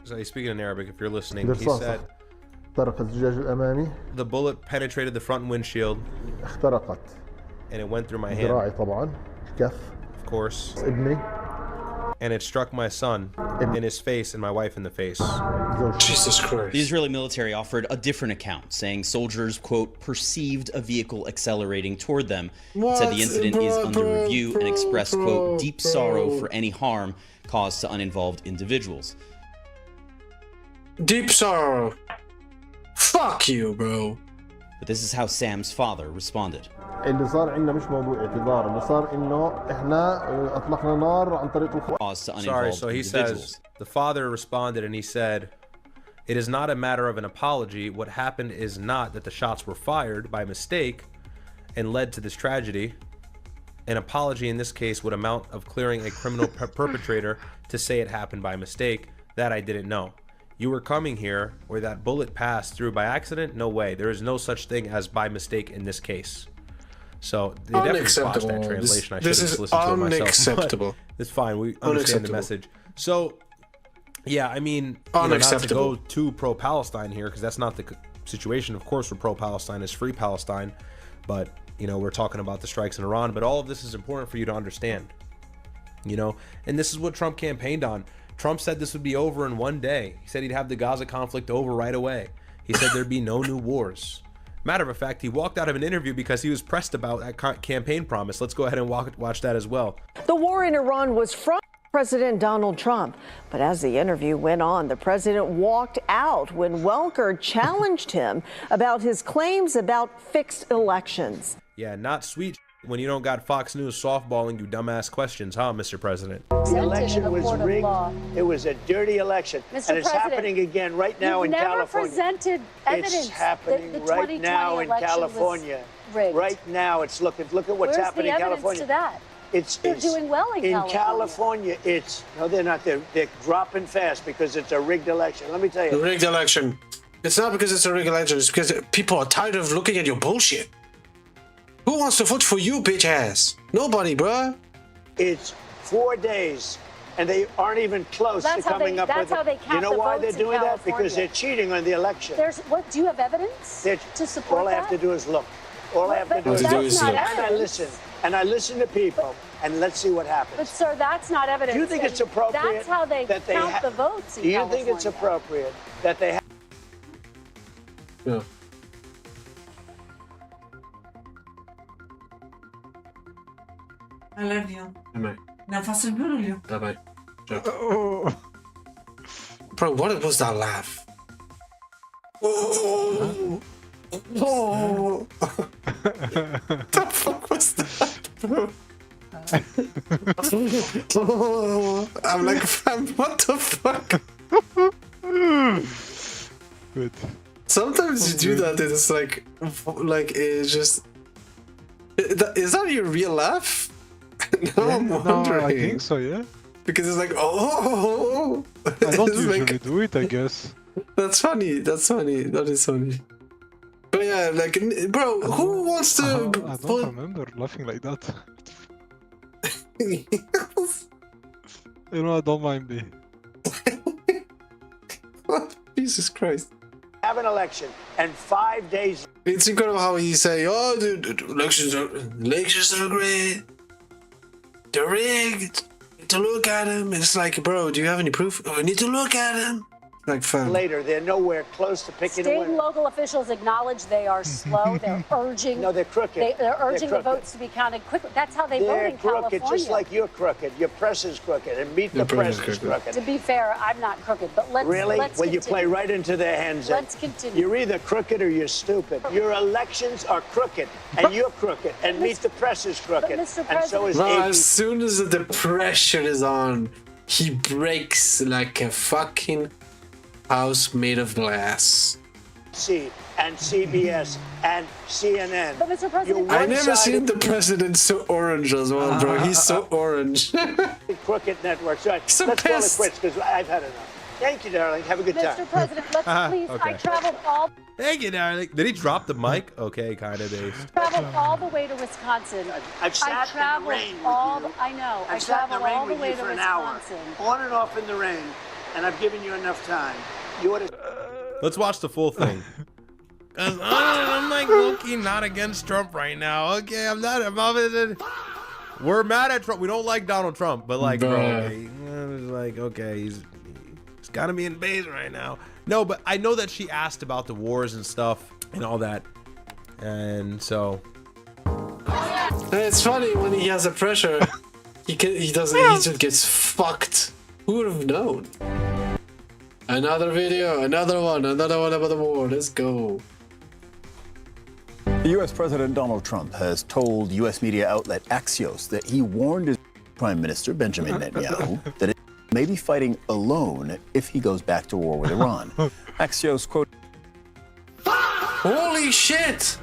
So he's speaking in Arabic if you're listening. He said the bullet penetrated the front windshield and it went through my hand. Of course. and it struck my son in his face and my wife in the face. Jesus Christ. The Israeli military offered a different account, saying soldiers, quote, perceived a vehicle accelerating toward them. It said the incident is under review and expressed, quote, deep sorrow for any harm caused to uninvolved individuals. Deep sorrow. Fuck you, bro. But this is how Sam's father responded. اللي صار عندنا مش موضوع اعتذار، اللي صار إنه إحنا أطلقنا نار عن طريق الخوف. Sorry, so he says, the father responded and he said, it is not a matter of an apology. What happened is not that the shots were fired by mistake and led to this tragedy. An apology in this case would amount of clearing a criminal perpetrator to say it happened by mistake. That I didn't know. You were coming here where that bullet passed through by accident? No way. There is no such thing as by mistake in this case. So they definitely botched that translation. I should have just listened to it myself. Unacceptable. It's fine. We understand the message. So, yeah, I mean, not to go too pro-Palestine here, because that's not the situation. Of course, we're pro-Palestine. It's free Palestine. But, we're talking about the strikes in Iran. But all of this is important for you to understand. And this is what Trump campaigned on. Trump said this would be over in one day. He said he'd have the Gaza conflict over right away. He said there'd be no new wars. Matter of fact, he walked out of an interview because he was pressed about that campaign promise. Let's go ahead and watch that as well. The war in Iran was from President Donald Trump. But as the interview went on, the president walked out when Welker challenged him about his claims about fixed elections. Yeah, not sweet when you don't got Fox News softballing you dumbass questions, huh, Mr. President? The election was rigged. It was a dirty election. Mr. And it's President, happening again right now in California. You've never presented evidence. It's happening the right now in California. Right now it's look at what's happening in California. Where's the evidence to that? They're doing well in California. No, they're not. They're dropping fast because it's a rigged election. Let me tell you. The rigged election. It's not because it's a rigged election. It's because people are tired of looking at your bullshit. Who wants to vote for you, bitch ass? Nobody, bruh. It's 4 days, and they aren't even close to coming up with it. You know why they're doing that? Because they're cheating on the election. Do you have evidence to support that? All I have to do is look. All I have to do is look. And I listen. And I listen to people, and let's see what happens. But, sir, that's not evidence. Do you think it's appropriate? That's how they count the votes in California. Do you think it's appropriate that they have... Yeah. I love you. Bye. Não faças barulho. Bye. Bro, what was that laugh? Oh. Oh. The fuck was that, bro? I'm like, fam, what the fuck? Good. Sometimes you do that and it's like it's just... Is that your real laugh? No, I'm wondering. No, I think so, yeah. Because it's like, oh. I don't usually do it, I guess. That's funny. That is funny. But yeah, like, bro, who wants to... I don't remember laughing like that. I don't mind me. Jesus Christ. Have an election, and 5 days... It's incredible how he say, oh, dude, elections are great. They're rigged. Need to look at them. And it's like, bro, do you have any proof? Oh, I need to look at them. Like, fam. Later, they're nowhere close to picking a winner. State and local officials acknowledge they are slow. They're urging. No, they're crooked. They're urging the votes to be counted quickly. That's how they vote in California. They're crooked, just like you're crooked. Your press is crooked, and Meet the Press is crooked. To be fair, I'm not crooked, but let's really. Let's well, continue. You play right into their hands. Let's continue. You're either crooked or you're stupid. Your elections are crooked, and you're crooked, and Meet the Press is crooked, and so is AP. As soon as the pressure is on, he breaks like a fucking house made of glass. And CBS and CNN. But Mr. President, I never seen the president so orange as well, bro. He's so orange. Crooked networks. Right. Let's call it quits because I've had enough. Thank you, darling. Have a good time. Mr. President, let's please. Okay. I traveled all. Thank you, darling. Did he drop the mic? Okay, kind of based. Traveled all the way to Wisconsin. I've sat in the rain with you. I know. I've sat in the rain with you for an hour, on and off in the rain, and I've given you enough time. You ought to... Let's watch the full thing. I'm like low-key not against Trump right now. Okay, I'm not. We're mad at Trump. We don't like Donald Trump, but like, bro, it's like, okay, he's got to be in base right now. No, but I know that she asked about the wars and stuff and all that, and so it's funny when he has a pressure, he just gets fucked. Who would have known? Another video, another one about the war. Let's go. U.S. President Donald Trump has told U.S. media outlet Axios that he warned his Prime Minister Benjamin Netanyahu that it may be fighting alone if he goes back to war with Iran. Axios quote, "Holy shit!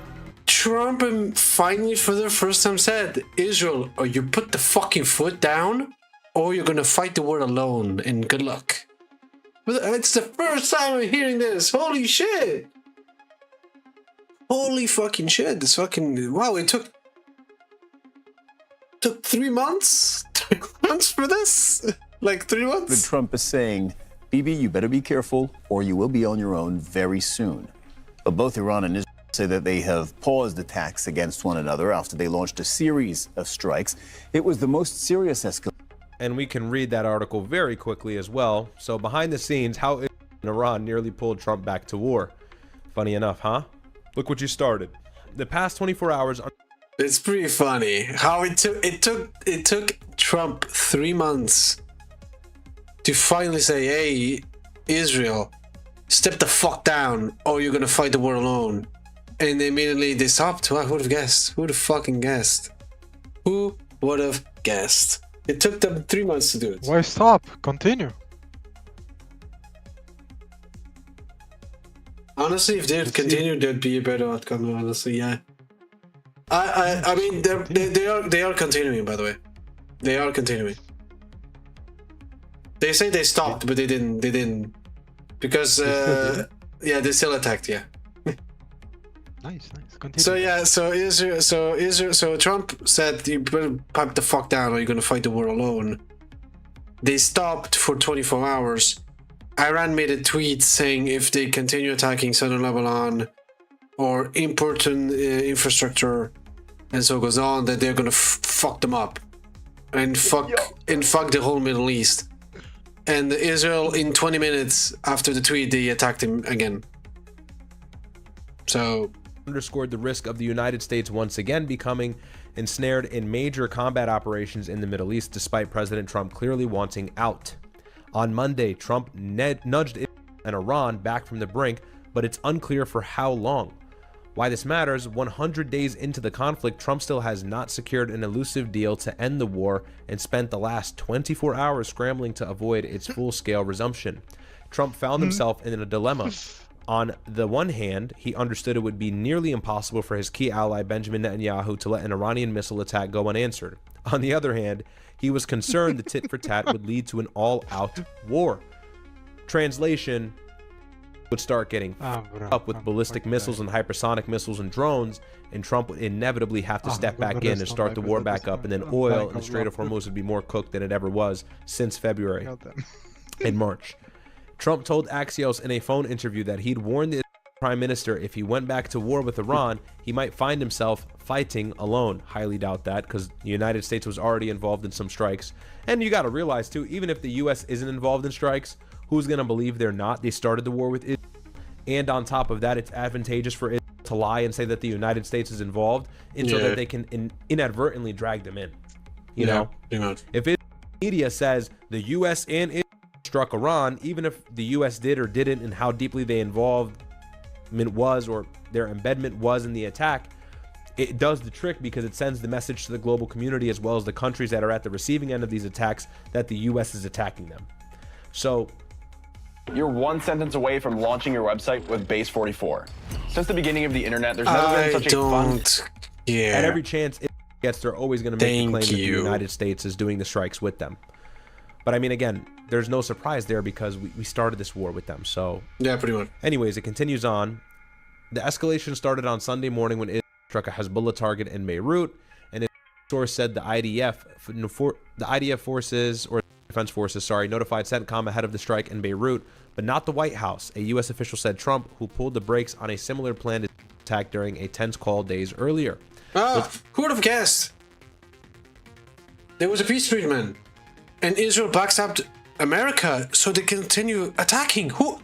Trump finally for the first time said, Israel, or you put the fucking foot down, or you're gonna fight the war alone, and good luck." It's the first time I'm hearing this. Holy shit! Holy fucking shit! This fucking wow! It took 3 months. 3 months for this? Like 3 months? Trump is saying, "Bibi, you better be careful, or you will be on your own very soon." But both Iran and Israel say that they have paused attacks against one another after they launched a series of strikes. It was the most serious escalation. And we can read that article very quickly as well. So behind the scenes, how Iran nearly pulled Trump back to war. Funny enough, huh? Look what you started. The past 24 hours. It's pretty funny how it took Trump 3 months to finally say, "Hey, Israel, step the fuck down, or you're gonna fight the war alone." And immediately they stopped. Wow, who would have guessed? Who would have fucking guessed? Who would have guessed? It took them 3 months to do it. Why stop? Continue. Honestly, if they'd continue, there'd be a better outcome. Honestly, yeah. I mean, they are continuing. By the way, they are continuing. They say they stopped, but they didn't. They didn't because yeah, they still attacked. Yeah. Nice. Continue. So yeah, so Trump said, "You better pipe the fuck down, or you're gonna fight the war alone." They stopped for 24 hours. Iran made a tweet saying if they continue attacking southern Lebanon or important infrastructure, and so goes on, that they're gonna fuck them up and fuck the whole Middle East. And Israel, in 20 minutes after the tweet, they attacked him again. So underscored the risk of the United States once again becoming ensnared in major combat operations in the Middle East, despite President Trump clearly wanting out. On Monday, Trump nudged Israel and Iran back from the brink, but it's unclear for how long. Why this matters, 100 days into the conflict, Trump still has not secured an elusive deal to end the war and spent the last 24 hours scrambling to avoid its full-scale resumption. Trump found himself in a dilemma. On the one hand, he understood it would be nearly impossible for his key ally Benjamin Netanyahu to let an Iranian missile attack go unanswered. On the other hand, he was concerned the tit-for-tat would lead to an all-out war. Translation: would start getting up with ballistic missiles and hypersonic missiles and drones, and Trump would inevitably have to step back in and start the war back up, and then oil in the Strait of Hormuz would be more cooked than it ever was since February and March. Trump told Axios in a phone interview that he'd warned the Prime Minister if he went back to war with Iran, he might find himself fighting alone. Highly doubt that, because the United States was already involved in some strikes. And you got to realize, too, even if the U.S. isn't involved in strikes, who's going to believe they're not? They started the war with Israel. And on top of that, it's advantageous for Israel to lie and say that the United States is involved, and so that they can inadvertently drag them in. You know? If the media says the U.S. and Israel struck Iran, even if the U.S. did or didn't, and how deeply they involved was or their embedment was in the attack, it does the trick because it sends the message to the global community as well as the countries that are at the receiving end of these attacks that the U.S. is attacking them. So you're one sentence away from launching your website with Base 44. Since the beginning of the internet, there's never been such a fun. At every chance it gets, they're always going to make the claim that the United States is doing the strikes with them. But I mean, again, there's no surprise there because we started this war with them. So yeah, pretty much. Anyways, it continues on. The escalation started on Sunday morning when Israel struck a Hezbollah target in Beirut, and a source said the IDF forces, or defense forces, notified CENTCOM ahead of the strike in Beirut, but not the White House. A U.S. official said Trump, who pulled the brakes on a similar planned attack during a tense call days earlier. Who would have guessed? there was a peace treatment, and Israel backstabbed America so they continue attacking. Who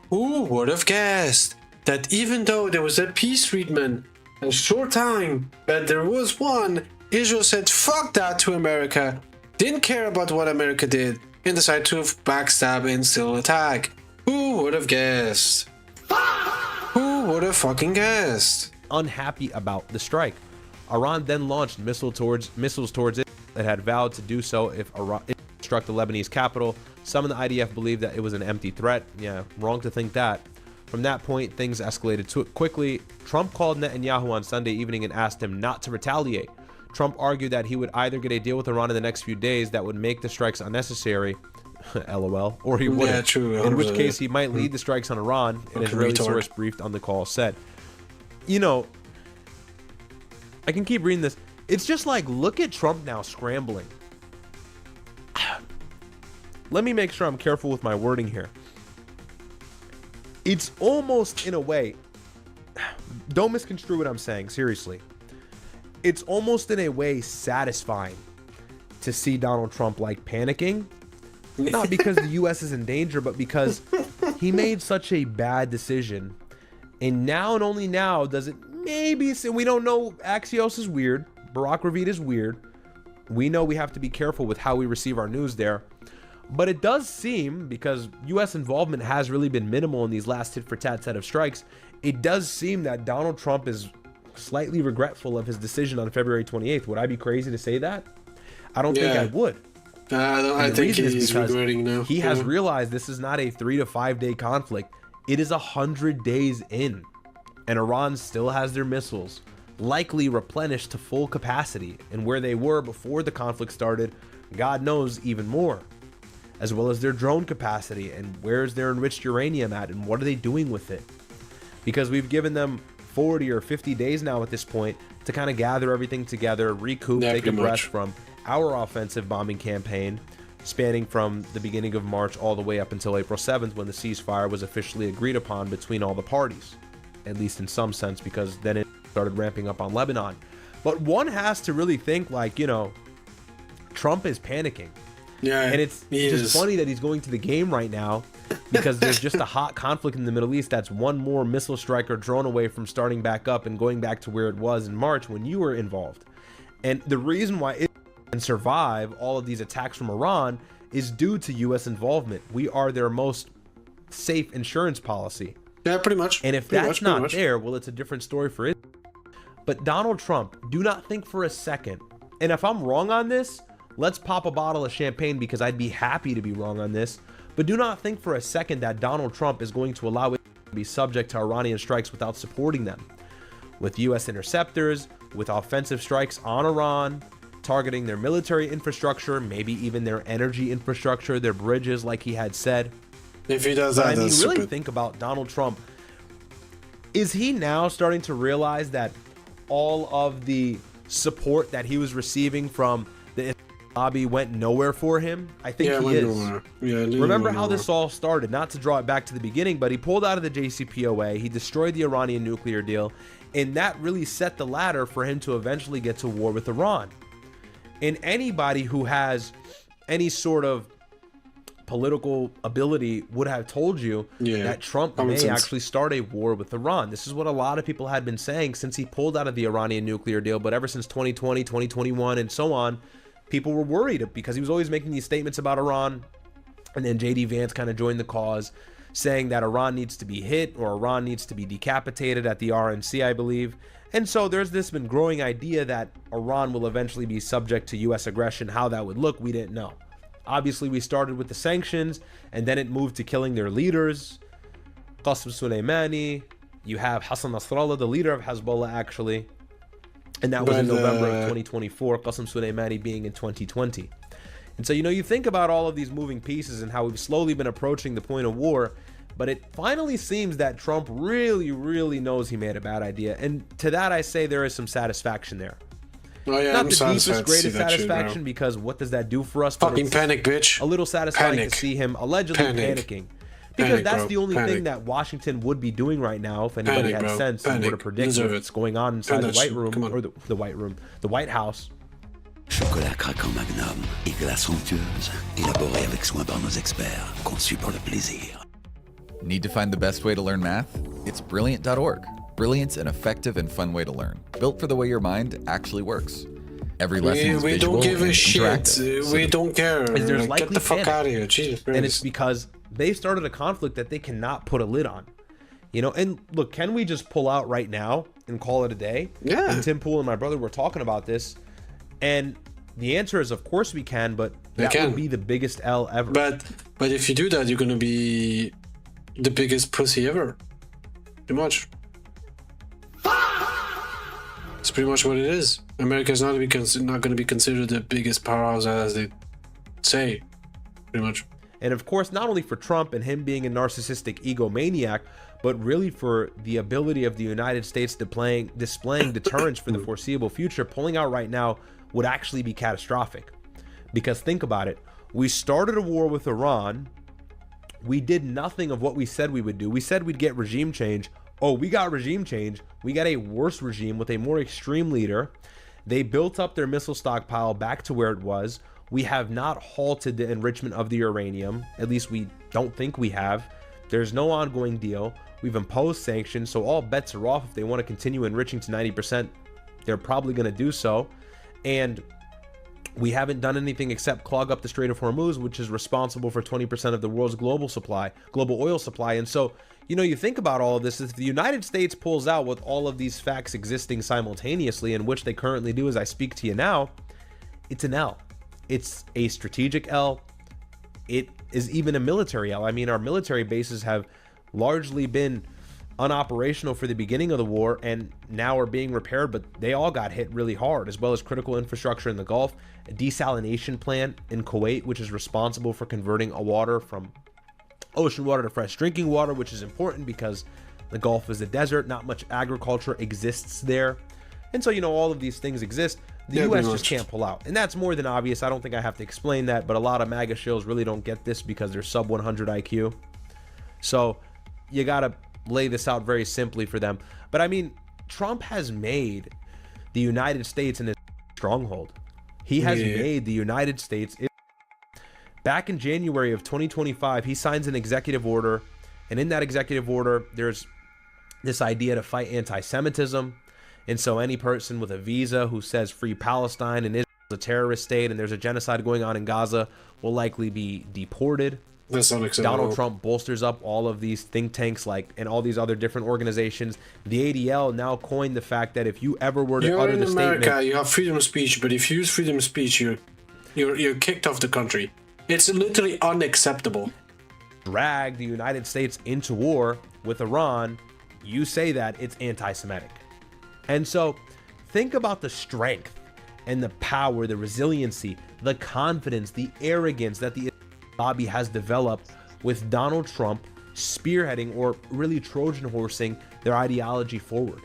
would have guessed that even though there was a peace treatment, a short time, but there was one, Israel said fuck that to America, didn't care about what America did, and decided to backstab and still attack. Who would have guessed? Who would have fucking guessed? Unhappy about the strike, Iran then launched missiles towards it that had vowed to do so if Iran struck the Lebanese capital. Some in the IDF believed that it was an empty threat. Yeah, wrong to think that. From that point, things escalated quickly. Trump called Netanyahu on Sunday evening and asked him not to retaliate. Trump argued that he would either get a deal with Iran in the next few days that would make the strikes unnecessary, LOL, or he wouldn't. Yeah, true. In which case, he might lead the strikes on Iran, an Israeli source briefed on the call said. You know, I can keep reading this. It's just like, look at Trump now scrambling. Let me make sure I'm careful with my wording here. It's almost, in a way, don't misconstrue what I'm saying, seriously. It's almost in a way satisfying to see Donald Trump like panicking. Not because the US is in danger, but because he made such a bad decision. And now and only now does it maybe, we don't know, Axios is weird, Barack Ravid is weird. We know we have to be careful with how we receive our news there. But it does seem, because US involvement has really been minimal in these last tit-for-tat set of strikes, it does seem that Donald Trump is slightly regretful of his decision on February 28th. Would I be crazy to say that? I don't think I would. I think he's regretting now. He has realized this is not a 3 to 5 day conflict. It is 100 days in, and Iran still has their missiles, likely replenished to full capacity, and where they were before the conflict started, God knows even more, as well as their drone capacity, and where's their enriched uranium at, and what are they doing with it? Because we've given them 40 or 50 days now at this point to kind of gather everything together, recoup, take a breath from our offensive bombing campaign, spanning from the beginning of March all the way up until April 7th, when the ceasefire was officially agreed upon between all the parties, at least in some sense, because then it started ramping up on Lebanon. But one has to really think, like, you know, Trump is panicking. Yeah, and it's just funny that he's going to the game right now, because there's just a hot conflict in the Middle East that's one more missile strike or drone away from starting back up and going back to where it was in March when you were involved. And the reason why it can survive all of these attacks from Iran is due to U.S. involvement. We are their most safe insurance policy. Yeah, pretty much. And if that's not there, well, it's a different story for it. But Donald Trump, do not think for a second, and if I'm wrong on this, let's pop a bottle of champagne, because I'd be happy to be wrong on this. But do not think for a second that Donald Trump is going to allow it to be subject to Iranian strikes without supporting them. With U.S. interceptors, with offensive strikes on Iran, targeting their military infrastructure, maybe even their energy infrastructure, their bridges, like he had said. If he does that, I mean, that's really stupid. think about Donald Trump. Is he now starting to realize that all of the support that he was receiving from the lobby went nowhere for him? I think he is. Remember how this all started? Not to draw it back to the beginning, but he pulled out of the JCPOA. He destroyed the Iranian nuclear deal, and that really set the ladder for him to eventually get to war with Iran. And anybody who has any sort of political ability would have told you that Trump may actually start a war with Iran. This is what a lot of people had been saying since he pulled out of the Iranian nuclear deal, but ever since 2020, 2021, and so on, people were worried because he was always making these statements about Iran. And then JD Vance kind of joined the cause, saying that Iran needs to be hit or Iran needs to be decapitated at the RNC, I believe. And so there's this been growing idea that Iran will eventually be subject to U.S. aggression. How that would look, we didn't know. Obviously, we started with the sanctions, and then it moved to killing their leaders. Qasem Soleimani, you have Hassan Nasrallah, the leader of Hezbollah, actually. And that was in November of 2024, Qasem Soleimani being in 2020. And so, you know, you think about all of these moving pieces and how we've slowly been approaching the point of war, but it finally seems that Trump really, really knows he made a bad idea. And to that, I say there is some satisfaction there. Oh, yeah, Not the deepest, greatest satisfaction, because what does that do for us? Fucking panic, bitch. A little satisfying to see him allegedly panicking. Because that's the only thing that Washington would be doing right now, if anybody had sense and were to predict what's going on inside the White Room, or the White Room, the White House. Chocolat craquant Magnum et glace onctueuse, élaboré avec soin par nos experts, conçu pour le plaisir. Need to find the best way to learn math? It's Brilliant.org. Brilliant's an effective and fun way to learn, built for the way your mind actually works. Every lesson is we visual don't give and a shit. interactive, so We don't care. There's Get the fuck out of here. Jesus Christ. And it's because they started a conflict that they cannot put a lid on. You know, and look, can we just pull out right now and call it a day? Yeah. And Tim Pool and my brother were talking about this, and the answer is, of course we can, but that would be the biggest L ever. But if you do that, you're gonna be the biggest pussy ever. Pretty much. It's pretty much what it is. America's not going to be considered the biggest powerhouse as they say. Pretty much. And of course, not only for Trump and him being a narcissistic egomaniac, but really for the ability of the United States displaying deterrence for the foreseeable future, pulling out right now would actually be catastrophic. Because think about it. We started a war with Iran. We did nothing of what we said we would do. We said we'd get regime change. Oh, we got regime change. We got a worse regime with a more extreme leader. They built up their missile stockpile back to where it was. We have not halted the enrichment of the uranium. At least we don't think we have. There's no ongoing deal. We've imposed sanctions, so all bets are off. If they want to continue enriching to 90%, they're probably going to do so. And we haven't done anything except clog up the Strait of Hormuz, which is responsible for 20% of the world's global oil supply. And so, you know, you think about all of this, if the United States pulls out with all of these facts existing simultaneously, in which they currently do as I speak to you now, it's an L. It's a strategic L. It is even a military L. I mean, our military bases have largely been unoperational for the beginning of the war and now are being repaired, but they all got hit really hard, as well as critical infrastructure in the Gulf, a desalination plant in Kuwait, which is responsible for converting water from ocean water to fresh drinking water, which is important because the Gulf is a desert, not much agriculture exists there. And so, you know, all of these things exist. The US just can't pull out. And that's more than obvious. I don't think I have to explain that, but a lot of MAGA shills really don't get this because they're sub 100 IQ. So you got to lay this out very simply for them. But I mean, Trump has made the United States in his stronghold. He has made the United States. Back in January of 2025, he signs an executive order. And in that executive order, there's this idea to fight anti-Semitism. And so any person with a visa who says free Palestine and Israel is a terrorist state and there's a genocide going on in Gaza will likely be deported. That's unacceptable. Donald Trump bolsters up all of these think tanks and all these other different organizations. The ADL now coined the fact that if you ever were to utter the statement... You're in America, you have freedom of speech, but if you use freedom of speech, you're kicked off the country. It's literally unacceptable. Drag the United States into war with Iran, you say that it's anti-Semitic. And so think about the strength and the power, the resiliency, the confidence, the arrogance that the lobby has developed with Donald Trump spearheading or really Trojan horsing their ideology forward.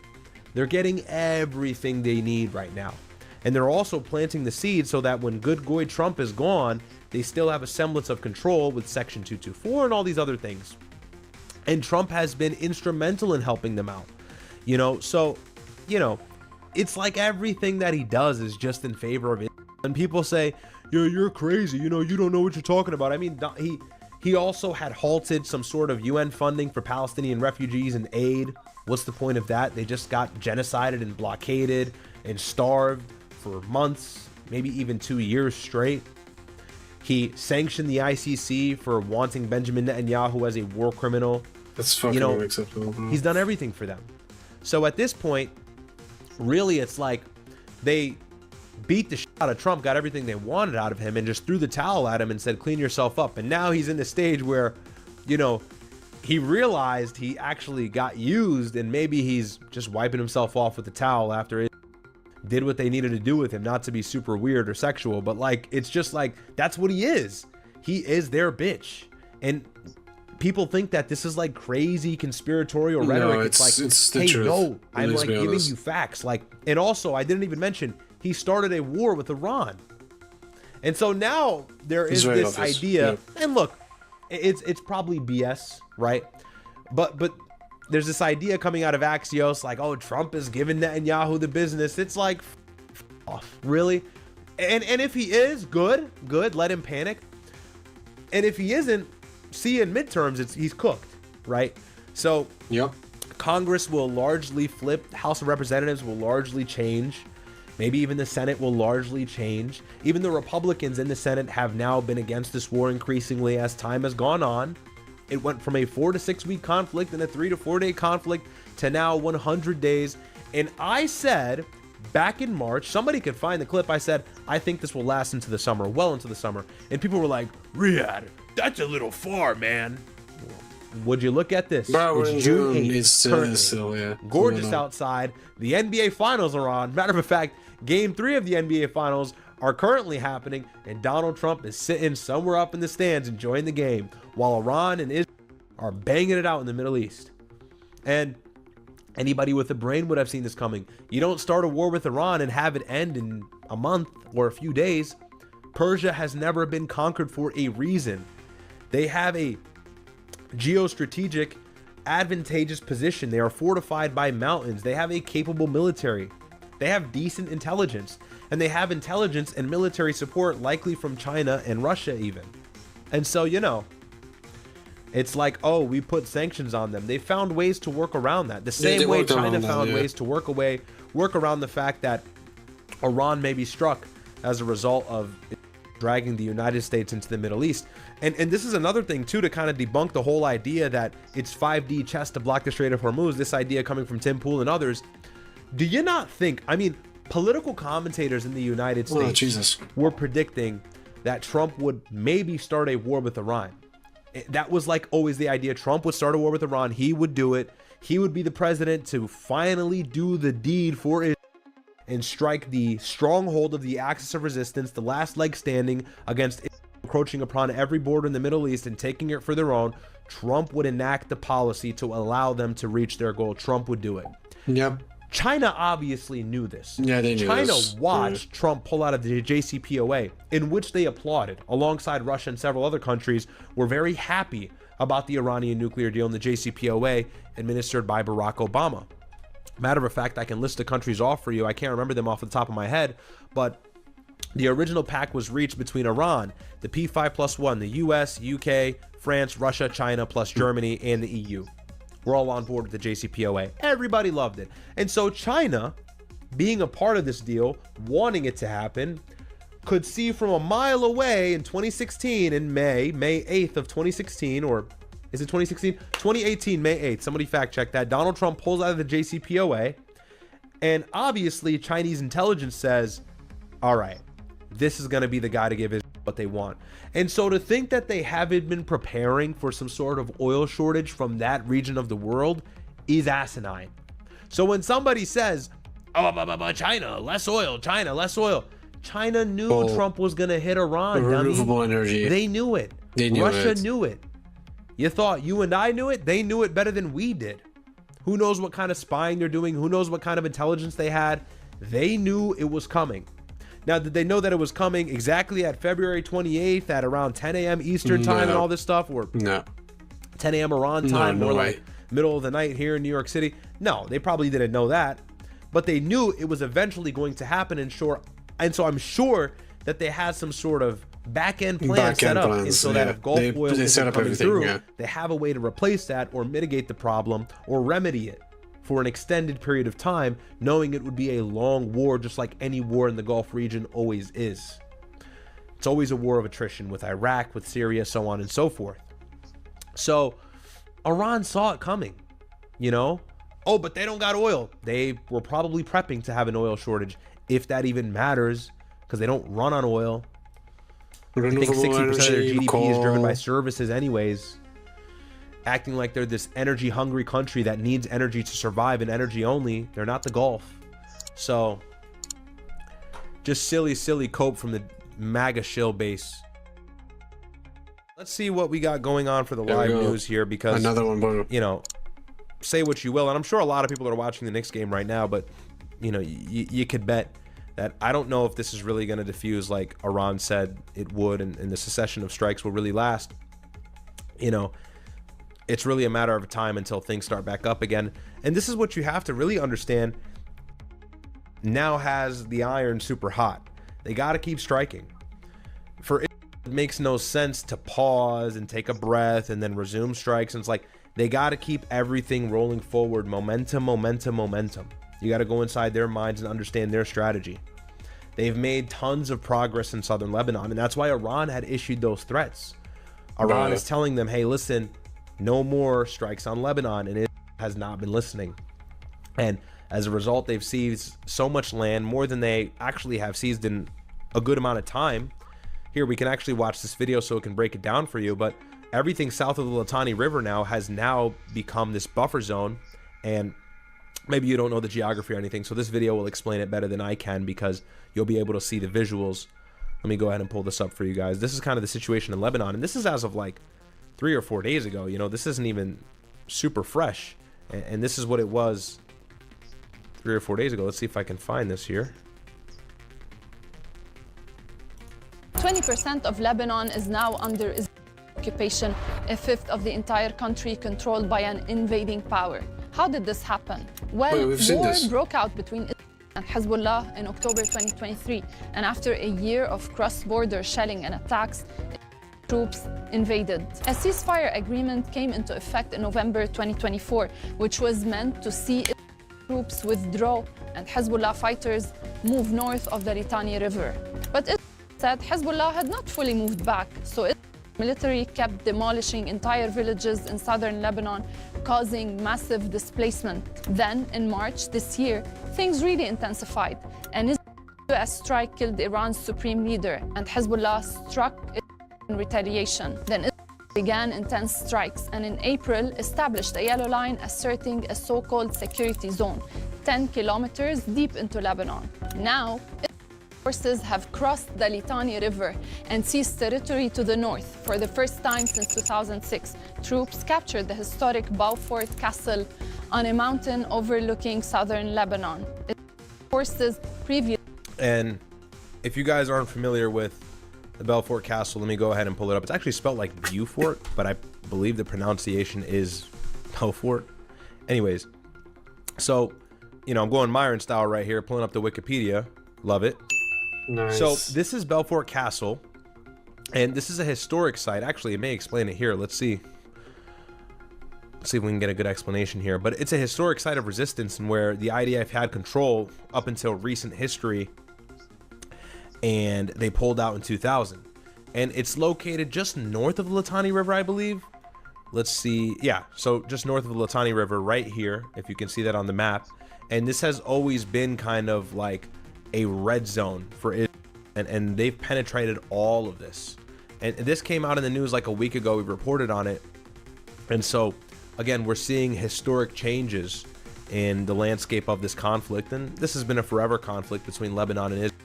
They're getting everything they need right now. And they're also planting the seed so that when good goy Trump is gone, they still have a semblance of control with Section 224 and all these other things. And Trump has been instrumental in helping them out. You know, so, you know, it's like everything that he does is just in favor of it. And people say, yo, you're crazy. You know, you don't know what you're talking about. I mean, he also had halted some sort of UN funding for Palestinian refugees and aid. What's the point of that? They just got genocided and blockaded and starved for months, maybe even 2 years straight. He sanctioned the ICC for wanting Benjamin Netanyahu as a war criminal. That's fucking unacceptable. He's done everything for them. So at this point, really, it's like they beat the shit out of Trump, got everything they wanted out of him, and just threw the towel at him and said, clean yourself up. And now he's in the stage where, you know, he realized he actually got used, and maybe he's just wiping himself off with the towel after it did what they needed to do with him. Not to be super weird or sexual, but like, it's just like, that's what he is. He is their bitch. And people think that this is like crazy conspiratorial rhetoric. No, it's like, it's the hey, truth. no, I'm Let's like be giving honest. you facts. Like, and also, I didn't even mention he started a war with Iran, and so now there is this idea. Yeah. And look, it's probably BS, right? But there's this idea coming out of Axios, like, oh, Trump is giving Netanyahu the business. It's like, off, really? And if he is, good, let him panic. And if he isn't, see in midterms, he's cooked, right? So yep. Congress will largely flip. House of Representatives will largely change. Maybe even the Senate will largely change. Even the Republicans in the Senate have now been against this war increasingly as time has gone on. It went from a 4 to 6 week conflict and a 3 to 4 day conflict to now 100 days. And I said back in March, somebody could find the clip, I said, I think this will last into the summer, well into the summer. And people were like, Riyadh, that's a little far, man. Would you look at this? Bro, it's June 8th. It's still, yeah. Gorgeous outside. The NBA Finals are on. Matter of fact, Game 3 of the NBA Finals are currently happening, and Donald Trump is sitting somewhere up in the stands enjoying the game, while Iran and Israel are banging it out in the Middle East. And anybody with a brain would have seen this coming. You don't start a war with Iran and have it end in a month or a few days. Persia has never been conquered for a reason. They have a geostrategic, advantageous position. They are fortified by mountains. They have a capable military. They have decent intelligence, and they have intelligence and military support likely from China and Russia even. And so, you know, it's like, oh, we put sanctions on them. They found ways to work around that. The same way China found ways to work around the fact that Iran may be struck as a result of dragging the United States into the Middle East. And this is another thing too, to kind of debunk the whole idea that it's 5D chess to block the Strait of Hormuz. This idea coming from Tim Pool and others. Do you not think, I mean, political commentators in the United States were predicting that Trump would maybe start a war with Iran. That was like always the idea. Trump would start a war with Iran. He would do it. He would be the president to finally do the deed for Israel and strike the stronghold of the axis of resistance, the last leg standing against Israel, encroaching upon every border in the Middle East and taking it for their own. Trump would enact the policy to allow them to reach their goal. Trump would do it. Yep. China obviously knew this. Yeah, they knew China this. watched Trump pull out of the JCPOA, in which they applauded, alongside Russia and several other countries, were very happy about the Iranian nuclear deal in the JCPOA administered by Barack Obama. Matter of fact, I can list the countries off for you. I can't remember them off the top of my head, but the original pact was reached between Iran, the P5+1, the US, UK, France, Russia, China, plus Germany, and the EU. We're all on board with the JCPOA. Everybody loved it. And so China, being a part of this deal, wanting it to happen, could see from a mile away in 2016 in May 8th of 2016, or is it 2016? 2018, May 8th. Somebody fact check that. Donald Trump pulls out of the JCPOA. And obviously Chinese intelligence says, all right, this is going to be the guy to give Israel what they want. And so to think that they haven't been preparing for some sort of oil shortage from that region of the world is asinine. So when somebody says, oh, China, less oil, China, less oil. China knew Trump was going to hit Iran. Renewable energy. They knew it. Russia knew it. You thought you and I knew it? They knew it better than we did. Who knows what kind of spying they're doing? Who knows what kind of intelligence they had? They knew it was coming. Now, did they know that it was coming exactly at February 28th at around 10 a.m. Eastern time and all this stuff? Or no. 10 a.m. Iran time, no or way. like middle of the night here in New York City? No, they probably didn't know that. But they knew it was eventually going to happen, and so I'm sure that they had some sort of back-end plan set up, and so that if Gulf oil isn't coming through, they have a way to replace that or mitigate the problem or remedy it for an extended period of time, knowing it would be a long war, just like any war in the Gulf region always is. It's always a war of attrition with Iraq, with Syria, so on and so forth. So Iran saw it coming, you know? Oh, but they don't got oil. They were probably prepping to have an oil shortage, if that even matters, because they don't run on oil. I think 60% of their GDP is driven by services anyways. Acting like they're this energy hungry country that needs energy to survive and energy only. They're not the Gulf. So just silly cope from the MAGA shill base. Let's see what we got going on for the live news here, because another one, bro. You know, say what you will, and I'm sure a lot of people are watching the Knicks game right now, but you know, you could bet that I don't know if this is really going to diffuse like Iran said it would, and the cessation of strikes will really last. You know, it's really a matter of time until things start back up again. And this is what you have to really understand. Now has the iron super hot. they got to keep striking. For it makes no sense to pause and take a breath and then resume strikes. And it's like, they got to keep everything rolling forward. Momentum, momentum, momentum. You got to go inside their minds and understand their strategy. They've made tons of progress in southern Lebanon, and that's why Iran had issued those threats. Iran is telling them, hey, listen, no more strikes on Lebanon, and it has not been listening. And as a result, they've seized so much land, more than they actually have seized in a good amount of time. Here, we can actually watch this video so it can break it down for you, but everything south of the Litani River now has become this buffer zone, and maybe you don't know the geography or anything, so this video will explain it better than I can because you'll be able to see the visuals. Let me go ahead and pull this up for you guys. This is kind of the situation in Lebanon, and this is as of like 3 or 4 days ago. You know, this isn't even super fresh, and this is what it was 3 or 4 days ago. Let's see if I can find this here. 20% of Lebanon is now under occupation, a fifth of the entire country controlled by an invading power. How did this happen? Well, war broke out between Israel and Hezbollah in October 2023, and after a year of cross-border shelling and attacks, troops invaded. A ceasefire agreement came into effect in November 2024, which was meant to see troops withdraw and Hezbollah fighters move north of the Litani River. But Israel said Hezbollah had not fully moved back, so Israel's military kept demolishing entire villages in southern Lebanon, causing massive displacement. Then, in March this year, things really intensified. An US strike killed Iran's supreme leader, and Hezbollah struck in retaliation. Then Israel began intense strikes, and in April established a yellow line asserting a so-called security zone, 10 kilometers deep into Lebanon. Now, forces have crossed the Litani River and seized territory to the north. For the first time since 2006, troops captured the historic Balfour Castle on a mountain overlooking southern Lebanon. Forces previously... And if you guys aren't familiar with the Balfour Castle, let me go ahead and pull it up. It's actually spelled like Beaufort, but I believe the pronunciation is Belfort. Anyways, so, you know, I'm going Myron style right here, pulling up the Wikipedia. Love it. Nice. So this is Belfort Castle, and this is a historic site. Actually, it may explain it here. Let's see. Let's see if we can get a good explanation here. But it's a historic site of resistance, and where the IDF had control up until recent history, and they pulled out in 2000. And it's located just north of the Litani River, I believe. Let's see. Yeah, so just north of the Litani River right here, if you can see that on the map. And this has always been kind of like a red zone for Israel, and they've penetrated all of this. And this came out in the news like a week ago. We reported on it. And so again, we're seeing historic changes in the landscape of this conflict, and this has been a forever conflict between Lebanon and Israel,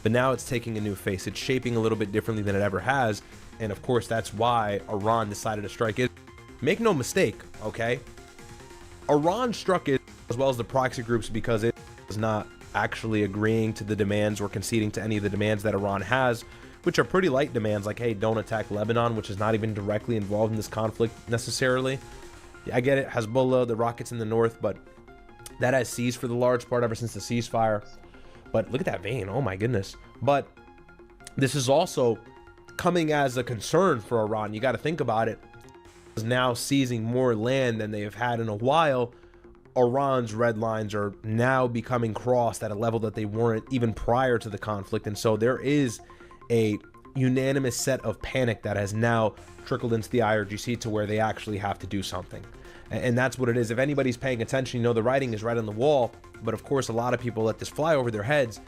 but now it's taking a new face. It's shaping a little bit differently than it ever has, and of course that's why Iran decided to strike Israel. Make no mistake, okay, Iran struck Israel as well as the proxy groups because it was not actually agreeing to the demands or conceding to any of the demands that Iran has, which are pretty light demands, like, hey, don't attack Lebanon, which is not even directly involved in this conflict necessarily. Yeah, I get it, Hezbollah, the rockets in the north, but that has ceased for the large part ever since the ceasefire. But look at that vein, oh my goodness. But this is also coming as a concern for Iran. You got to think about it. Is now seizing more land than they have had in a while. Iran's red lines are now becoming crossed at a level that they weren't even prior to the conflict. And so there is a unanimous set of panic that has now trickled into the IRGC to where they actually have to do something. And that's what it is. If anybody's paying attention, you know the writing is right on the wall. But of course, a lot of people let this fly over their heads.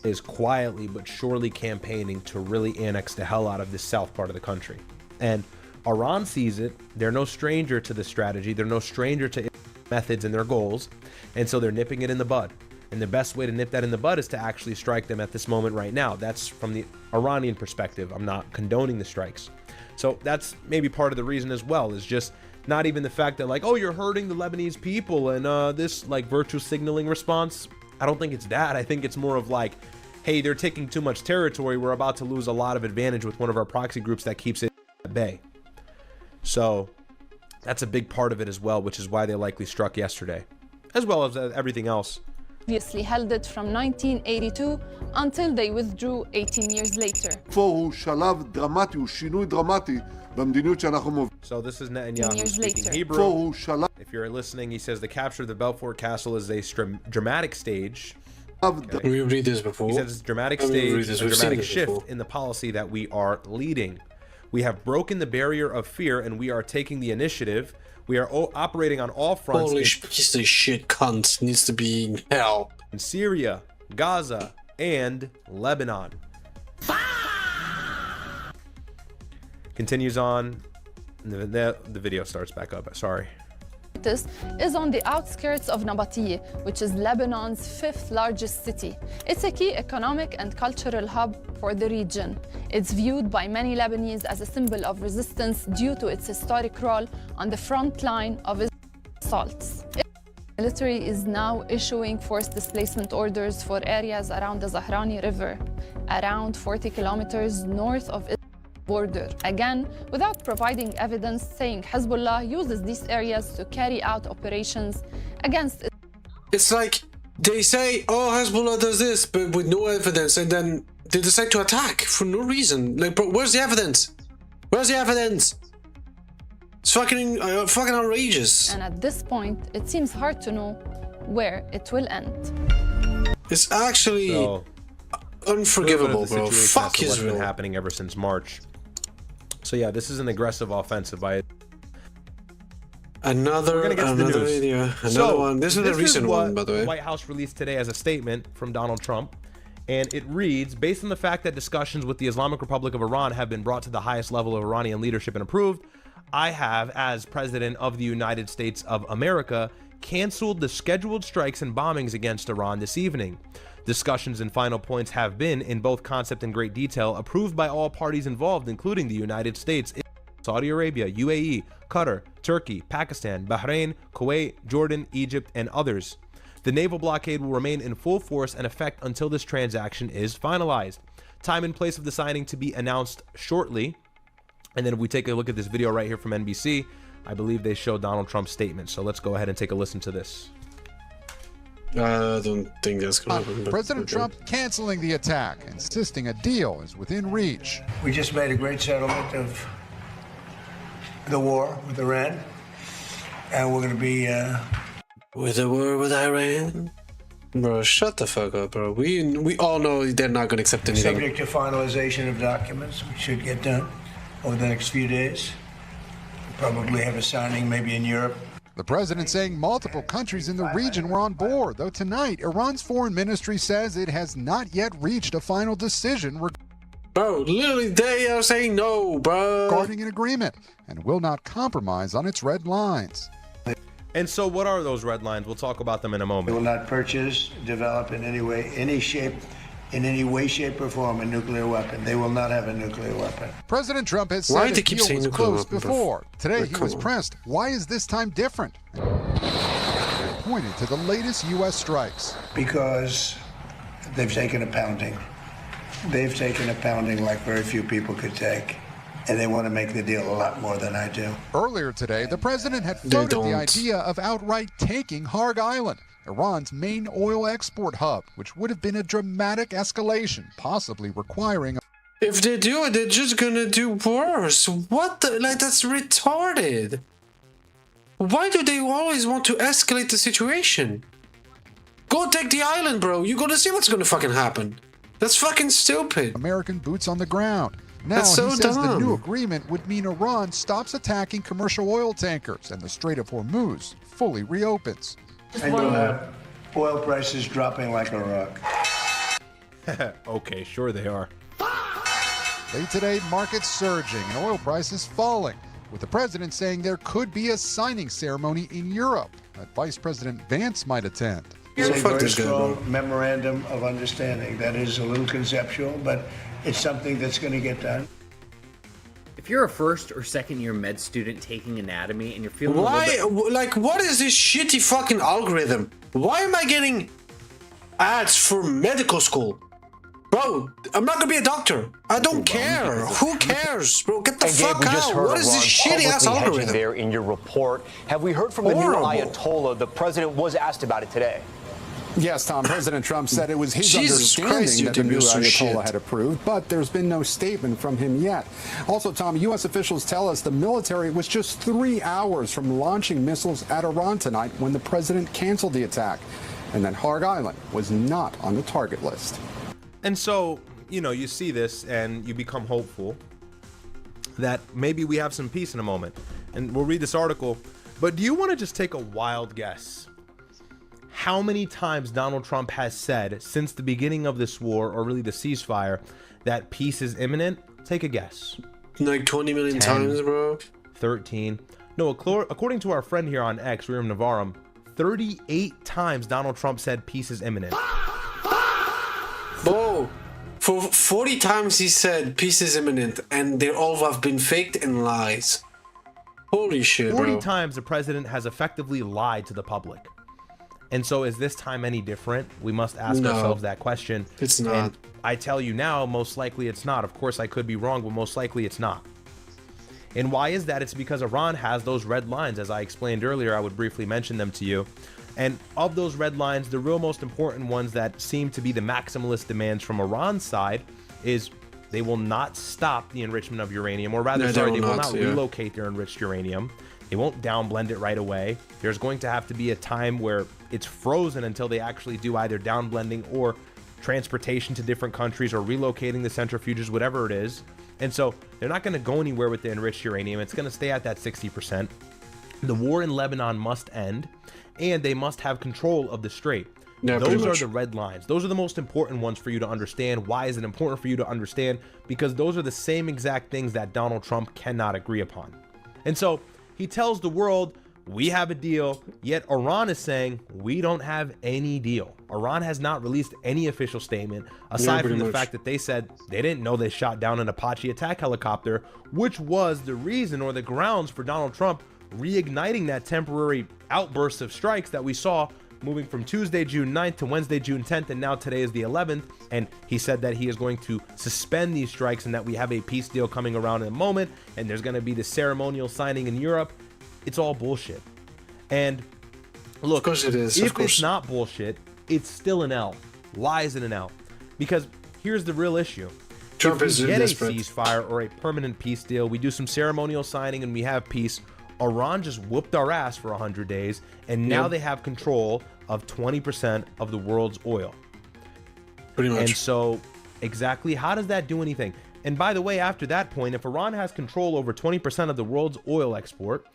Is quietly but surely campaigning to really annex the hell out of this south part of the country. And Iran sees it. They're no stranger to this strategy. They're no stranger to methods and their goals, and so they're nipping it in the bud. And the best way to nip that in the bud is to actually strike them at this moment right now. That's from the Iranian perspective. I'm not condoning the strikes. So that's maybe part of the reason as well, is just not even the fact that like, oh, you're hurting the Lebanese people and this like virtue signaling response. I don't think it's that. I think it's more of like, hey, they're taking too much territory. We're about to lose a lot of advantage with one of our proxy groups that keeps it at bay. So that's a big part of it as well, which is why they likely struck yesterday, as well as everything else. Obviously held it from 1982 until they withdrew 18 years later. הוא שלב דרמטי, הוא שינוי דרמטי במדיניות שאנחנו מובילים. So this is Netanyahu Years speaking later. Hebrew. If you're listening, he says the capture of the Belfort Castle is a dramatic stage. Okay. We read this before. He says it's a dramatic stage, a dramatic shift in the policy that we are leading. We have broken the barrier of fear and we are taking the initiative. We are operating on all fronts. Holy piece of shit cunt needs to be in hell. In Syria, Gaza, and Lebanon. Continues on. The video starts back up. Sorry. This is on the outskirts of Nabateeh, which is Lebanon's 5th largest city. It's a key economic and cultural hub for the region. It's viewed by many Lebanese as a symbol of resistance due to its historic role on the front line of assaults. The military is now issuing forced displacement orders for areas around the Zahrani River, around 40 kilometers north of Israel's border, again without providing evidence, saying Hezbollah uses these areas to carry out operations against Israel. It's like they say, oh, Hezbollah does this, but with no evidence, and then they decide to attack for no reason. Like, bro, where's the evidence? Where's the evidence? It's fucking outrageous. And at this point, it seems hard to know where it will end. It's actually unforgivable, bro. Fuck Israel. What's been Israel. happening ever since March. So yeah, this is an aggressive offensive by another video, another one. This is a recent one, by the way. The White House released today as a statement from Donald Trump, and it reads, based on the fact that discussions with the Islamic Republic of Iran have been brought to the highest level of Iranian leadership and approved, I have, as President of the United States of America, canceled the scheduled strikes and bombings against Iran this evening. Discussions and final points have been, in both concept and great detail, approved by all parties involved, including the United States, Saudi Arabia, UAE, Qatar, Turkey, Pakistan, Bahrain, Kuwait, Jordan, Egypt, and others. The naval blockade will remain in full force and effect until this transaction is finalized. Time and place of the signing to be announced shortly. And then if we take a look at this video right here from NBC, I believe they show Donald Trump's statement. So let's go ahead and take a listen to this. I don't think that's going to happen. President Trump canceling the attack, insisting a deal is within reach. We just made a great settlement of the war with Iran, and we're going to be with the war with Iran. Bro, shut the fuck up, bro. We all know they're not going to accept anything. Subject to finalization of documents, which should get done over the next few days. We'll probably have a signing maybe in Europe. The president saying multiple countries in the region were on board, though tonight Iran's foreign ministry says it has not yet reached a final decision Bro, literally they are saying no, bro. regarding an agreement and will not compromise on its red lines. And so what are those red lines? We'll talk about them in a moment. They will not purchase, develop in any way, in any way, shape, or form a nuclear weapon. They will not have a nuclear weapon. President Trump has said the deal was close before. Today he was pressed. Why is this time different? Pointed to the latest U.S. strikes. Because they've taken a pounding. They've taken a pounding like very few people could take. And they want to make the deal a lot more than I do. Earlier today, the president had floated the idea of outright taking Harg Island, Iran's main oil export hub, which would have been a dramatic escalation, possibly requiring If they do it, they're just gonna do worse. What the? Like, that's retarded. Why do they always want to escalate the situation? Go take the island, bro. You're gonna see what's gonna fucking happen. That's fucking stupid. American boots on the ground. Now That's so he says the dumb. new agreement would mean Iran stops attacking commercial oil tankers and the Strait of Hormuz fully reopens. And you'll have oil prices dropping like a rock. Okay, sure they are. Late today, markets surging and oil prices falling, with the president saying there could be a signing ceremony in Europe that Vice President Vance might attend. It's a very strong memorandum of understanding. That is a little conceptual, but it's something that's going to get done. If you're a first or second year med student taking anatomy and you're feeling Like, what is this shitty fucking algorithm? Why am I getting ads for medical school? Bro, I'm not gonna be a doctor. I don't care. Who cares, bro? Get the fuck out. What is this shitty ass algorithm? There in your report, have we heard from the new Ayatollah? The president was asked about it today. Yes, Tom. President Trump said it was his Jesus understanding Christ, that the new some Ayatollah shit. had approved, but there's been no statement from him yet. Also, Tom, U.S. officials tell us the military was just 3 hours from launching missiles at Iran tonight when the president canceled the attack, and that Harg Island was not on the target list. And so, you know, you see this and you become hopeful that maybe we have some peace in a moment. And we'll read this article. But do you want to just take a wild guess how many times Donald Trump has said since the beginning of this war, or really the ceasefire, that peace is imminent? Take a guess. Like 20 million 10, times, bro. 13. No, according to our friend here on X, Riram Navaram, 38 times Donald Trump said peace is imminent. Bro, for 40 times he said peace is imminent, and they all have been faked and lies. Holy shit, 40 bro. times the president has effectively lied to the public. And so is this time any different? We must ask ourselves that question. It's not. And I tell you now, most likely it's not. Of course, I could be wrong, but most likely it's not. And why is that? It's because Iran has those red lines. As I explained earlier, I would briefly mention them to you. And of those red lines, the real most important ones that seem to be the maximalist demands from Iran's side is they will not stop the enrichment of uranium, or rather, they will not relocate their enriched uranium. They won't downblend it right away. There's going to have to be a time where it's frozen until they actually do either downblending or transportation to different countries or relocating the centrifuges, whatever it is. And so they're not going to go anywhere with the enriched uranium. It's going to stay at that 60%. The war in Lebanon must end, and they must have control of the strait. Yeah, those are the red lines. Those are the most important ones for you to understand. Why is it important for you to understand? Because those are the same exact things that Donald Trump cannot agree upon. And so he tells the world, we have a deal, yet Iran is saying we don't have any deal. Iran has not released any official statement, aside from the fact that they said they didn't know they shot down an Apache attack helicopter, which was the reason or the grounds for Donald Trump reigniting that temporary outburst of strikes that we saw moving from Tuesday, June 9th to Wednesday, June 10th, and now today is the 11th. And he said that he is going to suspend these strikes and that we have a peace deal coming around in a moment, and there's going to be the ceremonial signing in Europe. It's all bullshit. And look, of course it is. If it's not bullshit, it's still an L. Why is it an L? Because here's the real issue. Trump if we get desperate. a ceasefire or a permanent peace deal, we do some ceremonial signing and we have peace, Iran just whooped our ass for 100 days, and now they have control of 20% of the world's oil. Pretty much. And so, exactly, how does that do anything? And by the way, after that point, if Iran has control over 20% of the world's oil export,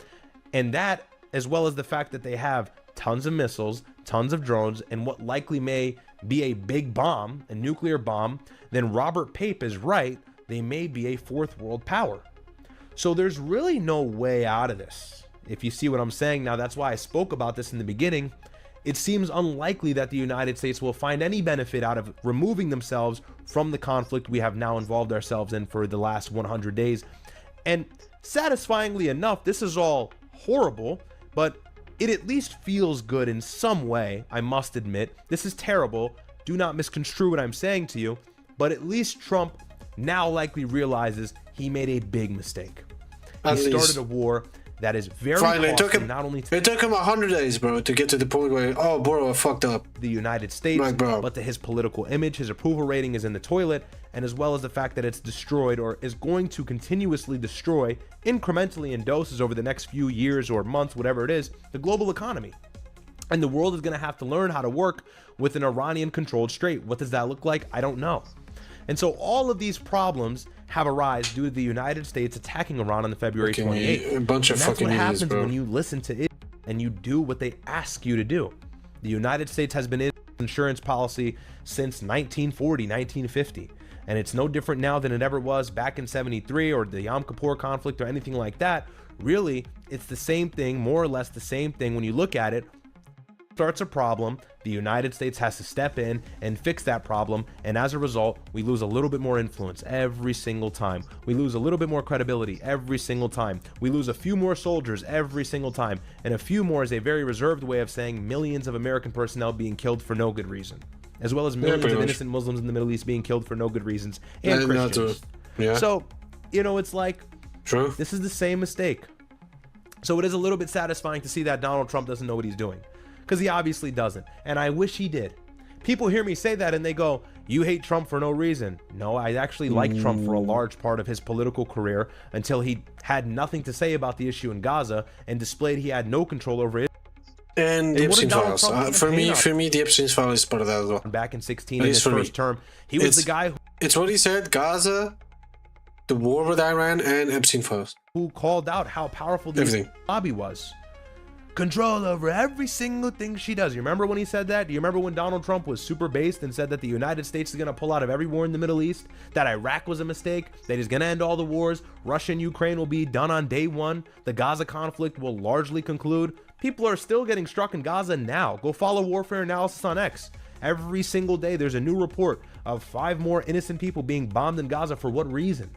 and that, as well as the fact that they have tons of missiles, tons of drones, and what likely may be a big bomb, a nuclear bomb, then Robert Pape is right, they may be a fourth world power. So there's really no way out of this, if you see what I'm saying. Now, that's why I spoke about this in the beginning. It seems unlikely that the United States will find any benefit out of removing themselves from the conflict we have now involved ourselves in for the last 100 days. And satisfyingly enough, this is all horrible, but it at least feels good in some way, I must admit. This is terrible. Do not misconstrue what I'm saying to you, but at least Trump now likely realizes he made a big mistake. He started a war that is very Finally, it took him, not only it took him 100 days, bro, to get to the point where, oh, bro, I fucked up. The United States, but to his political image, his approval rating is in the toilet, and as well as the fact that it's destroyed, or is going to continuously destroy, incrementally in doses over the next few years or months, whatever it is, the global economy. And the world is going to have to learn how to work with an Iranian-controlled strait. What does that look like? I don't know. And so all of these problems have arisen due to the United States attacking Iran on the February 28th. A bunch of fucking idiots, bro. That's what happens when you listen to it and you do what they ask you to do. The United States has been in insurance policy since 1940, 1950. And it's no different now than it ever was back in 73 or the Yom Kippur conflict or anything like that. Really, it's the same thing, more or less the same thing when you look at it. Starts a problem, the United States has to step in and fix that problem, and as a result, we lose a little bit more influence every single time. We lose a little bit more credibility every single time. We lose a few more soldiers every single time, and a few more is a very reserved way of saying millions of American personnel being killed for no good reason, as well as millions of innocent Muslims in the Middle East being killed for no good reasons, and Christians. So, you know, it's like, this is the same mistake. So it is a little bit satisfying to see that Donald Trump doesn't know what he's doing. because he obviously doesn't. And I wish he did. People hear me say that and they go, you hate Trump for no reason. No, I actually like Trump for a large part of his political career until he had nothing to say about the issue in Gaza and displayed he had no control over it. And the Epstein files. For me, the Epstein file is part of that as well. Back in 2016 in his first term, he was the guy who... It's what he said, Gaza, the war with Iran, and Epstein files. Who called out how powerful the lobby was. Control over every single thing she does. You remember when he said that? Do you remember when Donald Trump was super based and said that the United States is going to pull out of every war in the Middle East? That Iraq was a mistake? That he's going to end all the wars? Russia and Ukraine will be done on day one? The Gaza conflict will largely conclude? People are still getting struck in Gaza now. Go follow Warfare Analysis on X. Every single day there's a new report of 5 more innocent people being bombed in Gaza. For what reason?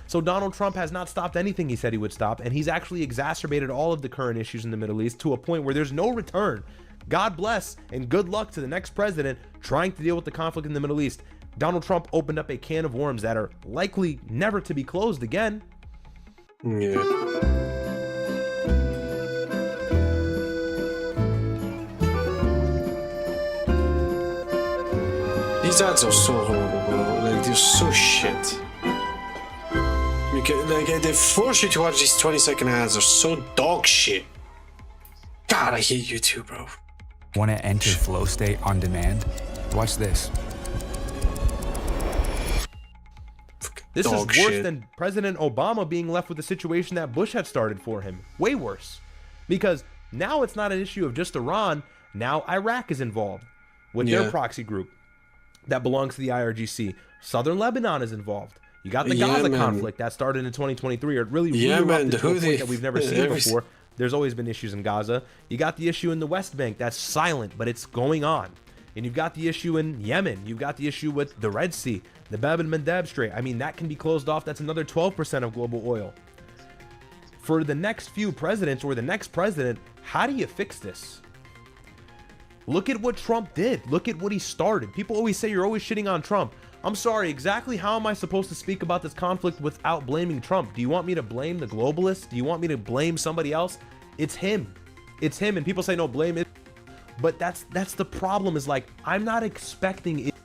So Donald Trump has not stopped anything he said he would stop, and he's actually exacerbated all of the current issues in the Middle East to a point where there's no return. God bless and good luck to the next president trying to deal with the conflict in the Middle East. Donald Trump opened up a can of worms that are likely never to be closed again. Yeah. These ads are so horrible, bro. Like, they're so shit. Like, they force you to watch these 20-second ads. They're so dog shit. God, I hate YouTube, bro. Want to enter flow state on demand? Watch this. This is worse than President Obama being left with the situation that Bush had started for him. Way worse. Because now it's not an issue of just Iran. Now Iraq is involved with their proxy group that belongs to the IRGC. Southern Lebanon is involved. You got the Gaza conflict that started in 2023. It really erupted to a point that we've never seen before. There's always been issues in Gaza. You got the issue in the West Bank that's silent, but it's going on. And you've got the issue in Yemen. You've got the issue with the Red Sea, the Bab el-Mandeb Strait. I mean, that can be closed off. That's another 12% of global oil. For the next few presidents or the next president, how do you fix this? Look at what Trump did. Look at what he started. People always say you're always shitting on Trump. I'm sorry, exactly how am I supposed to speak about this conflict without blaming Trump? Do you want me to blame the globalists? Do you want me to blame somebody else? It's him. It's him. And people say, no, blame it. But that's the problem, is like, I'm not expecting it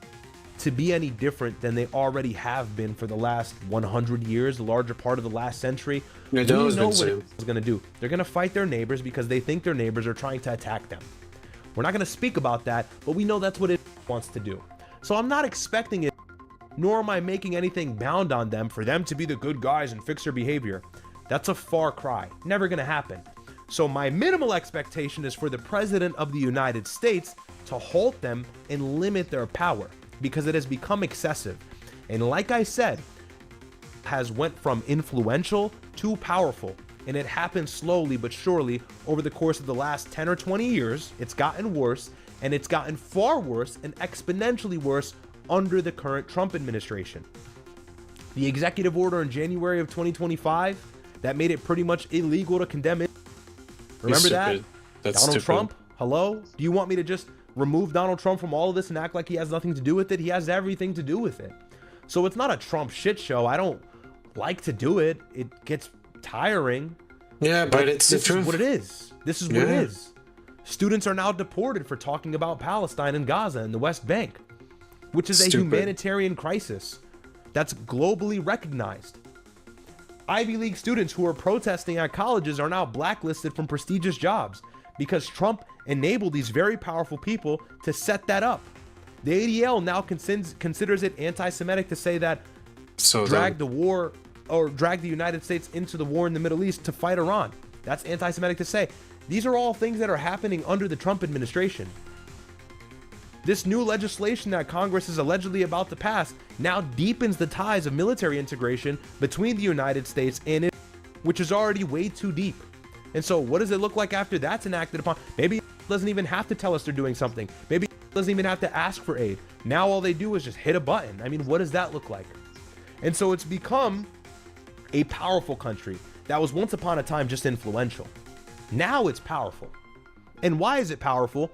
to be any different than they already have been for the last 100 years, the larger part of the last century. We know what it's going to do. They're going to fight their neighbors because they think their neighbors are trying to attack them. We're not going to speak about that, but we know that's what it wants to do. So I'm not expecting it, nor am I making anything bound on them for them to be the good guys and fix their behavior. That's a far cry. Never going to happen. So my minimal expectation is for the President of the United States to halt them and limit their power, because it has become excessive. And like I said, has went from influential to powerful. And it happened slowly but surely over the course of the last 10 or 20 years. It's gotten worse, and it's gotten far worse and exponentially worse under the current Trump administration. The executive order in January of 2025 that made it pretty much illegal to condemn it. Remember that? That's Donald stupid. Trump? Hello? Do you want me to just remove Donald Trump from all of this and act like he has nothing to do with it? He has everything to do with it. So it's not a Trump shit show. I don't like to do it. It gets tiring. Yeah, but it's the truth. This is what it is. This is what it is. Students are now deported for talking about Palestine and Gaza and the West Bank, which is a humanitarian crisis that's globally recognized. Ivy League students who are protesting at colleges are now blacklisted from prestigious jobs because Trump enabled these very powerful people to set that up. The ADL now considers it anti-Semitic to say that drag the United States into the war in the Middle East to fight Iran. That's anti-Semitic to say. These are all things that are happening under the Trump administration. This new legislation that Congress is allegedly about to pass now deepens the ties of military integration between the United States and Israel, which is already way too deep. And so what does it look like after that's enacted upon? Maybe it doesn't even have to tell us they're doing something. Maybe it doesn't even have to ask for aid. Now all they do is just hit a button. I mean, what does that look like? And so it's become a powerful country that was once upon a time just influential. Now it's powerful. And why is it powerful?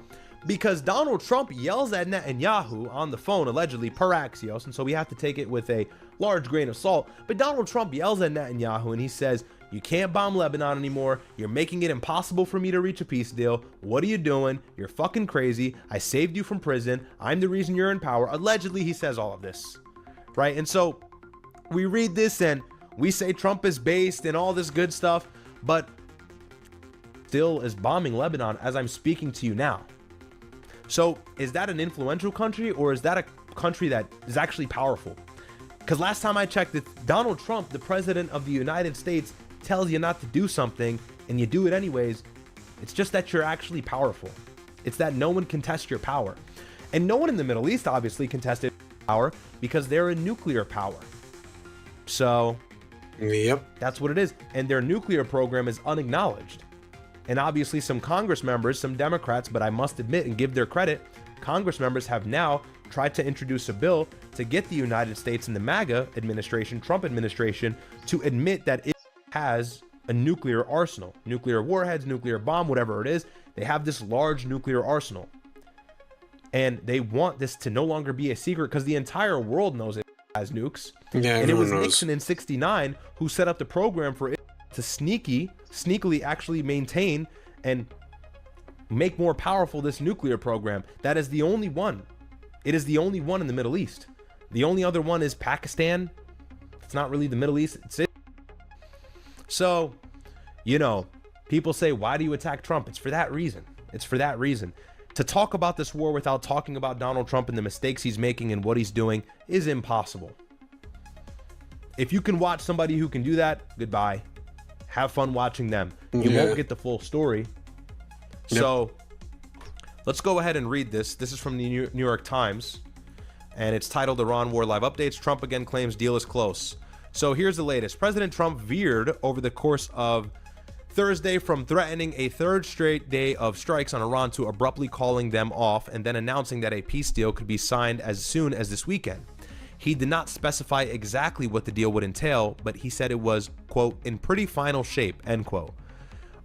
Because Donald Trump yells at Netanyahu on the phone, allegedly, per Axios, and so we have to take it with a large grain of salt. But Donald Trump yells at Netanyahu and he says, You can't bomb Lebanon anymore. You're making it impossible for me to reach a peace deal. What are you doing? You're fucking crazy. I saved you from prison. I'm the reason you're in power. Allegedly, he says all of this, right? And so we read this and we say Trump is based and all this good stuff, but still is bombing Lebanon as I'm speaking to you now. So is that an influential country, or is that a country that is actually powerful? Because last time I checked, if Donald Trump, the president of the United States, tells you not to do something and you do it anyways, it's just that you're actually powerful. It's that no one can test your power. And no one in the Middle East obviously contested power because they're a nuclear power. So, yep, that's what it is. And their nuclear program is unacknowledged. And obviously some Congress members, some Democrats, but I must admit and give their credit, Congress members have now tried to introduce a bill to get the United States and the MAGA administration, Trump administration, to admit that it has a nuclear arsenal, nuclear warheads, nuclear bomb, whatever it is. They have this large nuclear arsenal. And they want this to no longer be a secret because the entire world knows it has nukes. Yeah, and it was knows. Nixon in '69 who set up the program for it to sneakily actually maintain and make more powerful this nuclear program. That is the only one. It is the only one in the Middle East. The only other one is Pakistan. It's not really the Middle East. It's it. So, you know, people say, why do you attack Trump? It's for that reason. It's for that reason. To talk about this war without talking about Donald Trump and the mistakes he's making and what he's doing is impossible. If you can watch somebody who can do that, goodbye. Have fun watching them. You won't get the full story. So let's go ahead and read this. This is from the New York Times, and it's titled Iran War Live Updates. Trump again claims deal is close. So here's the latest. President Trump veered over the course of Thursday from threatening a third straight day of strikes on Iran to abruptly calling them off and then announcing that a peace deal could be signed as soon as this weekend. He did not specify exactly what the deal would entail, but he said it was, quote, in pretty final shape, end quote.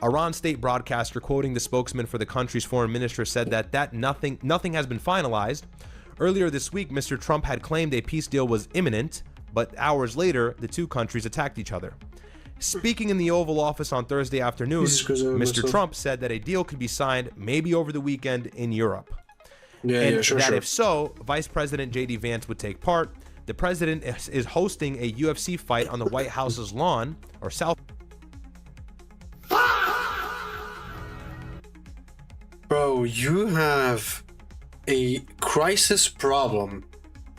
Iran state broadcaster, quoting the spokesman for the country's foreign minister, said that nothing has been finalized. Earlier this week, Mr. Trump had claimed a peace deal was imminent, but hours later, the two countries attacked each other. Speaking in the Oval Office on Thursday afternoon, Mr. Trump said that a deal could be signed maybe over the weekend in Europe. If so, Vice President J.D. Vance would take part. The president is hosting a UFC fight on the White House's lawn, or South. Bro, you have a crisis problem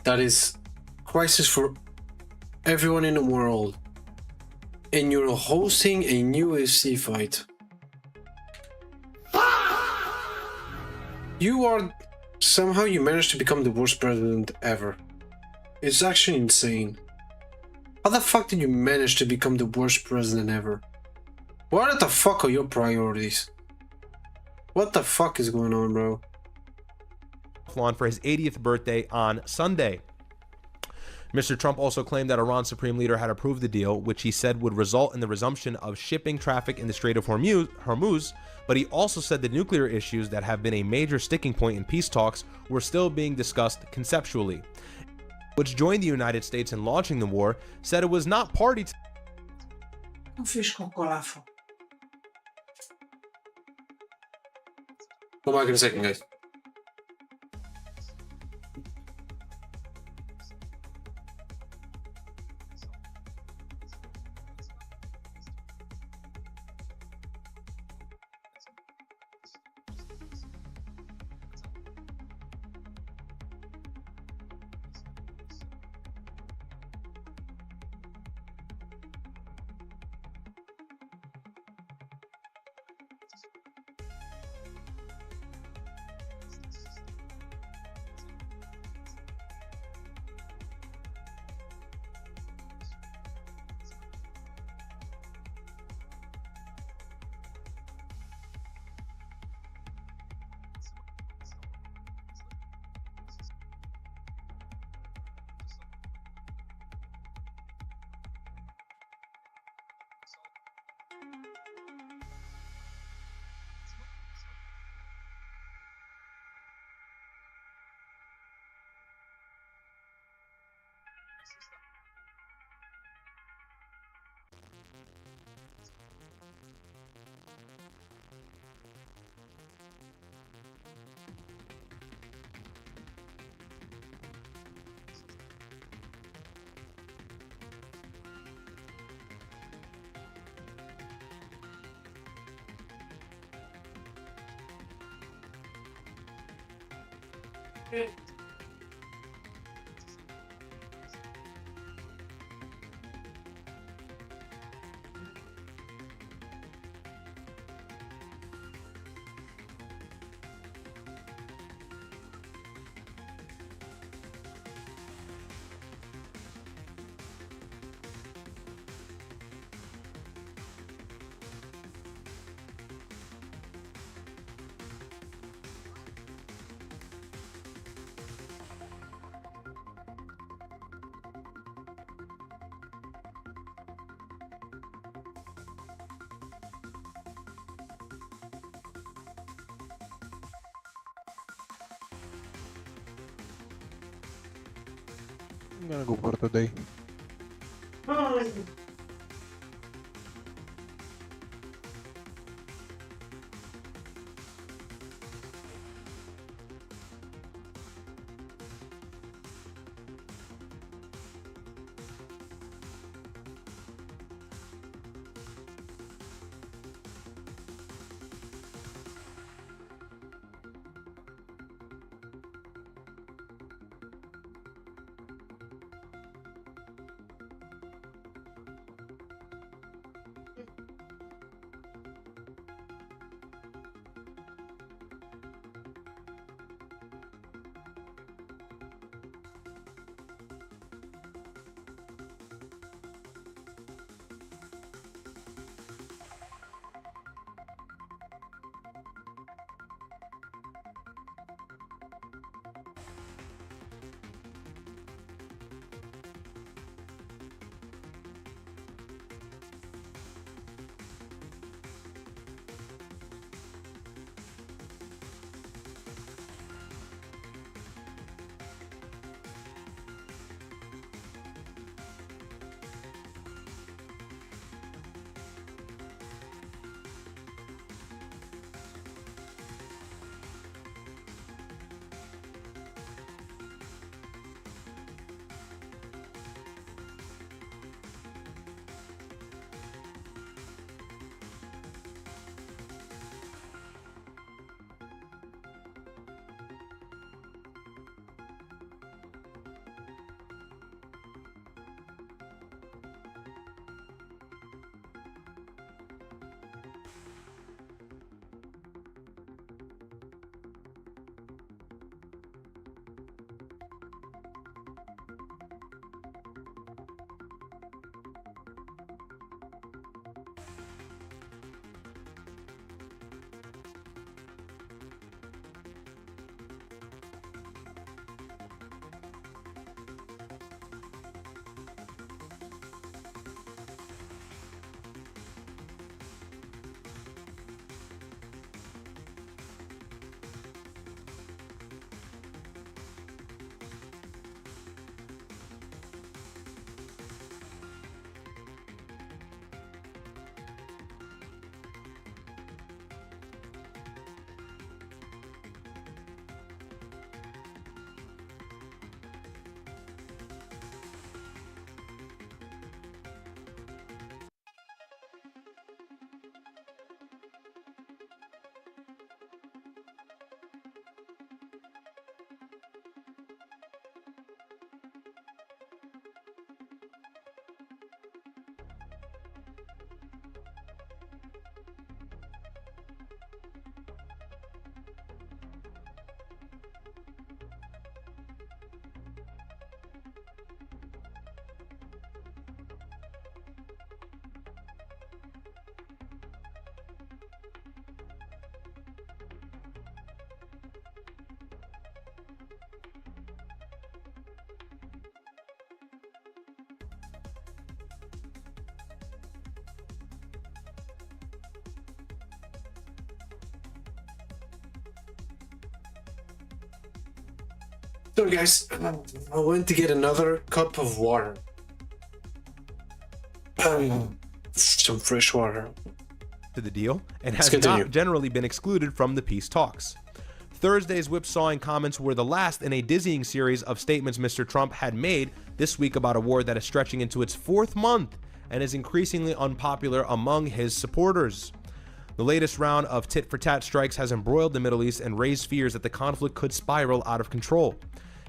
that is crisis for everyone in the world, and you're hosting a new UFC fight. Somehow you managed to become the worst president ever. It's actually insane. How the fuck did you manage to become the worst president ever? What the fuck are your priorities? What the fuck is going on, bro? Lawn for his 80th birthday on Sunday. Mr. Trump also claimed that Iran's supreme leader had approved the deal, which he said would result in the resumption of shipping traffic in the Strait of Hormuz, but he also said the nuclear issues that have been a major sticking point in peace talks were still being discussed conceptually. Which joined the United States in launching the war, said it was not party to... Go back in a second, guys. I'm gonna go for today. So guys, I went to get another cup of water. Some fresh water. to the deal and has not generally been excluded from the peace talks. Thursday's whipsawing comments were the last in a dizzying series of statements Mr. Trump had made this week about a war that is stretching into its 4th month and is increasingly unpopular among his supporters. The latest round of tit-for-tat strikes has embroiled the Middle East and raised fears that the conflict could spiral out of control.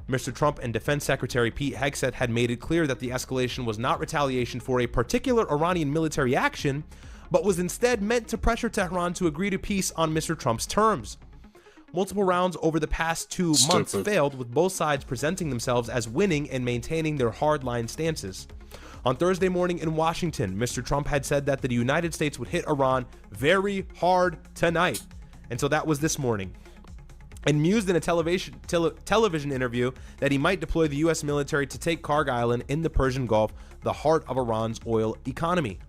Mr. Trump and Defense Secretary Pete Hegseth had made it clear that the escalation was not retaliation for a particular Iranian military action, but was instead meant to pressure Tehran to agree to peace on Mr. Trump's terms. Multiple rounds over the past 2 months failed, with both sides presenting themselves as winning and maintaining their hardline stances. On Thursday morning in Washington, Mr. Trump had said that the United States would hit Iran very hard tonight. And so that was this morning. And mused in a television interview that he might deploy the U.S. military to take Karg Island in the Persian Gulf, the heart of Iran's oil economy.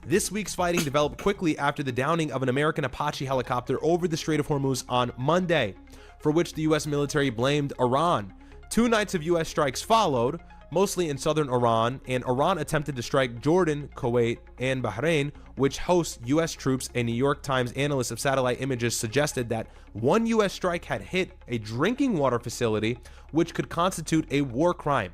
This week's fighting developed quickly after the downing of an American Apache helicopter over the Strait of Hormuz on Monday, for which the U.S. military blamed Iran. 2 nights of U.S. strikes followed, mostly in southern Iran, and Iran attempted to strike Jordan, Kuwait, and Bahrain, which hosts U.S. troops. A New York Times analyst of satellite images suggested that one U.S. strike had hit a drinking water facility, which could constitute a war crime.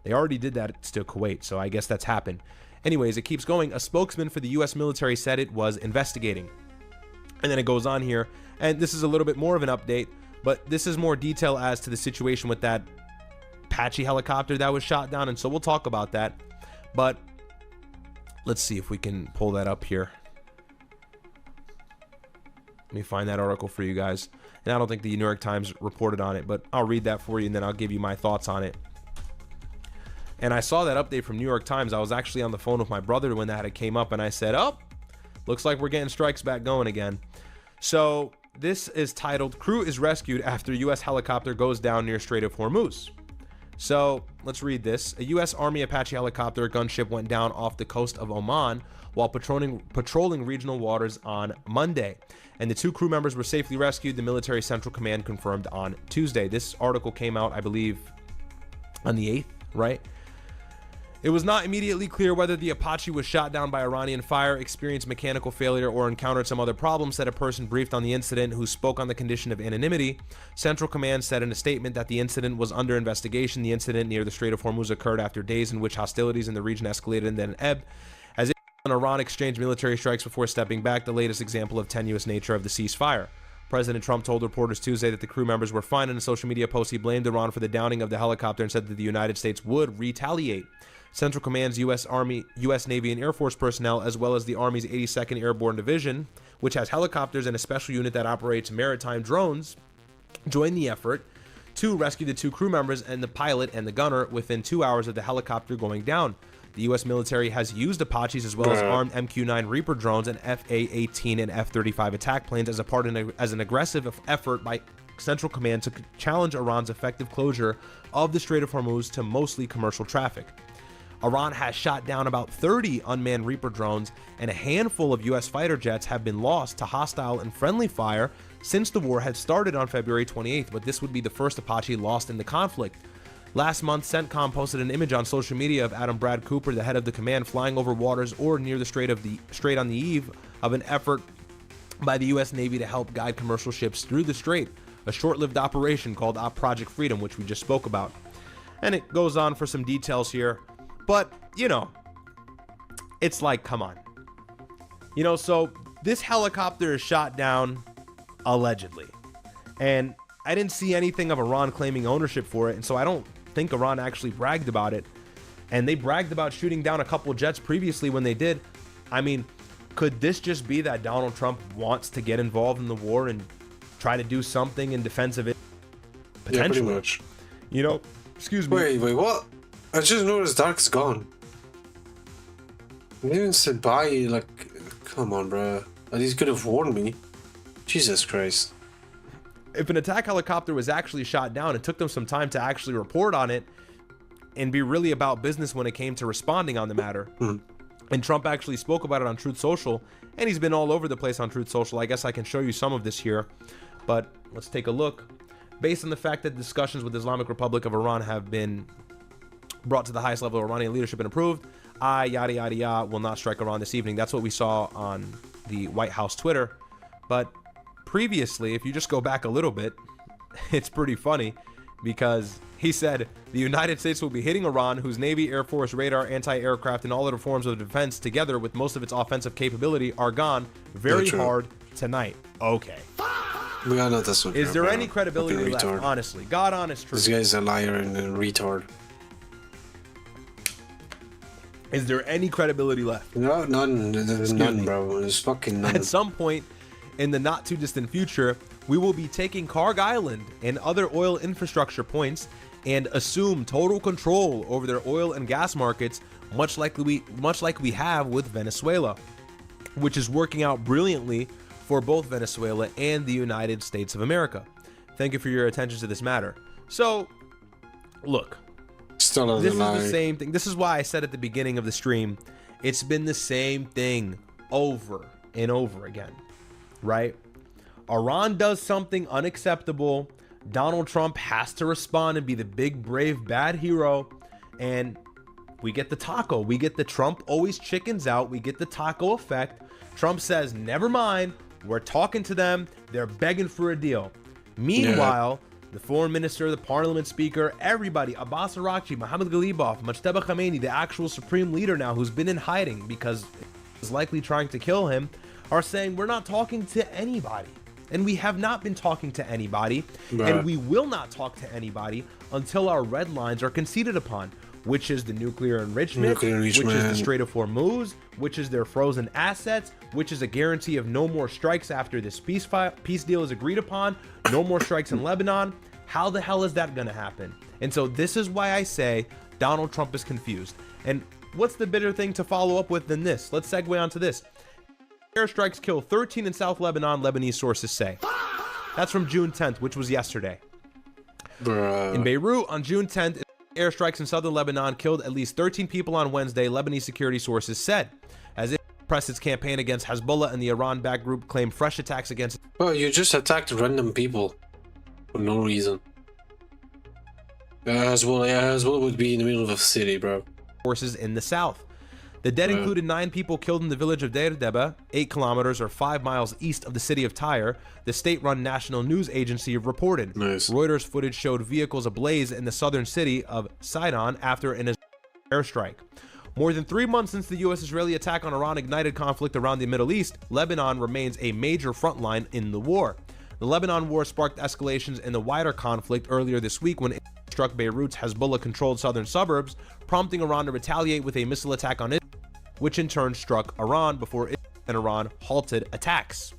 They already did that to Kuwait, so I guess that's happened. Anyways, it keeps going. A spokesman for the U.S. military said it was investigating. And then it goes on here, and this is a little bit more of an update, but this is more detail as to the situation with that Apache helicopter that was shot down, and so we'll talk about that. But let's see if we can pull that up here. Let me find that article for you guys. And I don't think the New York Times reported on it, but I'll read that for you, and then I'll give you my thoughts on it. And I saw that update from New York Times. I was actually on the phone with my brother when that came up, and I said, oh, looks like we're getting strikes back going again. So this is titled, Crew is Rescued After U.S. Helicopter Goes Down Near Strait of Hormuz. So let's read this. A U.S. Army Apache helicopter gunship went down off the coast of Oman while patrolling regional waters on Monday, and the 2 crew members were safely rescued, the military central command confirmed on Tuesday. This article came out, I believe, on the 8th, right? It was not immediately clear whether the Apache was shot down by Iranian fire, experienced mechanical failure, or encountered some other problem, said a person briefed on the incident who spoke on the condition of anonymity. Central Command said in a statement that the incident was under investigation. The incident near the Strait of Hormuz occurred after days in which hostilities in the region escalated and then ebbed, as Israel and Iran exchanged military strikes before stepping back, the latest example of tenuous nature of the ceasefire. President Trump told reporters Tuesday that the crew members were fine. In a social media post, he blamed Iran for the downing of the helicopter and said that the United States would retaliate. Central Command's U.S. Army, U.S. Navy, and Air Force personnel, as well as the Army's 82nd Airborne Division, which has helicopters and a special unit that operates maritime drones, joined the effort to rescue the 2 crew members and the pilot and the gunner within 2 hours of the helicopter going down. The U.S. military has used Apaches as well as armed MQ-9 Reaper drones and FA-18 and F-35 attack planes as an aggressive effort by Central Command to challenge Iran's effective closure of the Strait of Hormuz to mostly commercial traffic. Iran has shot down about 30 unmanned Reaper drones, and a handful of U.S. fighter jets have been lost to hostile and friendly fire since the war had started on February 28th, but this would be the first Apache lost in the conflict. Last month, CENTCOM posted an image on social media of Adam Brad Cooper, the head of the command, flying over waters or near the strait on the eve of an effort by the U.S. Navy to help guide commercial ships through the strait, a short-lived operation called Project Freedom, which we just spoke about. And it goes on for some details here. But, you know, it's like, come on. You know, so this helicopter is shot down allegedly. And I didn't see anything of Iran claiming ownership for it. And so I don't think Iran actually bragged about it. And they bragged about shooting down a couple jets previously when they did. I mean, could this just be that Donald Trump wants to get involved in the war and try to do something in defense of it? Potentially. Yeah, pretty much. You know, excuse me. Wait, what? I just noticed Dark's gone. They even said bye, like, come on, bro. At least could have warned me. Jesus Christ. If an attack helicopter was actually shot down, it took them some time to actually report on it and be really about business when it came to responding on the matter. And Trump actually spoke about it on Truth Social, and he's been all over the place on Truth Social. I guess I can show you some of this here, but let's take a look. Based on the fact that discussions with the Islamic Republic of Iran have been brought to the highest level of Iranian leadership and approved, yada yada yada, will not strike Iran this evening. That's what we saw on the White House Twitter. But previously, if you just go back a little bit, it's pretty funny because he said the United States will be hitting Iran, whose Navy, Air Force, radar, anti-aircraft, and all other forms of defense, together with most of its offensive capability, are gone very hard tonight. Okay. We are not a super, Is there any credibility left, honestly? God honest truth. This guy's a liar and a retard. Is there any credibility left? No, none, bro. There's fucking none. At some point in the not too distant future, we will be taking Karg Island and other oil infrastructure points and assume total control over their oil and gas markets, much like we have with Venezuela, which is working out brilliantly for both Venezuela and the United States of America. Thank you for your attention to this matter. So, look, this is the same thing. This is why I said at the beginning of the stream, it's been the same thing over and over again, right? Iran does something unacceptable. Donald Trump has to respond and be the big, brave, bad hero. And we get the taco. We get the Trump always chickens out. We get the taco effect. Trump says, never mind. We're talking to them. They're begging for a deal. Meanwhile, the foreign minister, the parliament speaker, everybody, Abbas Araghchi, Mohammad Ghalibaf, Mujtaba Khamenei, the actual supreme leader now who's been in hiding because is likely trying to kill him, are saying we're not talking to anybody. And we have not been talking to anybody, and we will not talk to anybody until our red lines are conceded upon, which is the nuclear enrichment, which is the Strait of Hormuz, which is their frozen assets, which is a guarantee of no more strikes after this peace deal is agreed upon, no more strikes in Lebanon. How the hell is that going to happen? And so this is why I say Donald Trump is confused. And what's the bitter thing to follow up with than this? Let's segue onto this. Airstrikes kill 13 in South Lebanon, Lebanese sources say. That's from June 10th, which was yesterday. In Beirut, on June 10th, airstrikes in southern Lebanon killed at least 13 people on Wednesday, Lebanese security sources said. As it pressed its campaign against Hezbollah and the Iran-backed group claimed fresh attacks against... Well, you just attacked random people for no reason. Hezbollah would be in the middle of a city, bro. Forces in the south. The dead included 9 people killed in the village of Deir Deba, 8 kilometers or 5 miles east of the city of Tyre, the state-run national news agency reported. Reuters footage showed vehicles ablaze in the southern city of Sidon after an airstrike. More than 3 months since the U.S.-Israeli attack on Iran ignited conflict around the Middle East, Lebanon remains a major front line in the war. The Lebanon war sparked escalations in the wider conflict earlier this week when it struck Beirut's Hezbollah-controlled southern suburbs, prompting Iran to retaliate with a missile attack on it, which in turn struck Iran before Israel and Iran halted attacks.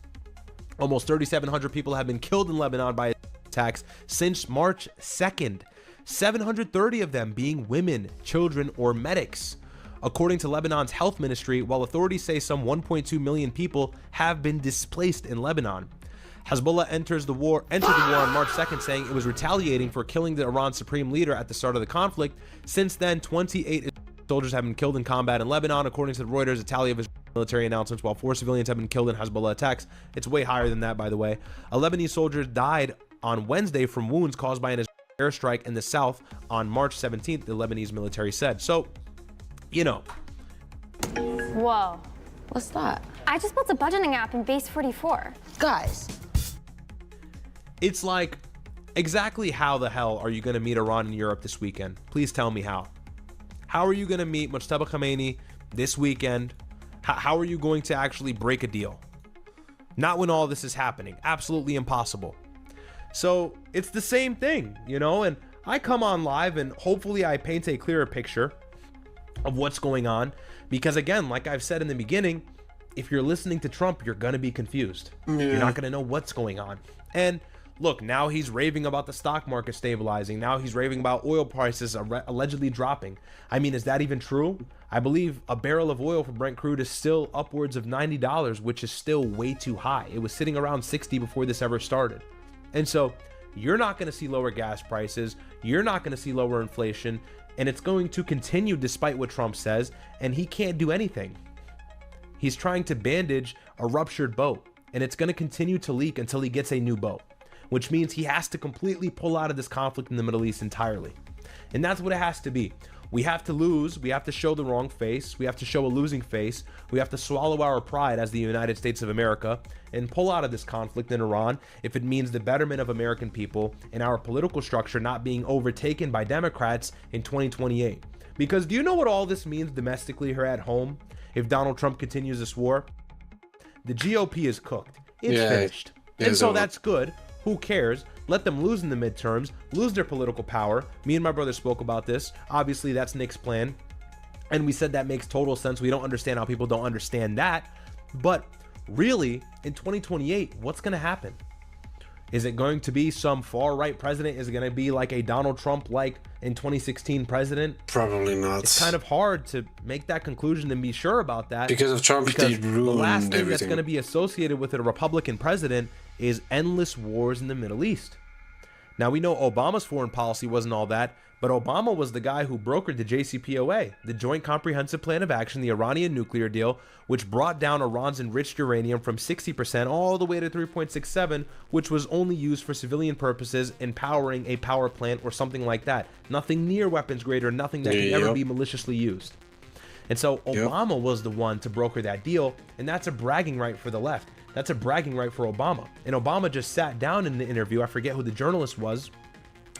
Almost 3,700 people have been killed in Lebanon by attacks since March 2nd, 730 of them being women, children, or medics. According to Lebanon's health ministry, while authorities say some 1.2 million people have been displaced in Lebanon. Hezbollah entered the war on March 2nd, saying it was retaliating for killing the Iran supreme leader at the start of the conflict. Since then, 28 soldiers have been killed in combat in Lebanon, according to the Reuters, a tally of his military announcements, while 4 civilians have been killed in Hezbollah attacks. It's way higher than that, by the way. A Lebanese soldier died on Wednesday from wounds caused by an airstrike in the south on March 17th, the Lebanese military said. So, you know. Whoa. What's that? I just built a budgeting app in Base 44. Guys. It's like, exactly how the hell are you going to meet Iran in Europe this weekend? Please tell me how. How are you going to meet Mujtaba Khamenei this weekend? How are you going to actually break a deal? Not when all this is happening. Absolutely impossible. So it's the same thing, you know, and I come on live and hopefully I paint a clearer picture of what's going on. Because again, like I've said in the beginning, if you're listening to Trump, you're going to be confused. You're not going to know what's going on. And look, now he's raving about the stock market stabilizing. Now he's raving about oil prices allegedly dropping. I mean, is that even true? I believe a barrel of oil for Brent crude is still upwards of $90, which is still way too high. It was sitting around 60 before this ever started. And so you're not going to see lower gas prices. You're not going to see lower inflation. And it's going to continue despite what Trump says. And he can't do anything. He's trying to bandage a ruptured boat. And it's going to continue to leak until he gets a new boat, which means he has to completely pull out of this conflict in the Middle East entirely. And that's what it has to be. We have to lose. We have to show the wrong face. We have to show a losing face. We have to swallow our pride as the United States of America and pull out of this conflict in Iran if it means the betterment of American people and our political structure not being overtaken by Democrats in 2028. Because do you know what all this means domestically here at home if Donald Trump continues this war? The GOP is cooked. It's finished. And so that's good. Who cares? Let them lose in the midterms, lose their political power. Me and my brother spoke about this. Obviously, that's Nick's plan. And we said that makes total sense. We don't understand how people don't understand that. But really, in 2028, what's going to happen? Is it going to be some far-right president? Is it going to be like a Donald Trump like in 2016 president? Probably not. It's kind of hard to make that conclusion and be sure about that. Because of Trump, they ruined the last thing everything. that's going to be associated with a Republican president is endless wars in the Middle East. Now, we know Obama's foreign policy wasn't all that, but Obama was the guy who brokered the JCPOA, the Joint Comprehensive Plan of Action, the Iranian nuclear deal, which brought down Iran's enriched uranium from 60% all the way to 3.67, which was only used for civilian purposes in powering a power plant or something like that. Nothing near weapons grade or nothing that can ever be maliciously used. And so Obama was the one to broker that deal, and that's a bragging right for the left. That's a bragging right for Obama. And Obama just sat down in the interview, I forget who the journalist was,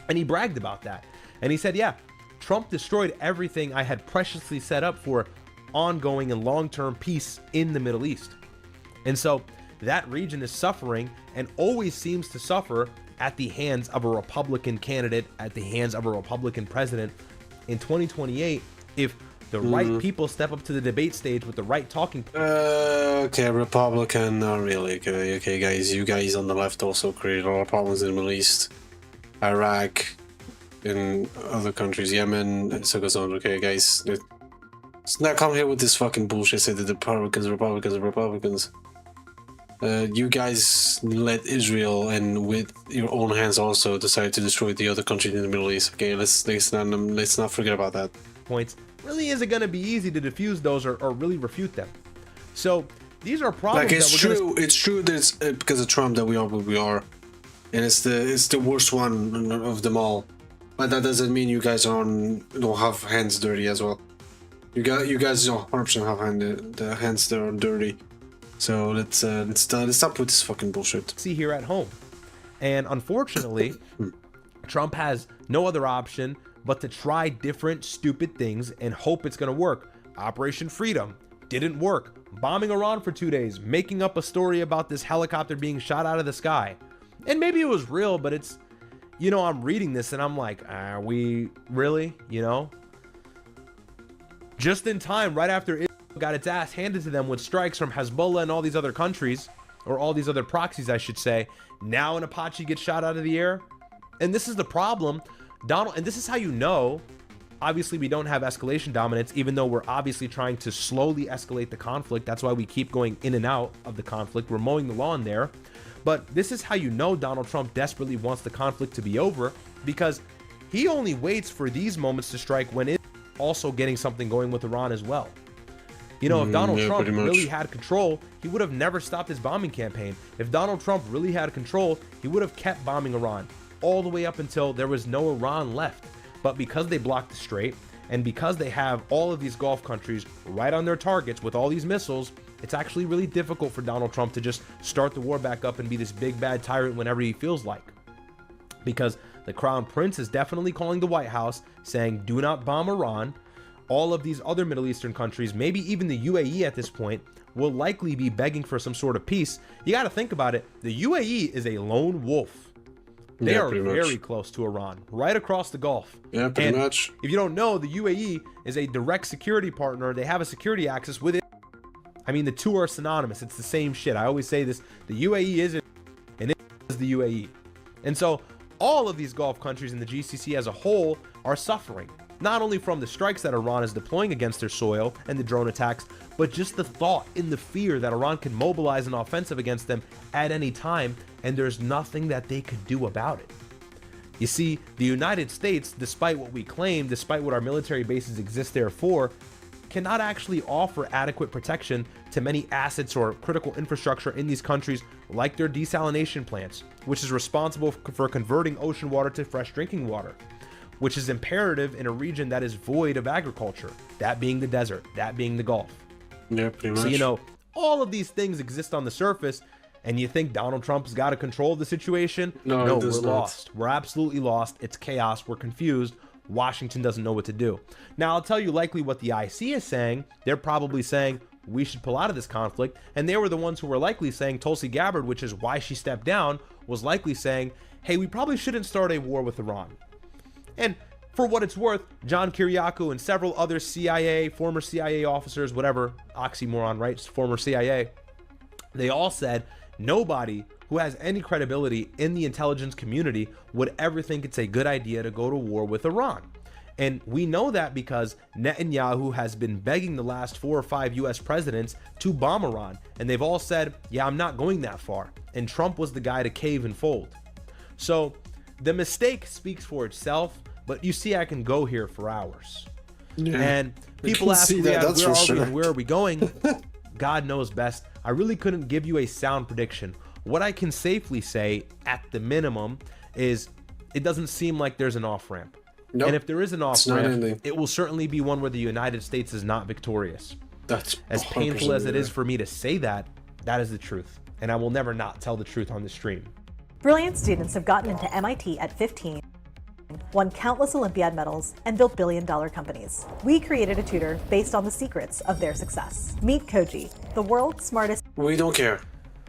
and he bragged about that. And he said, yeah, Trump destroyed everything I had preciously set up for ongoing and long-term peace in the Middle East. And so that region is suffering and always seems to suffer at the hands of a Republican candidate, at the hands of a Republican president. In 2028, if the right people step up to the debate stage with the right talking. Okay, Republican, not really. Okay, guys, you guys on the left also created a lot of problems in the Middle East, Iraq, in other countries, Yemen, and so goes on. Okay, guys, let's not come here with this fucking bullshit. Say the Republicans. You guys let Israel and with your own hands also decide to destroy the other countries in the Middle East. Okay, let's not forget about that. Points. Really isn't going to be easy to diffuse those or really refute them. So these are problems. Like it's true. It's true that it's because of Trump that we are where we are, and it's the worst one of them all. But that doesn't mean you guys don't have hands dirty as well. You guys 100% have the hands that are dirty. So let's stop with this fucking bullshit. See here at home, and unfortunately, Trump has no other option but to try different stupid things and hope it's going to work. Operation Freedom didn't work. Bombing Iran for 2 days, making up a story about this helicopter being shot out of the sky. And maybe it was real, but it's, you know, I'm reading this and I'm like, are we really, you know? Just in time, right after Israel got its ass handed to them with strikes from Hezbollah and all these other countries, or all these other proxies, I should say, now an Apache gets shot out of the air. And this is the problem. Donald, and this is how you know, obviously we don't have escalation dominance, even though we're obviously trying to slowly escalate the conflict. That's why we keep going in and out of the conflict. We're mowing the lawn there. But this is how you know Donald Trump desperately wants the conflict to be over, because he only waits for these moments to strike when it's also getting something going with Iran as well. You know, if Donald Trump really had control, he would have never stopped his bombing campaign. If Donald Trump really had control, he would have kept bombing Iran all the way up until there was no Iran left. But because they blocked the strait, and because they have all of these Gulf countries right on their targets with all these missiles, it's actually really difficult for Donald Trump to just start the war back up and be this big bad tyrant whenever he feels like. Because the Crown Prince is definitely calling the White House, saying, do not bomb Iran. All of these other Middle Eastern countries, maybe even the UAE at this point, will likely be begging for some sort of peace. You got to think about it. The UAE is a lone wolf. They are very close to Iran, right across the Gulf. Yeah, pretty much. If you don't know, the UAE is a direct security partner. They have a security axis with it. I mean, the two are synonymous. It's the same shit. I always say this. The UAE is it, and it is the UAE. And so all of these Gulf countries in the GCC as a whole are suffering, not only from the strikes that Iran is deploying against their soil and the drone attacks, but just the thought and the fear that Iran can mobilize an offensive against them at any time, and there's nothing that they could do about it. You see, the United States, despite what we claim, despite what our military bases exist there for, cannot actually offer adequate protection to many assets or critical infrastructure in these countries, like their desalination plants, which is responsible for converting ocean water to fresh drinking water. which is imperative in a region that is void of agriculture, that being the desert, that being the Gulf. Yeah, pretty much. So, you know, all of these things exist on the surface, and you think Donald Trump's got a control of the situation? No, we're lost. We're absolutely lost. It's chaos. We're confused. Washington doesn't know what to do. Now, I'll tell you likely what the IC is saying. They're probably saying we should pull out of this conflict, and they were the ones who were likely saying, Tulsi Gabbard, which is why she stepped down, was likely saying, hey, we probably shouldn't start a war with Iran. And for what it's worth, John Kiriakou and several other CIA, former CIA officers, whatever, oxymoron, right? Former CIA, they all said nobody who has any credibility in the intelligence community would ever think it's a good idea to go to war with Iran. And we know that because Netanyahu has been begging the last 4 or 5 US presidents to bomb Iran. And they've all said, yeah, I'm not going that far. And Trump was the guy to cave and fold. So the mistake speaks for itself, but you see, I can go here for hours. Yeah, and people ask me, where are we and where are we going? God knows best. I really couldn't give you a sound prediction. What I can safely say, at the minimum, is it doesn't seem like there's an off-ramp. Nope. And if there is an off-ramp, it will certainly be one where the United States is not victorious. That's as painful as it is for me to say that, that is the truth. And I will never not tell the truth on the stream. Brilliant students have gotten into MIT at 15, won countless Olympiad medals, and built billion-dollar companies. We created a tutor based on the secrets of their success. Meet Koji, the world's smartest... We don't care.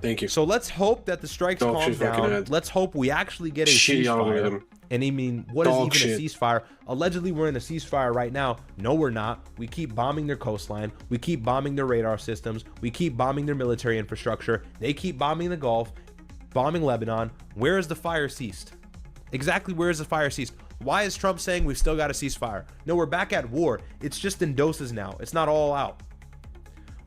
Thank you. So let's hope that the strikes calm down. Let's hope we actually get a ceasefire. And I mean, what is even a ceasefire? Allegedly, we're in a ceasefire right now. No, we're not. We keep bombing their coastline. We keep bombing their radar systems. We keep bombing their military infrastructure. They keep bombing the Gulf, bombing Lebanon. Where is the fire ceased? Exactly where is the fire ceased? Why is Trump saying we've still got a ceasefire? No, we're back at war. It's just in doses now. It's not all out.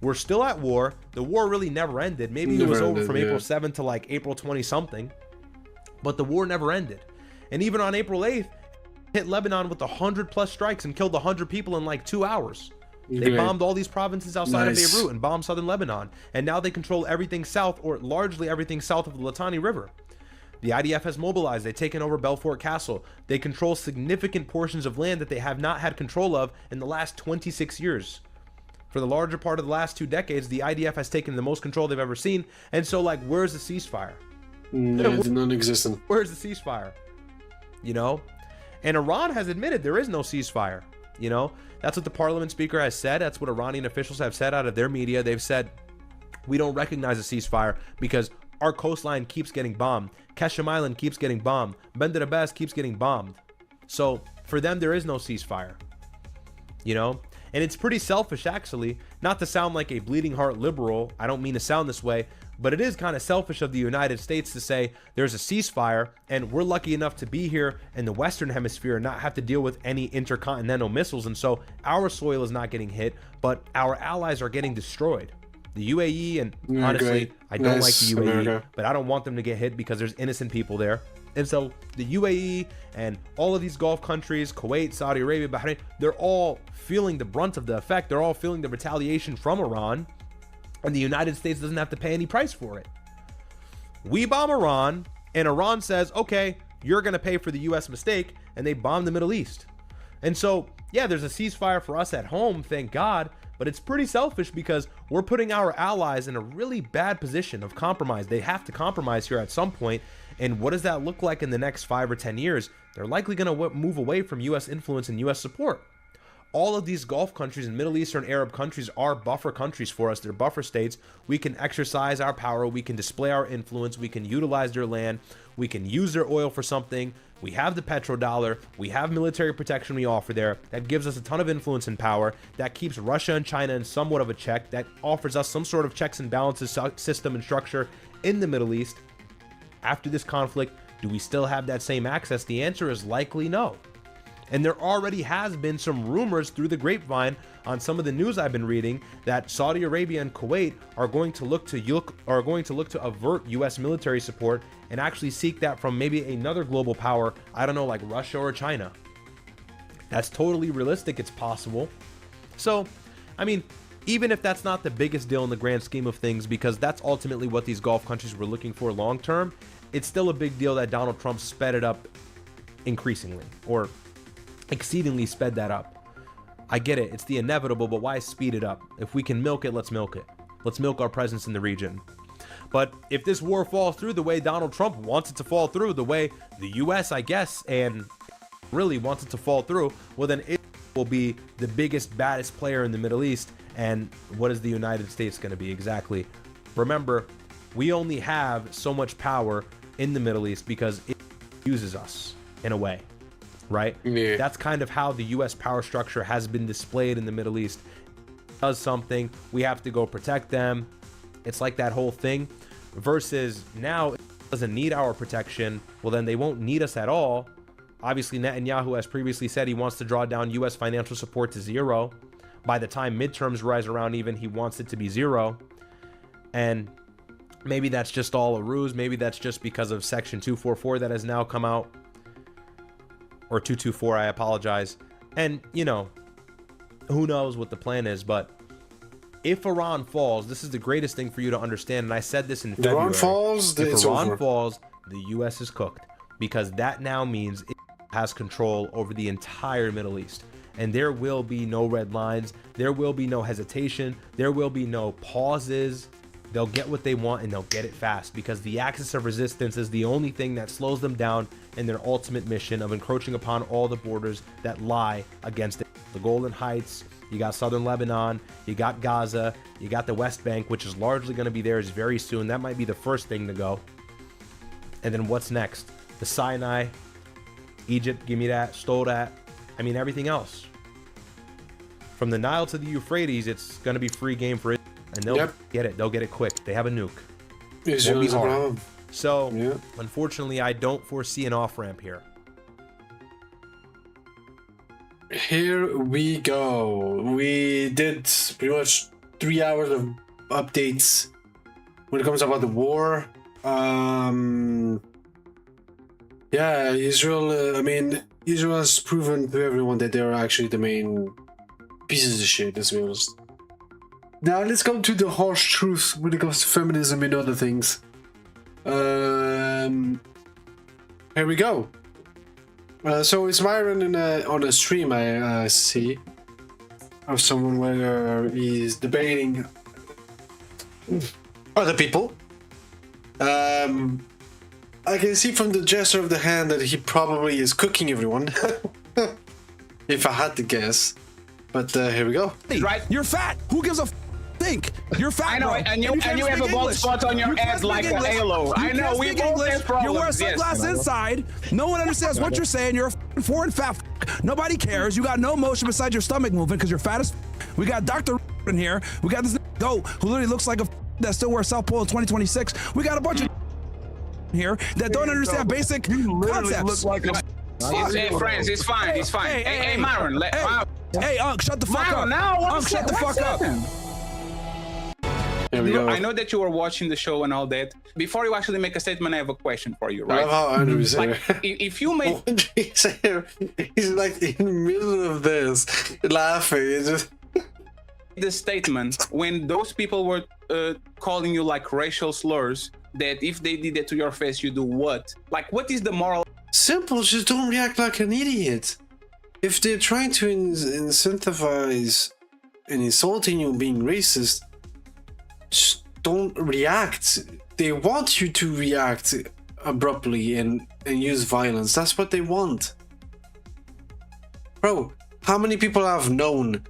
We're still at war. The war really never ended. Maybe it was over from April 7th to like April 20 something, but the war never ended. And even on April 8th, hit Lebanon with 100+ strikes and killed 100 people in like 2 hours. They bombed all these provinces outside of Beirut and bombed southern Lebanon. And now they control everything south, or largely everything south of the Litani River. The IDF has mobilized. They've taken over Belfort Castle. They control significant portions of land that they have not had control of in the last 26 years. For the larger part of the last 2 decades, the IDF has taken the most control they've ever seen. And so, like, where's the ceasefire? It's non-existent. Where's the ceasefire? You know? And Iran has admitted there is no ceasefire. You know? That's what the parliament speaker has said. That's what Iranian officials have said out of their media. They've said, we don't recognize a ceasefire because our coastline keeps getting bombed. Keshem Island keeps getting bombed. Bandar Abbas keeps getting bombed. So, for them, there is no ceasefire. You know? And it's pretty selfish, actually, not to sound like a bleeding heart liberal. I don't mean to sound this way, but it is kind of selfish of the United States to say there's a ceasefire and we're lucky enough to be here in the Western Hemisphere and not have to deal with any intercontinental missiles. And so our soil is not getting hit, but our allies are getting destroyed. The UAE, and honestly, I don't like the UAE, but I don't want them to get hit because there's innocent people there. And so the UAE and all of these Gulf countries, Kuwait, Saudi Arabia, Bahrain, they're all feeling the brunt of the effect. They're all feeling the retaliation from Iran, and the United States doesn't have to pay any price for it. We bomb Iran, and Iran says, okay, you're going to pay for the US mistake, and they bomb the Middle East. And so, yeah, there's a ceasefire for us at home, thank God, but it's pretty selfish because we're putting our allies in a really bad position of compromise. They have to compromise here at some point. And what does that look like in the next 5 or 10 years? They're likely going to move away from US influence and US support. All of these Gulf countries and Middle Eastern Arab countries are buffer countries for us. They're buffer states. We can exercise our power. We can display our influence. We can utilize their land. We can use their oil for something. We have the petrodollar. We have military protection we offer there. That gives us a ton of influence and power. That keeps Russia and China in somewhat of a check. That offers us some sort of checks and balances system and structure in the Middle East. After this conflict, do we still have that same access? The answer is likely no. And there already has been some rumors through the grapevine on some of the news I've been reading that Saudi Arabia and Kuwait are going to look to avert US military support and actually seek that from maybe another global power, I don't know, like Russia or China. That's totally realistic. It's possible. So, I mean, even if that's not the biggest deal in the grand scheme of things, because that's ultimately what these Gulf countries were looking for long term, it's still a big deal that Donald Trump sped it up increasingly, or exceedingly sped that up. I get it, it's the inevitable, but why speed it up? If we can milk it, let's milk it. Let's milk our presence in the region. But if this war falls through the way Donald Trump wants it to fall through, the way the US, I guess, and really wants it to fall through, well then it will be the biggest, baddest player in the Middle East. And what is the United States going to be exactly? Remember, we only have so much power in the Middle East because it uses us in a way, right? Yeah. That's kind of how the US power structure has been displayed in the Middle East. It does something, we have to go protect them. It's like that whole thing. Versus now, it doesn't need our protection. Well, then they won't need us at all. Obviously, Netanyahu has previously said he wants to draw down US financial support to zero. By the time midterms rise around even, he wants it to be zero. And maybe that's just all a ruse. Maybe that's just because of Section 244 that has now come out. Or 224, I apologize. And, you know, who knows what the plan is. But if Iran falls, this is the greatest thing for you to understand. And I said this in February. Iran falls, if Iran falls, the U.S. is cooked. Because that now means it has control over the entire Middle East. And there will be no red lines. There will be no hesitation. There will be no pauses. They'll get what they want and they'll get it fast, because the axis of resistance is the only thing that slows them down in their ultimate mission of encroaching upon all the borders that lie against it. The Golan Heights, you got southern Lebanon, you got Gaza, you got the West Bank, which is largely going to be theirs very soon. That might be the first thing to go. And then what's next? The Sinai, Egypt, give me that, stole that. I mean, everything else. From the Nile to the Euphrates, it's going to be free game for Israel. And they'll get it. They'll get it quick. They have a nuke. Israel is a problem. So, unfortunately, I don't foresee an off-ramp here. Here we go. We did pretty much 3 hours of updates when it comes about the war. Yeah, Israel, I mean, Israel has proven to everyone that they're actually the main pieces of shit, let's be honest. Now let's come to the harsh truth when it comes to feminism and other things. Here we go. So it's Myron on a stream I see of someone where he's debating other people. I can see from the gesture of the hand that he probably is cooking everyone. If I had to guess. But here we go. Right, you're fat. Who gives a think? You're fat. I know, bro. and you have a bald spot on your head like a halo. I know, we both have problems. You wear sunglasses inside. No one understands what you're saying. You're a foreign fat. Nobody cares. You got no motion besides your stomach moving because you're fat as. We got Dr. in here. We got this goat who literally looks like a that still wears South Pole in 2026. We got a bunch of here that don't understand basic concepts. Look like a friends, it's fine, it's fine. Hey, Myron, hey, Unc, shut the fuck up. Unc, shut the fuck up. I know that you were watching the show and all that. Before you actually make a statement, I have a question for you, right? I love how Andrew's like, here. If you made... He's like in the middle of this, laughing. It's just... The statement, when those people were calling you like racial slurs, that if they did that to your face, you do what? Like, what is the moral? Simple, just don't react like an idiot. If they're trying to incentivize and insulting you being racist, just don't react. They want you to react abruptly and use violence. That's what they want. Bro, how many people I've known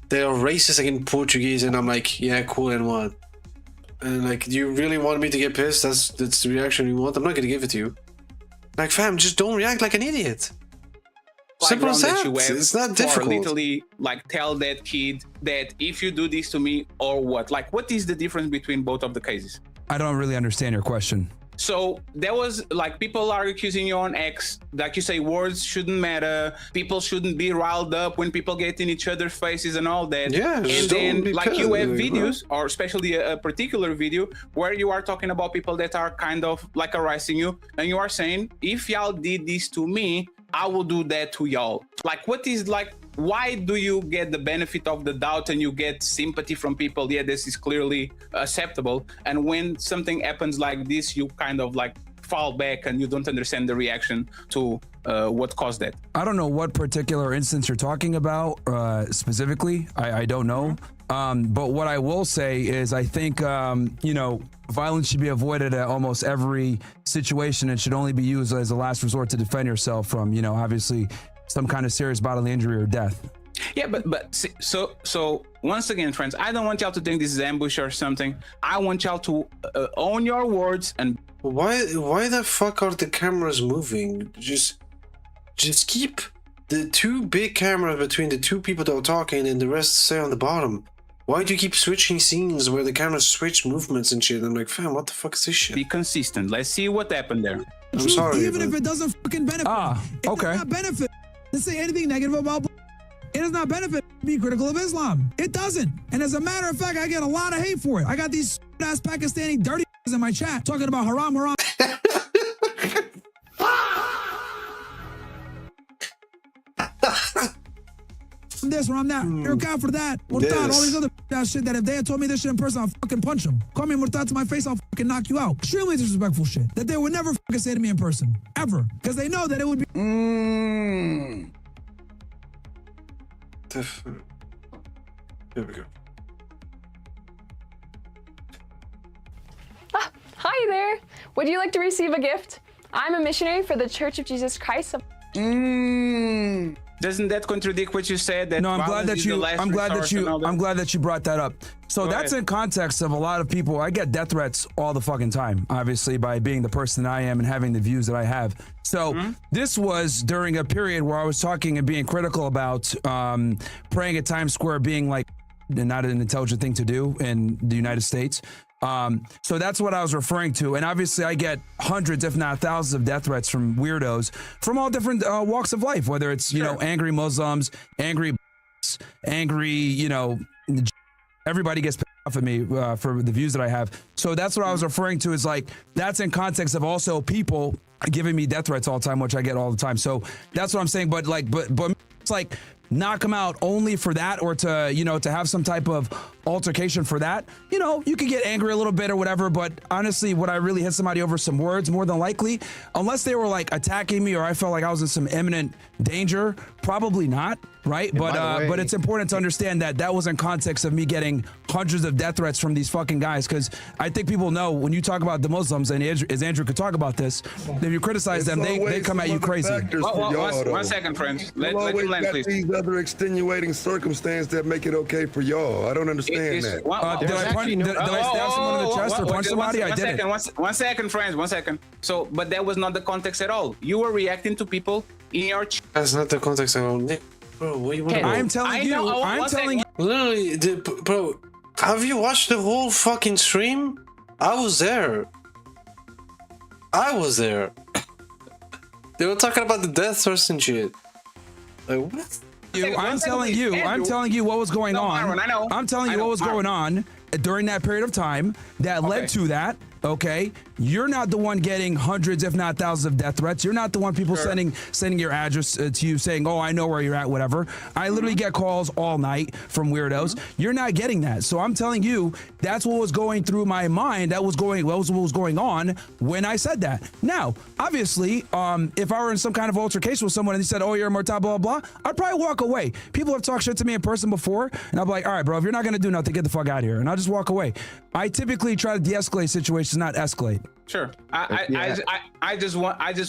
they are racist against Portuguese and I'm like, yeah, cool, and what? And like, do you really want me to get pissed? That's the reaction you want? I'm not gonna give it to you. Like, fam, just don't react like an idiot. Simple as that. It's not difficult. Literally, like, tell that kid that if you do this to me or what? Like, what is the difference between both of the cases? I don't really understand your question. So there was like people are accusing you on X, like you say, words shouldn't matter. People shouldn't be riled up when people get in each other's faces and all that. Yeah, and then like you have videos, or especially a particular video where you are talking about people that are kind of like harassing you, and you are saying, if y'all did this to me, I will do that to y'all. Like, what is like, why do you get the benefit of the doubt and you get sympathy from people? Yeah, this is clearly acceptable. And when something happens like this, you kind of like fall back and you don't understand the reaction to what caused that. I don't know what particular instance you're talking about specifically. I don't know. But what I will say is I think, you know, violence should be avoided at almost every situation. It should only be used as a last resort to defend yourself from, you know, obviously some kind of serious bodily injury or death. Yeah, but see, so once again, friends, I don't want y'all to think this is ambush or something. I want y'all to own your words. And why the fuck are the cameras moving? Just keep the two big cameras between the two people that are talking and the rest stay on the bottom. Why do you keep switching scenes where the cameras switch movements and shit? I'm like, fam, what the fuck is this shit? Be consistent. Let's see what happened there. I'm sorry. Even if it doesn't fucking benefit. It does not benefit to say anything negative about. It does not benefit to be critical of Islam. It doesn't. And as a matter of fact, I get a lot of hate for it. I got these ass Pakistani dirty in my chat talking about haram, haram. I'm this or I'm that. You're God for that. Murtad, all these other shit that if they had told me this shit in person, I'll fucking punch them. Call me Murtad to my face, I'll fucking knock you out. Extremely disrespectful shit that they would never fucking say to me in person. Ever. Because they know that it would be... Here we go. Hi there. Would you like to receive a gift? I'm a missionary for the Church of Jesus Christ of... Doesn't that contradict what you said? That no, I'm glad that you brought that up. So that's in context of a lot of people. I get death threats all the fucking time, obviously, by being the person I am and having the views that I have. So this was during a period where I was talking and being critical about praying at Times Square being like not an intelligent thing to do in the United States. So that's what I was referring to. And obviously I get hundreds, if not thousands of death threats from weirdos from all different walks of life, whether it's, you know, angry Muslims, angry, you know, everybody gets pissed off at me for the views that I have. So that's what I was referring to is like, that's in context of also people giving me death threats all the time, which I get all the time. So that's what I'm saying. But like, but it's like, knock them out only for that or to, you know, to have some type of altercation for that. You know, you could get angry a little bit or whatever, but honestly, would I really hit somebody over some words? More than likely, unless they were like attacking me or I felt like I was in some imminent danger, probably not, right? But it's important to understand that that was in context of me getting hundreds of death threats from these fucking guys, because I think people know when you talk about the Muslims, and as Andrew could talk about this, if you criticize them, they come at you crazy. One second, friends. Let him land, please. These other extenuating circumstances that make it okay for y'all. I don't understand that. Did I stab someone in the chest or punch somebody? I didn't. One second, friends. 1 second. So, but that was not the context at all. You were reacting to people in your. That's not the context at all, Nick. Bro, what do you want to I'm telling you. Literally, bro. Have you watched the whole fucking stream? I was there. They were talking about the death threats and shit. Like what? I'm telling you what was going on. Myron, I know. I'm telling you what was going on during that period of time that led to that. Okay, you're not the one getting hundreds, if not thousands, of death threats. You're not the one people sending your address to you saying, "Oh, I know where you're at," whatever. I literally get calls all night from weirdos. You're not getting that, so I'm telling you that's what was going through my mind. What was going on when I said that. Now, obviously, if I were in some kind of altercation with someone and they said, "Oh, you're a Murtad, blah blah," I'd probably walk away. People have talked shit to me in person before, and I'll be like, "All right, bro, if you're not gonna do nothing, get the fuck out of here," and I'll just walk away. I typically try to de-escalate situations, not escalate. Sure. I just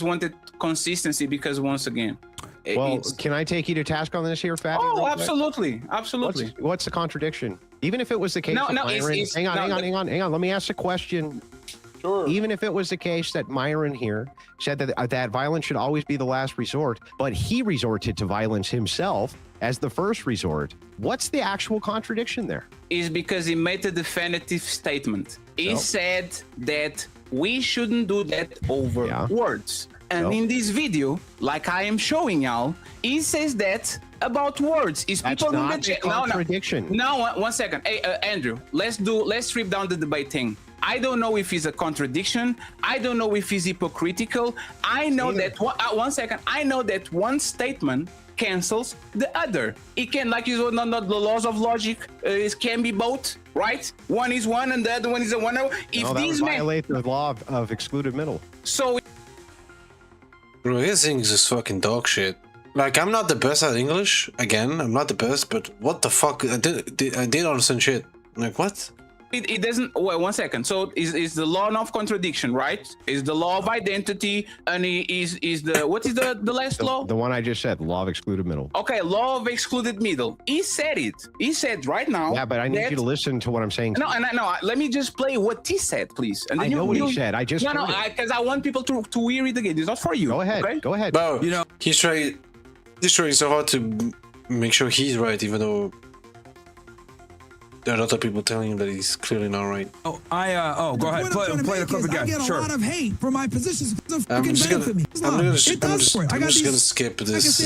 wanted consistency because once again. Can I take you to task on this here, Fatty? Oh, absolutely. What's the contradiction? Even if it was the case of Myron, hang on. Let me ask a question. Sure. Even if it was the case that Myron here said that violence should always be the last resort, but he resorted to violence himself as the first resort, what's the actual contradiction there? Is because he made a definitive statement. He said that we shouldn't do that over words. And in this video, like I am showing y'all, he says that about words. Is That's people not a contradiction. No, 1 second. Hey, Andrew, let's strip down the debate thing. I don't know if it's a contradiction. I don't know if it's hypocritical. I know that 1 second. I know that one statement cancels the other. It can, like you know, the laws of logic, it can be both, right? One is one and the other one is a one. If no, that these would violate the law of excluded middle. So, bro, his English is fucking dog shit. Like, I'm not the best at English. Again, I'm not the best, but what the fuck? I didn't understand shit. Like, what? It doesn't. Wait, 1 second. So is the law of contradiction, right? Is the law of identity, and is the what is the last law? The one I just said, law of excluded middle. Okay, law of excluded middle. He said it. He said right now. Yeah, but I need you to listen to what I'm saying. No, let me just play what he said, please. And then I know what he said. I just because I want people to hear it again. It's not for you. Go ahead. Okay? Go ahead. Bro, you know, he's trying so hard to make sure he's right, even though there are other people telling him that he's clearly not right. Oh, go ahead. Play the clip again. I get a lot of hate for my positions. I'm just gonna skip this.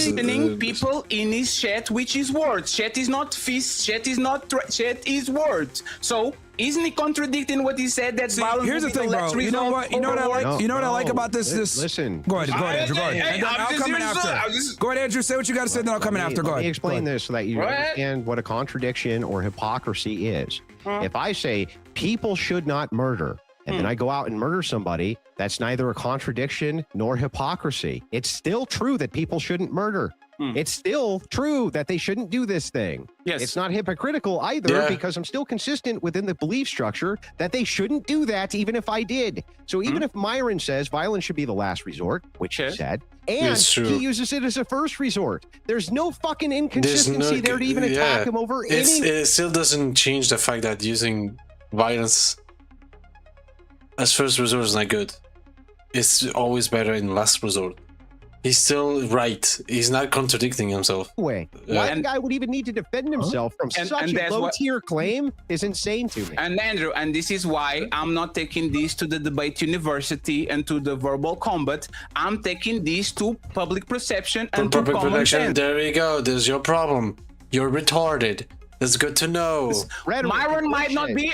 People in his chat, which is words. Chat is not fist. Chat is not. Chat is words. So isn't he contradicting what he said? That here's the thing, bro. You know what? You know what I like. No, you know what I like about this. Listen. Go ahead, Andrew. Go ahead. And then I'll come in after. Go ahead, Andrew. Say what you got to say. Then I'll come in after. Go ahead. Let me explain this so that you understand what a contradiction or hypocrisy is. If I say people should not murder, and then I go out and murder somebody, that's neither a contradiction nor hypocrisy. It's still true that people shouldn't murder. It's still true that they shouldn't do this thing. Yes. It's not hypocritical either because I'm still consistent within the belief structure that they shouldn't do that even if I did. So even if Myron says violence should be the last resort, which he said, and he uses it as a first resort, there's no fucking inconsistency there to even attack him over any... It still doesn't change the fact that using violence as first resort is not good. It's always better in last resort. He's still right. He's not contradicting himself. Why the guy would even need to defend himself from such a low-tier claim is insane to me. And Andrew, and this is why I'm not taking this to the debate university and to the verbal combat. I'm taking this to public perception and to common sense. There we go. There's your problem. You're retarded. That's good to know. Myron might not be.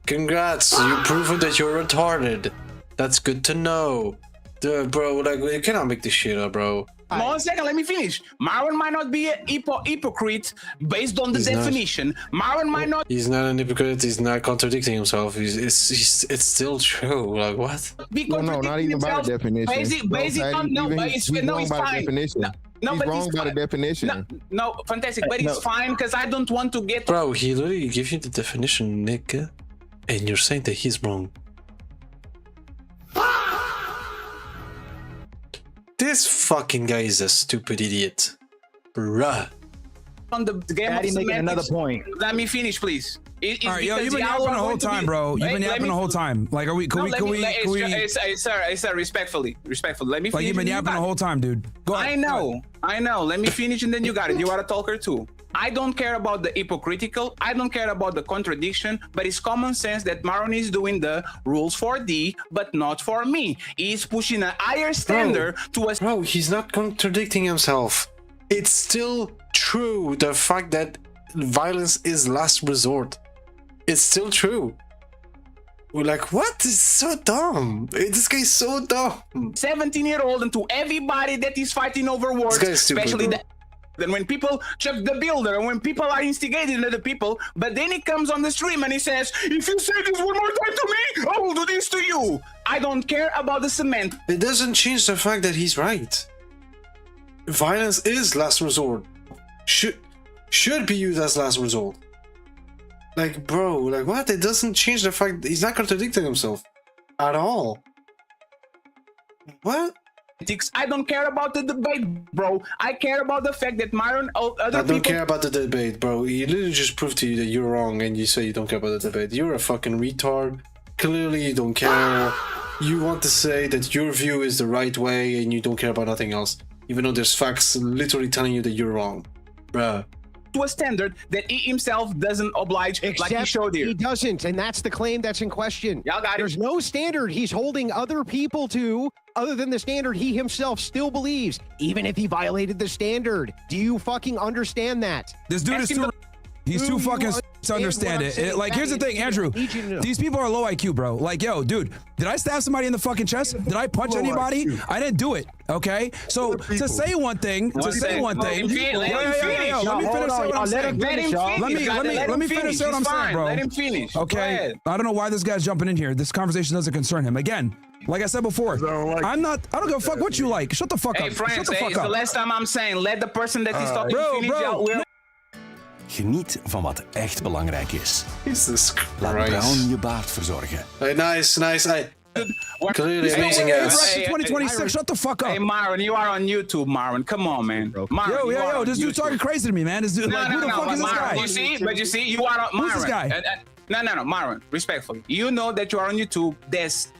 Congrats. You've proven that you're retarded. That's good to know. Bro, like, you cannot make this shit up, bro. 1 second, let me finish. Myron might not be a hypocrite based on the definition. Myron might not. He's not an hypocrite. He's not contradicting himself. It's still true. Like, what? No, not even by the definition. He's wrong by the definition. No, fantastic, but it's fine because I don't want to get. Bro, he literally gave you the definition, nigga, and you're saying that he's wrong. This fucking guy is a stupid idiot. Bruh. On the game of semantics, another point. Let me finish, please. All right, yo, you've been yapping the whole time, bro. You've been yapping the whole time. Like, are we? Can we? Sir, respectfully. Let me finish. Like, you've been yapping the whole time, dude. Go ahead. I know. Let me finish, and then you got it. You are a talker too. I don't care about the hypocritical. I don't care about the contradiction, but it's common sense that Myron is doing the rules for D, but not for me. He's pushing a higher standard to a. Bro, he's not contradicting himself. It's still true. The fact that violence is last resort. It's still true. We're like, what? This is so dumb. This guy's so dumb. 17-year-old and to everybody that is fighting over wars, especially the. Then when people check the builder and when people are instigating other people, but then he comes on the stream and he says, if you say this one more time to me, I will do this to you. I don't care about the cement. It doesn't change the fact that he's right. Violence is last resort. Should be used as last resort. Like, bro, like what? It doesn't change the fact that he's not contradicting himself at all. What? I don't care about the debate, bro. I care about the fact that Myron, I don't care about the debate, bro. You literally just proved to you that you're wrong and you say you don't care about the debate. You're a fucking retard. Clearly you don't care. You want to say that your view is the right way and you don't care about nothing else. Even though there's facts literally telling you that you're wrong. Bruh. To a standard that he himself doesn't oblige, like he showed here. He doesn't, and that's the claim that's in question. Y'all got it. There's no standard he's holding other people to other than the standard he himself still believes, even if he violated the standard. Do you fucking understand that? This dude is too... He's too fucking to understand it. Like, here's the thing, Andrew. These people are low IQ, bro. Like, yo, dude, did I stab somebody in the fucking chest? Did I punch anybody? I didn't do it. Okay, so to say one thing, let me finish what I'm saying. Let me finish what I'm saying, bro. Let him finish. Okay, I don't know why this guy's jumping in here. This conversation doesn't concern him. Again, like I said before, I don't give a fuck what you like. Shut the fuck up. Hey, friends, Shut the fuck it's up. the last time I'm saying, let the person that is talking finish. Geniet van wat echt belangrijk is. Jesus Christ. Laat Brown je baard verzorgen. Hey, nice. Clearly amazing ass. 2026, shut the fuck up. Hey, Myron, you are on YouTube, Myron. Come on, man. Myron, yo, this dude's talking crazy to me, man. This dude, who the fuck is this guy? You see, you are on Myron. Who's this guy? No, Myron, respectfully. You know that you are on YouTube. There's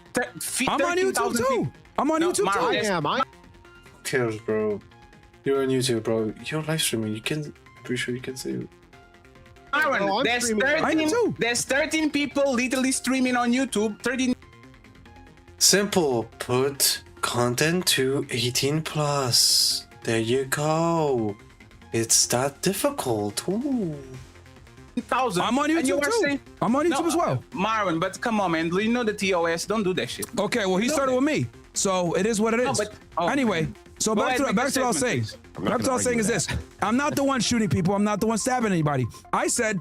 I'm on YouTube too. I'm on YouTube too. I am. Who cares, bro? You're on YouTube, bro. You're live streaming. Pretty sure you can say it. Myron, there's 13 people literally streaming on YouTube. 13. Simple. Put content to 18 plus. There you go. It's that difficult. Ooh. I'm on YouTube too. I'm on YouTube as well. Myron, but come on, man. You know the TOS. Don't do that shit. Okay, well, he started with me. So it is what it is. Anyway, so back to what I was saying. Back to what I was saying is this. I'm not the one shooting people. I'm not the one stabbing anybody. I said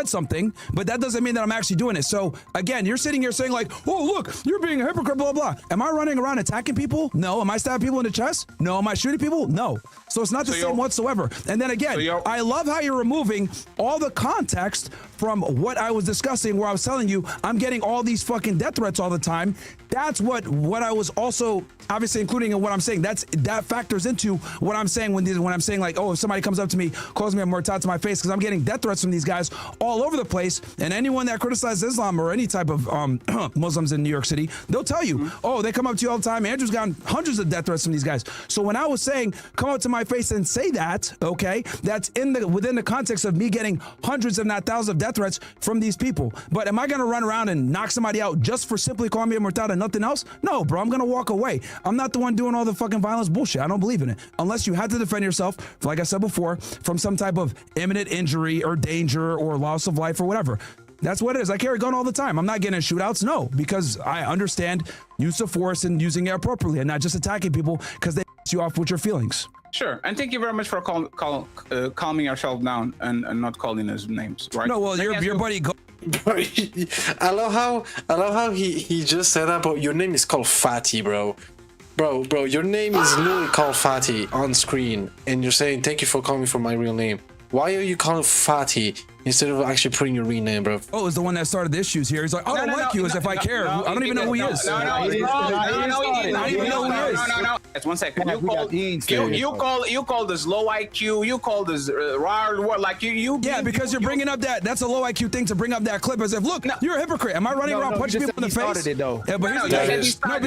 something, but that doesn't mean that I'm actually doing it. So again, you're sitting here saying like, oh, look, you're being a hypocrite, blah, blah. Am I running around attacking people? No. Am I stabbing people in the chest? No. Am I shooting people? No. So it's not the same whatsoever. And then again, I love how you're removing all the context from what I was discussing, where I was telling you I'm getting all these fucking death threats all the time. That's what I was also obviously including in what I'm saying. That factors into what I'm saying when I'm saying like, oh, if somebody comes up to me, calls me a murtad to my face, because I'm getting death threats from these guys all over the place. And anyone that criticizes Islam or any type of Muslims in New York City, they'll tell you, oh, they come up to you all the time. Andrew's gotten hundreds of death threats from these guys. So when I was saying come up to my face and say that, okay, that's within the context of me getting hundreds, if not thousands, of death threats from these people. But am I going to run around and knock somebody out just for simply calling me a murtad and nothing else? No, bro, I'm going to walk away. I'm not the one doing all the fucking violence bullshit. I don't believe in it. Unless you had to defend yourself, like I said before, from some type of imminent injury or danger or loss of life or whatever. That's what it is. I carry a gun all the time. I'm not getting in shootouts, no, because I understand use of force and using it appropriately and not just attacking people because they piss you off with your feelings. Sure, and thank you very much for calming yourself down and not calling us names, right? No, well, your buddy. I love how he just said that, but your name is called Fatty, bro. Bro, your name is literally called Fatty on screen, and you're saying thank you for calling me for my real name. Why are you calling Fatty instead of actually putting your real name, bro? Oh, it's the one that started the issues here. He's like, I don't like you as if I care. I don't even know who he is. No. I don't even know who he is. No. That's 1 second. You called us low IQ. You called us raw. Like you. Yeah, because you're bringing up that's a low IQ thing to bring up that clip as if, look, you're a hypocrite. Am I running around punching people in the face? Started it though. Yeah, but that is low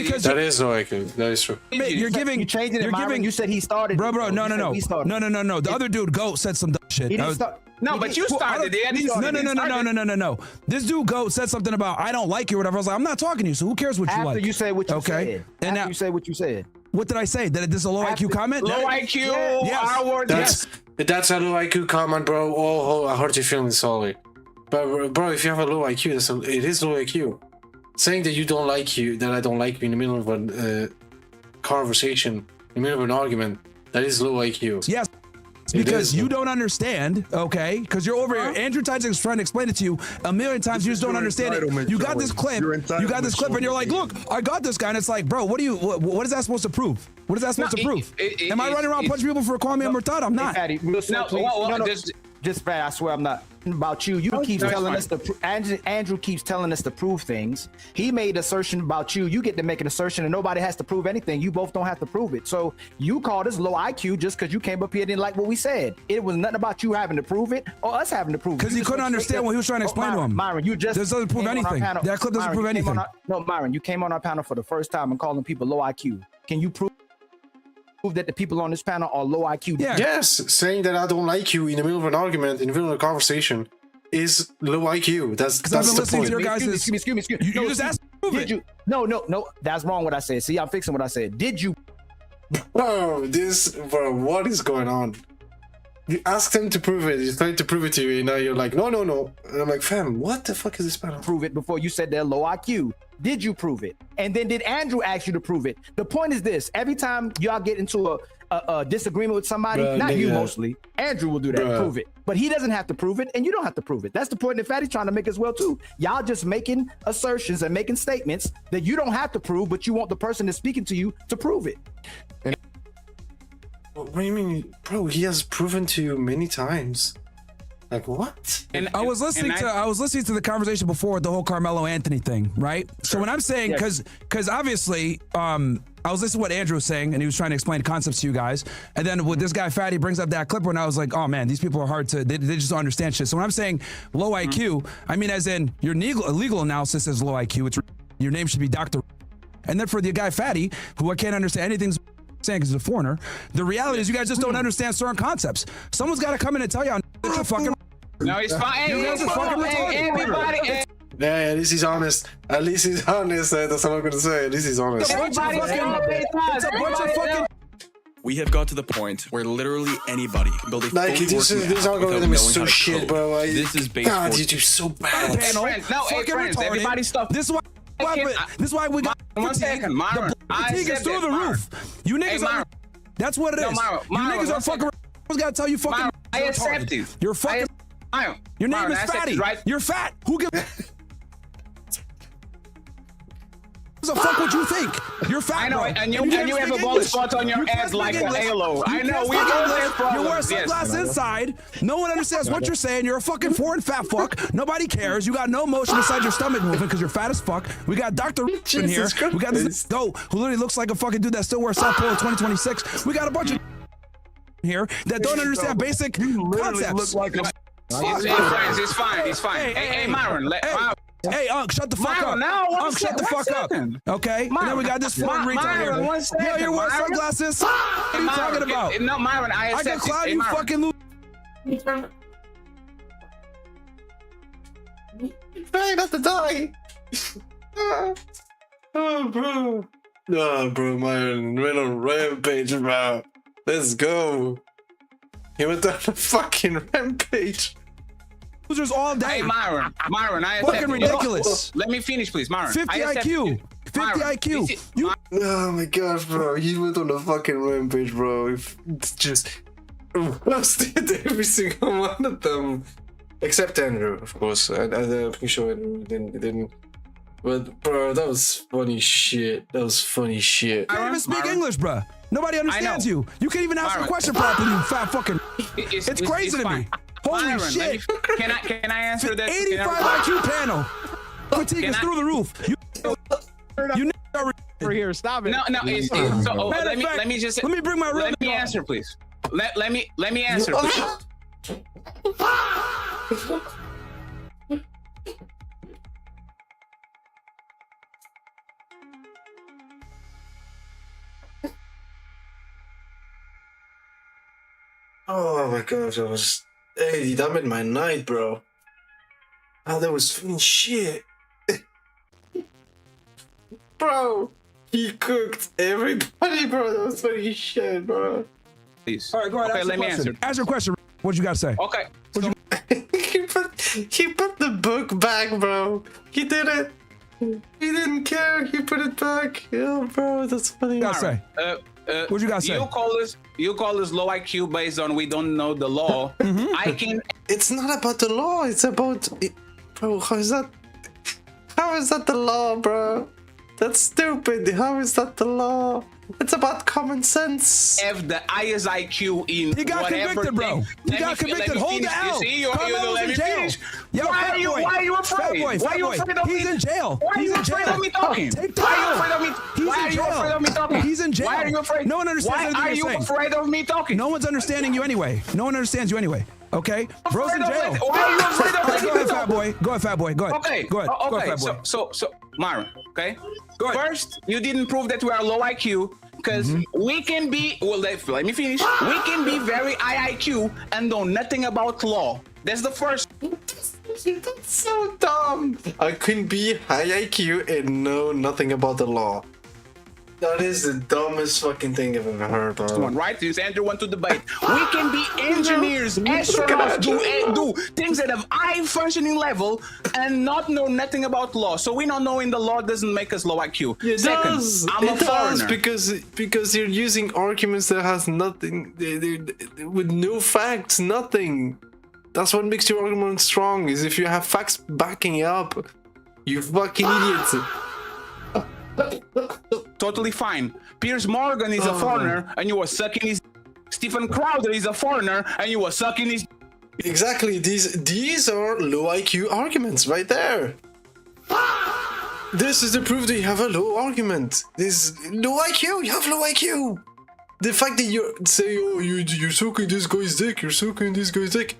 IQ. That is true. You're giving. You changed it, Myron. You said he started. Bro. No. The other dude, Goat, said some dumb shit. No, but you started it. No. This dude Goat said something about I don't like you or whatever. I was like, I'm not talking to you, so who cares what you like? After you say what you said. And after you say what you said. What did I say? That this is a low IQ comment? Low IQ. Yes. That's a low IQ comment, bro. Oh, I hurt your feelings, sorry. But bro, if you have a low IQ, it is low IQ. Saying that I don't like you in the middle of a conversation, in the middle of an argument, that is low IQ. Yes. Because you don't understand, okay? Because you're over here. Andrew Tyson is trying to explain it to you a million times. You just don't understand it. You got this clip. And you're like, look, I got this guy. And it's like, bro, what is that supposed to prove? What is that supposed to prove? Am I running around punching people for calling me a murtad? I'm not. Just bad. I swear I'm not. About you. You keep telling us Andrew keeps telling us to prove things. He made an assertion about you. You get to make an assertion and nobody has to prove anything. You both don't have to prove it. So you called us low IQ just because you came up here and didn't like what we said. It was nothing about you having to prove it or us having to prove it. Because he couldn't understand what he was trying to explain to him. Myron, you just this doesn't prove anything. That clip doesn't prove anything. No, Myron, you came on our panel for the first time and calling people low IQ. Can you prove that the people on this panel are low IQ? Yeah. Yes, saying that I don't like you in the middle of an argument, in the middle of a conversation, is low IQ. That's I've been listening to your guys. Excuse me. You just asked to prove it. No. That's wrong. What I said. See, I'm fixing what I said. Did you? Bro, what is going on? You asked him to prove it. He's trying to prove it to you, and now you're like, no. And I'm like, fam, what the fuck is this battle? Prove it before you said they're low IQ. Did you prove it? And then did Andrew ask you to prove it? The point is this: every time y'all get into a disagreement with somebody, not you mostly, Andrew will do that, prove it. But he doesn't have to prove it, and you don't have to prove it. That's the point that Fatty's trying to make as well too. Y'all just making assertions and making statements that you don't have to prove, but you want the person that's speaking to you to prove it. What do you mean, bro? He has proven to you many times. Like what? I was listening to the conversation before with the whole Carmelo Anthony thing, right? Sure. So when I'm saying, because obviously, I was listening to what Andrew was saying, and he was trying to explain concepts to you guys. And then with this guy Fatty brings up that clip, and I was like, oh man, these people are hard to. They just don't understand shit. So when I'm saying low IQ, I mean as in your legal analysis is low IQ. It's your name should be Dr. And then for the guy Fatty, who I can't understand anything saying because he's a foreigner, the reality is you guys just don't understand certain concepts. Someone's got to come in and tell y'all that you're fucking. No, it's fine. You guys are fucking retarded. Yeah, at least he's honest. At least he's honest. That's what I'm gonna say. At least he's honest. It's a bunch of fucking. We have got to the point where literally anybody can build a fully working this app algorithm without is so knowing how to shit, code. bro. This is base God, 40. you do so bad. Everybody stop. This is why we got. One second, Myron. Fatigue is through the roof. You niggas are. That's what it is. You niggas are fucking. I gotta tell you, fucking. I accept it. You're fucking. Your name is Fatty. Right? You're fat. Who gives a fuck what you think? You're fat. I know, bro. and you have a bald spot on your head like a halo. I know. We all have problems. You wear sunglasses inside. No one understands what you're saying. You're a fucking foreign fat fuck. Nobody cares. You got no motion beside your stomach moving because you're fat as fuck. We got Dr. in here. We got this who literally looks like a fucking dude that still wears South Pole in 2026. We got a bunch of here that don't understand basic concepts. Look like it's fine. It's fine. Hey, Myron. Hey, shut the fuck up. Shut the fuck up. Okay? And then we got this foreign retard here. Yo, you're wearing sunglasses? What are you talking about? No, Myron, I accept can clown you fucking lose. Try not to die. Oh, bro. No, bro, Myron went on rampage, bro. Let's go. He went on a fucking rampage. Losers all day. Hey, Myron, I accept fucking ridiculous. Let me finish, please, Myron. 50 IQ. 50 IQ. Oh my god, bro. He went on a fucking rampage, bro. It's just roasted every single one of them. Except Andrew, of course. I'm pretty sure Andrew didn't. But, bro, that was funny shit. You can't even speak English, bro. Nobody understands you. You can't even ask a question properly, you fat fucking. It's crazy to me. Holy Myron, shit. Can I answer that? 85 IQ panel. Fatigue is through the roof. You are over here. Stop it. No. Let me just. Let me bring my real. Let me answer, please. Let me answer, please. Oh my god, that made my night, bro. Oh, that was funny shit. Bro, he cooked everybody, bro. That was funny shit, bro. Please. All right, go ahead. Okay, let me answer. Ask your question. What you got to say? Okay. He put the book back, bro. He did it. He didn't care. He put it back. Yeah, bro, that's funny. What you got to say? What you got to say? You call us low IQ based on we don't know the law. I can. It's not about the law. It's about, bro. How is that the law, bro? That's stupid. How is that the law? It's about common sense. Have the highest IQ in he got convicted, bro. He got convicted. Hold the L. Carmelo's in jail. Yo, why are you afraid? Why are you afraid of me? He's in jail. Why are you afraid of me talking? Why are you afraid of me? Why are you afraid of me talking? He's in jail. Why are you afraid? No one understands anything you're saying. Why are you afraid of me talking? No one's understanding you anyway. No one understands you anyway. Okay? Bro's in jail. Why are you afraid of me? Go ahead, fat boy. Go ahead, fat boy. Go ahead. Okay. Go ahead. Okay. Go ahead, fat boy. So, Myron, okay? Go ahead. First, you didn't prove that we are low IQ. Because we can be, well, let me finish. We can be very high IQ and know nothing about law. That's the first. That's so dumb. I can be high IQ and know nothing about the law. That is the dumbest fucking thing I've ever heard, bro. One, right? Since Andrew want to debate, we can be engineers, astronauts, do things at a high functioning level and not know nothing about law. So we not knowing the law doesn't make us low IQ. It Second, does. I'm a foreigner. because you're using arguments that has nothing, with no facts, nothing. That's what makes your argument strong. Is if you have facts backing it up. You fucking idiots. Totally fine. Piers Morgan is a foreigner and you were sucking his. Stephen Crowder is a foreigner and you were sucking his. Exactly. These are low IQ arguments right there. This is the proof that you have a low argument. This low IQ. You have low IQ. The fact that you say, oh, you're sucking this guy's dick. You're sucking this guy's dick.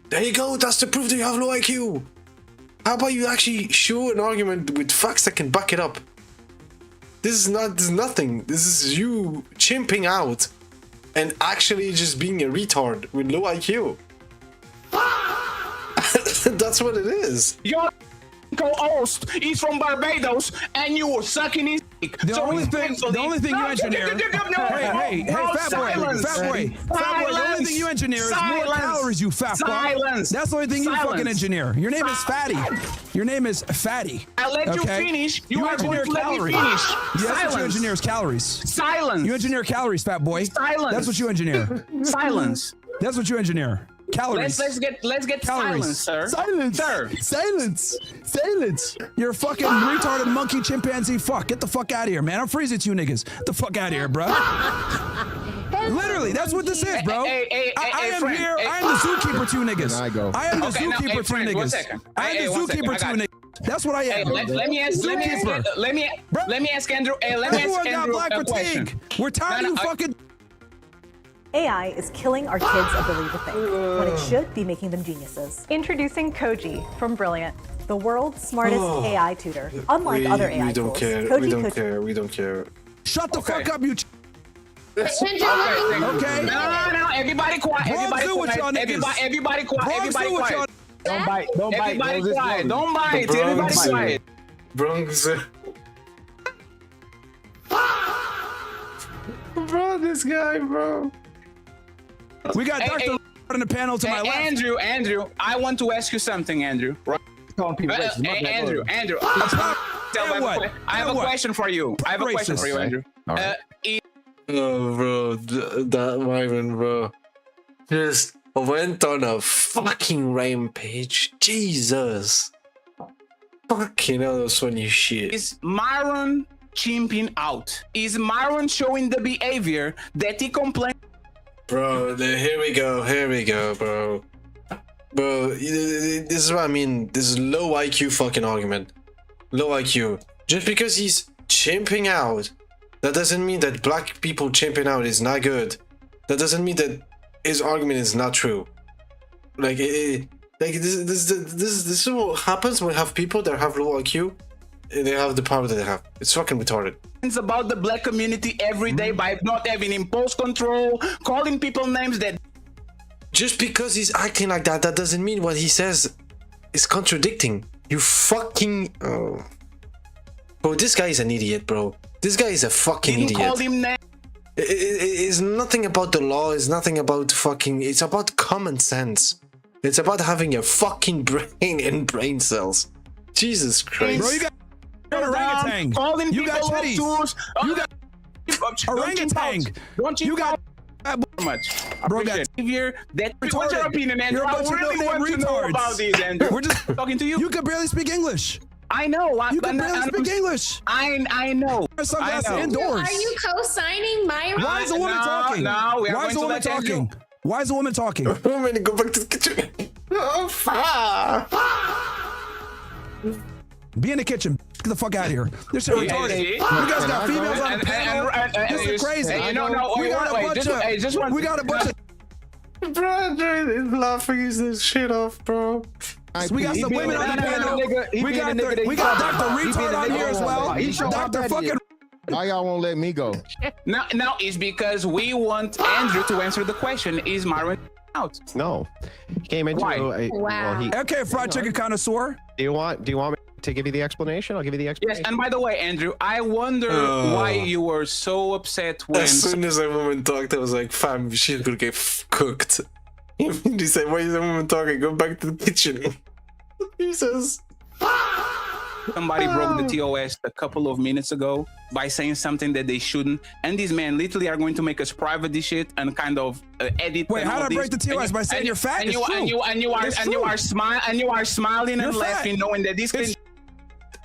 There you go. That's the proof that you have low IQ. How about you actually show an argument with facts that can back it up? This is nothing. This is you chimping out and actually just being a retard with low IQ. That's what it is. Your co-host is from Barbados and you were sucking his dick. The only thing you engineer. Hey, fat boy. The only thing you engineer is more calories, you fat fuck. That's the only thing you fucking engineer. Your name is Fatty. Your name is Fatty. I let you finish. You engineer calories. Yeah, that's what you engineer is calories. Silence. You engineer calories, fat boy. Silence. That's what you engineer. Silence. That's what you engineer. Calories. Let's get calories. silence, sir. Silence. Sir. Silence. You're a fucking retarded monkey chimpanzee fuck. Get the fuck out of here, man. I'm freezing you niggas. Get the fuck out of here, bro. Literally, that's what this is, bro. I am here. I am the zookeeper to you niggas. I am the zookeeper to you niggas. I am the zookeeper to you niggas. That's what I am. Let me ask Andrew. Let me ask Andrew a question. We're tired of you fucking. AI is killing our kids' ability to think, when it should be making them geniuses. Introducing Koji from Brilliant, the world's smartest AI tutor. Unlike other AI tools, We don't care. Shut the fuck up, you. Okay. No. Everybody quiet. Everybody quiet. Don't bite. Everybody quiet. Don't bite. Everybody quiet. Bronx. Bro, this guy, bro. We got Dr. on the panel to my left. Andrew, I want to ask you something, Andrew. Right? Andrew. I have a question for you. Andrew. Oh, bro, that Myron, bro, just went on a fucking rampage. Jesus. Fucking hell, that's funny shit. Is Myron chimping out? Is Myron showing the behavior that he complained? Bro, here we go, bro. Bro, this is what I mean. This is low IQ fucking argument. Low IQ. Just because he's chimping out, that doesn't mean that black people chimping out is not good. That doesn't mean that his argument is not true. Like, this is what happens when we have people that have low IQ. They have the power that they have. It's fucking retarded. It's about the black community every day by not having impulse control, calling people names that. Just because he's acting like that, that doesn't mean what he says is contradicting. You fucking. Oh. Bro, this guy is an idiot, bro. This guy is a fucking idiot. Call him names. It's nothing about the law. It's nothing about fucking. It's about common sense. It's about having a fucking brain and brain cells. Jesus Christ. Bro, you got orangutan. You got titties. You got orangutan. Don't you got much? Bro, got here. What's your opinion, Andrew? I really want to know about these, Andrew. We're just talking to you. You can barely speak English. I know. You can barely speak English. I know. Sunglasses indoors. Are you co-signing Myron? Why is the woman talking? No, we are Why is the woman talking? Why is the woman talking? Woman, go back to the kitchen. Oh, fuck. Be in the kitchen. Get the fuck out of here. This shit retarded. You guys got females on the panel. This is crazy. We got a bunch of. Bro, he's laughing his shit off, bro. We got some women on the panel. We got Dr. Retard on here as well. Dr. fucking. Why y'all won't let me go? No, it's because we want Andrew to answer the question. Is Myron out. No, he came into. Why? Well, Okay, fried chicken connoisseur. Do you want me to give you the explanation? I'll give you the explanation. Yes, and by the way, Andrew, I wonder why you were so upset when. As soon as that woman talked, I was like, fam, she's gonna get cooked. He said, why is that woman talking? Go back to the kitchen. Jesus. Somebody broke the TOS a couple of minutes ago by saying something that they shouldn't, and these men literally are going to make us private this shit and kind of edit. Wait, how did I break the TOS by saying you're fat? And you are smiling and laughing, knowing that this can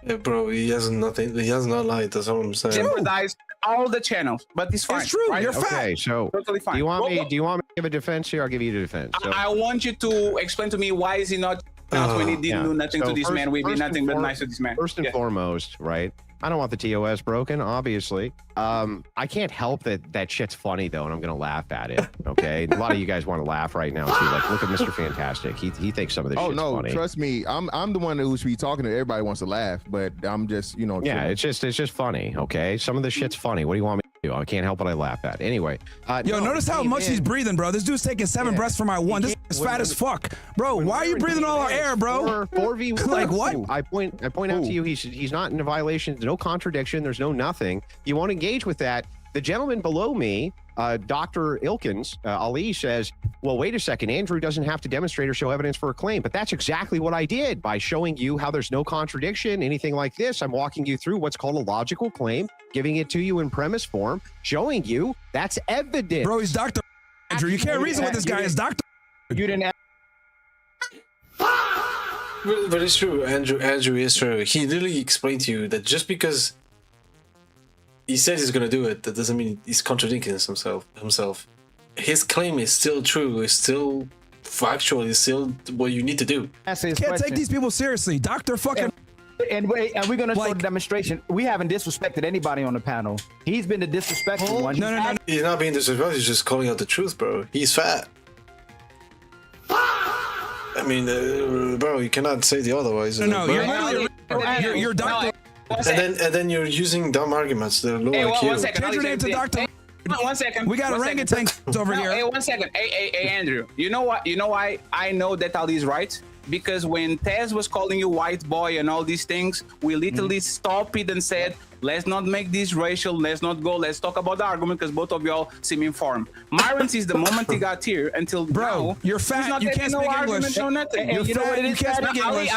Yeah, bro, he has nothing. He has not lied. That's all I'm saying. jeopardize all the channels, but it's fine. It's true. Right? You're fat. Okay, so Totally fine. do you want me to give a defense here? I'll give you the defense. So, I want you to explain to me why is he not out when he didn't do nothing to this man. We did nothing but nice to this man. First and foremost, right? I don't want the TOS broken, obviously. I can't help that shit's funny though, and I'm gonna laugh at it. Okay, a lot of you guys want to laugh right now too. Like, look at Mr. Fantastic. He thinks some of this shit's funny. Trust me, I'm the one who should be talking to everybody wants to laugh, but I'm just Yeah, it's just funny. Okay, some of the shit's funny. What do you want me to do? I can't help what I laugh at. Anyway, Yo, notice how much he's breathing, bro. This dude's taking 7 breaths for my 1. This is fat as fuck, bro. Why are you breathing all our air, bro? 4v1. Like what? I point out to you, he's not in a violation. There's no contradiction. There's no nothing. You won't engage with that. The gentleman below me, Dr. Ilkins, Ali, says, well, wait a second. Andrew doesn't have to demonstrate or show evidence for a claim. But that's exactly what I did by showing you how there's no contradiction, anything like this. I'm walking you through what's called a logical claim, giving it to you in premise form, showing you that's evidence. Bro, he's Dr. Andrew. You can't reason with this guy. It's Dr. You didn't. But it's true, Andrew is true. He literally explained to you that just because he says he's gonna do it, that doesn't mean he's contradicting himself. His claim is still true, is still factual, is still what you need to do. You can't take these people seriously. Dr. fucking... And we're gonna show the demonstration. We haven't disrespected anybody on the panel. He's been the disrespectful one. No. He's not being disrespectful, he's just calling out the truth, bro. He's fat. I mean, bro, you cannot say the otherwise. No, you're Dr. And then you're using dumb arguments. They're low IQ. 1 second. Change your name to Dr. 1 second. We got orangutans over here. Hey, 1 second. Hey, Andrew. You know what? You know why I know that Ali's right? Because when Tez was calling you white boy and all these things, we literally stopped it and said, let's not make this racial, let's not go, let's talk about the argument because both of y'all seem informed. Myron sees the moment he got here until now, you're fat, you can't speak English. No nothing. You're You know what fat, it you is? can't speak English.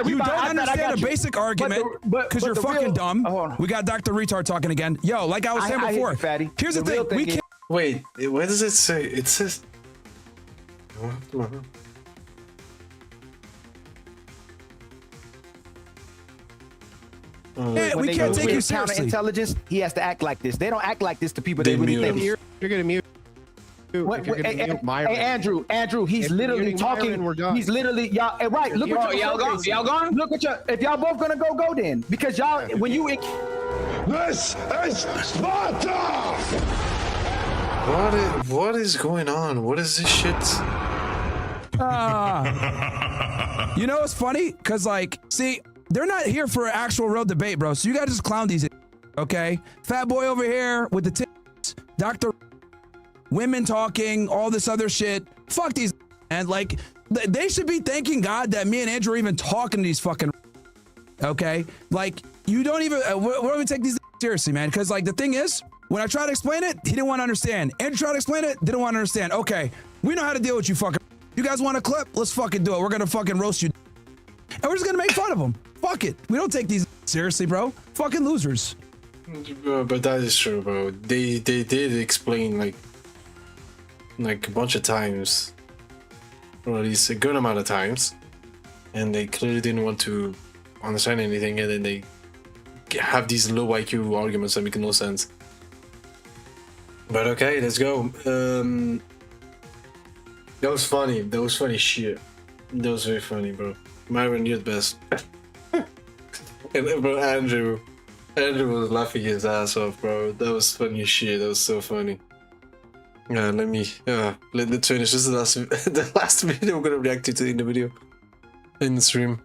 You don't understand a basic argument because you're fucking dumb. We got Dr. Retard talking again. Yo, like I was saying before, here's the thing. We can't. Wait, what does it say? It says... When we can't take you seriously. Counterintelligence, he has to act like this. They don't act like this to people they really think. You're gonna mute. Hey, Andrew, he's literally talking. He's literally y'all. Right, look at y'all gone. Look at your. If y'all both gonna go then, because y'all when you. This is Sparta. What is going on? What is this shit? You know what's funny? Cause like, see, they're not here for actual real debate, bro. So you gotta just clown these, okay? Fat boy over here with the tits, Dr. Women talking, all this other shit. Fuck these, and like, they should be thanking God that me and Andrew are even talking to these fucking, okay? Like, you don't even, we don't even take these seriously, man. Cause like, the thing is, when I try to explain it, he didn't want to understand. Andrew tried to explain it, didn't want to understand. Okay, we know how to deal with you fucking. You guys want a clip? Let's fucking do it. We're gonna fucking roast you. And we're just gonna make fun of them. Fuck it. We don't take these seriously, bro. Fucking losers. But that is true, bro. They did explain like a bunch of times, or at least a good amount of times, and they clearly didn't want to understand anything, and then they have these low IQ arguments that make no sense. But okay, let's go. That was funny. That was funny shit. That was very funny, bro. Myron, you're the best. And bro, Andrew was laughing his ass off, bro. That was funny as shit. That was so funny. Let's finish. This is the last video we're gonna react to in the video, in the stream.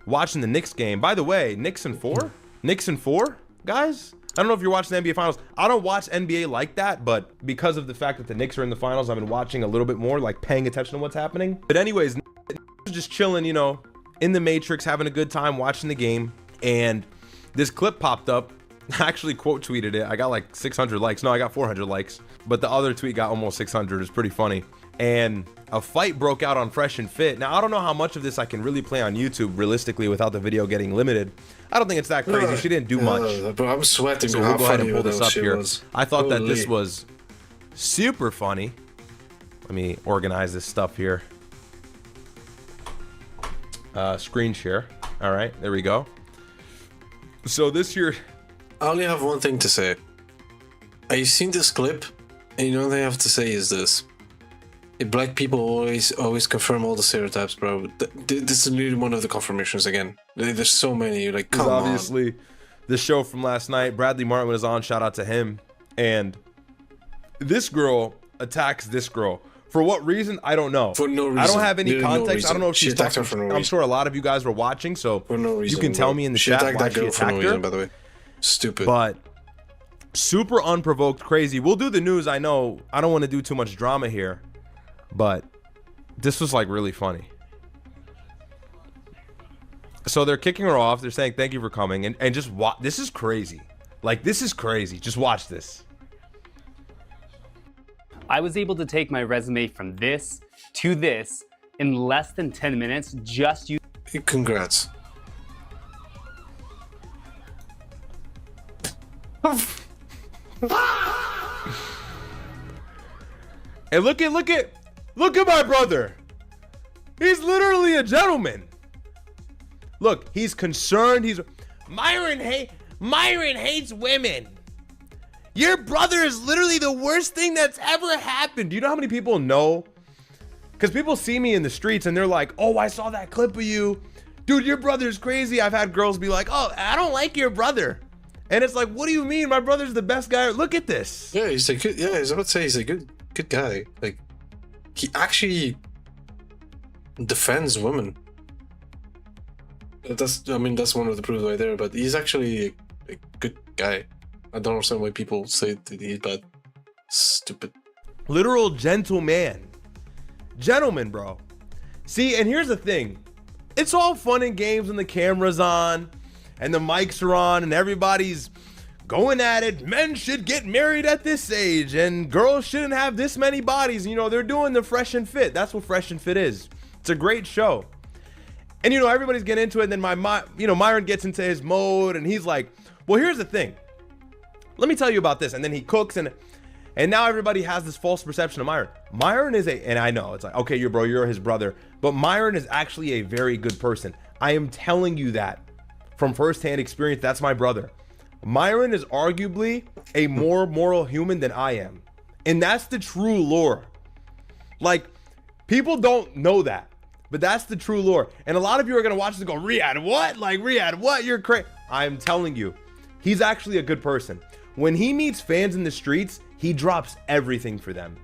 Watching the Knicks game. By the way, Knicks in 4, guys. I don't know if you're watching the NBA Finals. I don't watch NBA like that, but because of the fact that the Knicks are in the finals, I've been watching a little bit more, like paying attention to what's happening. But anyways, just chilling, you know, in the Matrix, having a good time watching the game. And this clip popped up. I actually quote tweeted it. I got like 600 likes. No, I got 400 likes. But the other tweet got almost 600. It's pretty funny. And a fight broke out on Fresh and Fit. Now, I don't know how much of this I can really play on YouTube realistically without the video getting limited. I don't think it's that crazy. She didn't do much. But I'm sweating. So we'll go ahead and pull this up here. I thought that this was super funny. Let me organize this stuff here. Screen share. All right, there we go. So this here... I only have one thing to say. I've seen this clip, and you know what I have to say is this. Black people always confirm all the stereotypes, bro. This is really one of the confirmations again. There's so many. Like, come on. Obviously, the show from last night. Bradley Martin was on. Shout out to him. And this girl attacks this girl. For what reason? I don't know. For no reason. I don't have any context. reason. I don't know if she she's attacked her talking. for no I'm reason. sure a lot of you guys were watching, so For no reason, you can tell bro. me in the She chat attacked why that she girl for attacked no her. reason, by the way. Stupid. But super unprovoked, crazy. We'll do the news. I know. I don't want to do too much drama here, but this was like really funny. So they're kicking her off. They're saying thank you for coming, and just watch. This is crazy. Like, this is crazy. Just watch this. I was able to take my resume from this to this in less than 10 minutes. Just you. Congrats. And look at my brother. He's literally a gentleman. Look, he's concerned. Myron hates women. Your brother is literally the worst thing that's ever happened. Do you know how many people know? Because people see me in the streets and they're like, oh, I saw that clip of you. Dude, your brother's crazy. I've had girls be like, oh, I don't like your brother. And it's like, what do you mean? My brother's the best guy. Look at this. Yeah, he's a good. Yeah, I was about to say he's a good guy. Like, he actually defends women. That's one of the proofs right there. But he's actually a good guy. I don't understand why people say that he's bad. Stupid. Literal gentleman. Gentleman, bro. See, and here's the thing. It's all fun and games when the camera's on and the mics are on and everybody's going at it. Men should get married at this age and girls shouldn't have this many bodies. You know, they're doing the Fresh and Fit. That's what Fresh and Fit is. It's a great show. And, you know, everybody's getting into it. And then Myron gets into his mode and he's like, well, here's the thing. Let me tell you about this. And then he cooks and now everybody has this false perception of Myron. Myron is and I know it's like, okay, you're his brother, but Myron is actually a very good person. I am telling you that from firsthand experience. That's my brother. Myron is arguably a more moral human than I am. And that's the true lore. Like, people don't know that, but that's the true lore. And a lot of you are going to watch this and go, Riyadh, what? Like, Riyadh, what? You're crazy. I'm telling you, he's actually a good person. When he meets fans in the streets, he drops everything for them.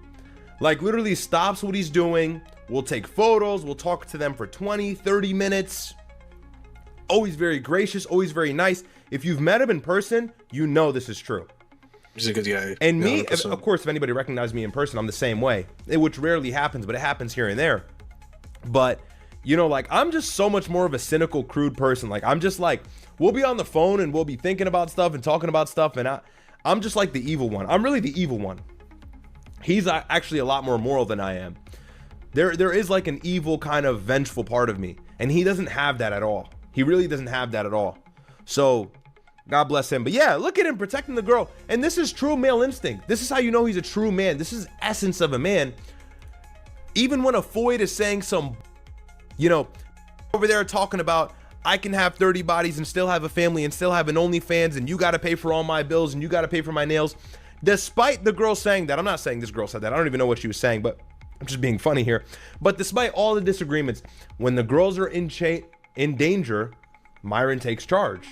Like, literally stops what he's doing. We'll take photos. We'll talk to them for 20, 30 minutes. Always very gracious, always very nice. If you've met him in person, you know this is true. He's a good guy. And me, of course, if anybody recognizes me in person, I'm the same way. Which rarely happens, but it happens here and there. But, you know, like, I'm just so much more of a cynical, crude person. Like, I'm just like, we'll be on the phone and we'll be thinking about stuff and talking about stuff, and I'm just like the evil one. I'm really the evil one. He's actually a lot more moral than I am. There is like an evil kind of vengeful part of me, and he doesn't have that at all. He really doesn't have that at all. So God bless him. But yeah, look at him protecting the girl. And this is true male instinct. This is how you know he's a true man. This is essence of a man. Even when a Foyd is saying some, you know, over there talking about, I can have 30 bodies and still have a family and still have an OnlyFans, and you got to pay for all my bills and you got to pay for my nails. Despite the girl saying that, I'm not saying this girl said that. I don't even know what she was saying, but I'm just being funny here. But despite all the disagreements, when the girls are in danger, Myron takes charge.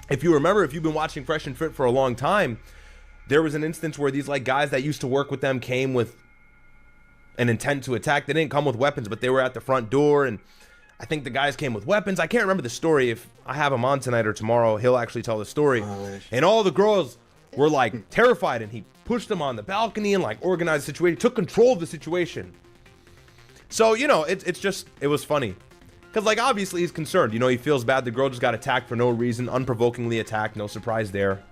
If you remember, if you've been watching Fresh and Fit for a long time, there was an instance where these like guys that used to work with them came with an intent to attack. They didn't come with weapons, but they were at the front door, and I think the guys came with weapons. I can't remember the story. If I have him on tonight or tomorrow, he'll actually tell the story. And all the girls were like terrified, and he pushed them on the balcony and like organized the situation, took control of the situation. So, you know, it was funny. Because, like, obviously he's concerned. You know, he feels bad. The girl just got attacked for no reason, unprovokingly attacked. No surprise there.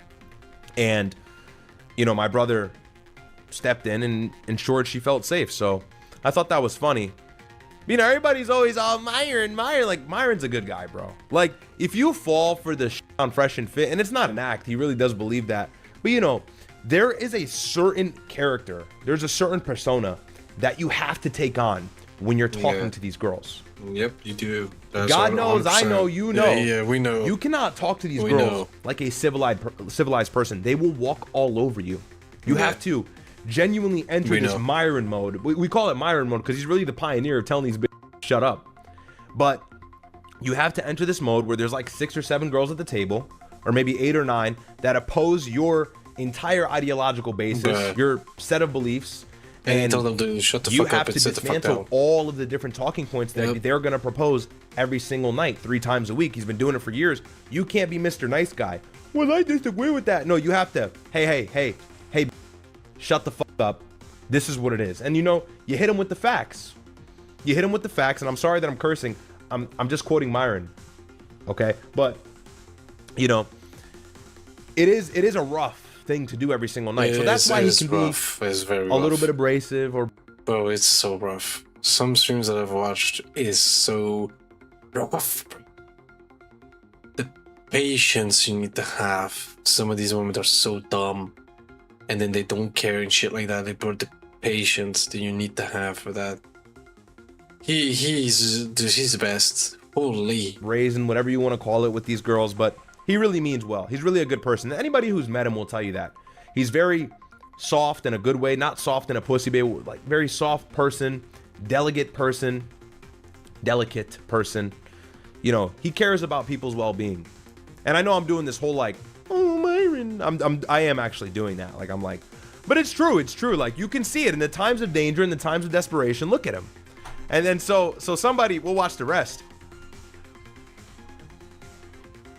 And, you know, my brother stepped in and ensured she felt safe. So I thought that was funny. You know, everybody's always, oh, Myron. Like, Myron's a good guy, bro. Like, if you fall for the shit on Fresh and Fit, and it's not an act, he really does believe that. But, you know, there is a certain character, there's a certain persona that you have to take on when you're talking to these girls. Yep, you do. That's God knows, 100%. I know, you know. Yeah, we know. You cannot talk to these girls like a civilized person. They will walk all over you. You have to genuinely enter this Myron mode. We call it Myron mode because he's really the pioneer of telling these bitches shut up. But you have to enter this mode where there's like 6 or 7 girls at the table, or maybe 8 or 9, that oppose your entire ideological basis, your set of beliefs. And tell them to shut the fuck up and sit the fuck down. You have to dismantle all of the different talking points that they're going to propose every single night, 3 times a week. He's been doing it for years. You can't be Mr. Nice Guy. Well, I disagree with that. No, you have to, hey, shut the fuck up. This is what it is. And, you know, you hit him with the facts. You hit him with the facts, and I'm sorry that I'm cursing. I'm just quoting Myron, okay? But, you know, it is a rough thing to do every single night. So that's why he can be a little bit abrasive or... Bro, it's so rough. Some streams that I've watched is so rough. The patience you need to have. Some of these women are so dumb. And then they don't care and shit like that. They put the patience that you need to have for that. He's the best. Holy. Raising, whatever you want to call it with these girls, but he really means well. He's really a good person. Anybody who's met him will tell you that. He's very soft in a good way, not soft in a pussy way, like very soft person, delicate person. You know, he cares about people's well-being. And I know I'm doing this whole like, oh, Myron. I am actually doing that. Like, I'm like, but it's true. It's true. Like, you can see it in the times of danger, in the times of desperation. Look at him. And then so somebody, we'll watch the rest.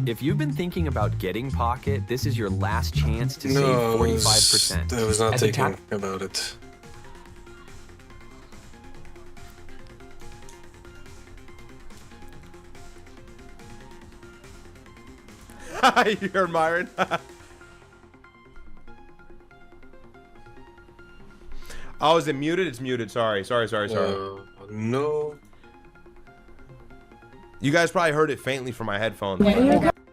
If you've been thinking about getting Pocket, this is your last chance to save 45%. I was not thinking about it. You heard Myron. Oh, is it muted? It's muted. Sorry. No. You guys probably heard it faintly from my headphones.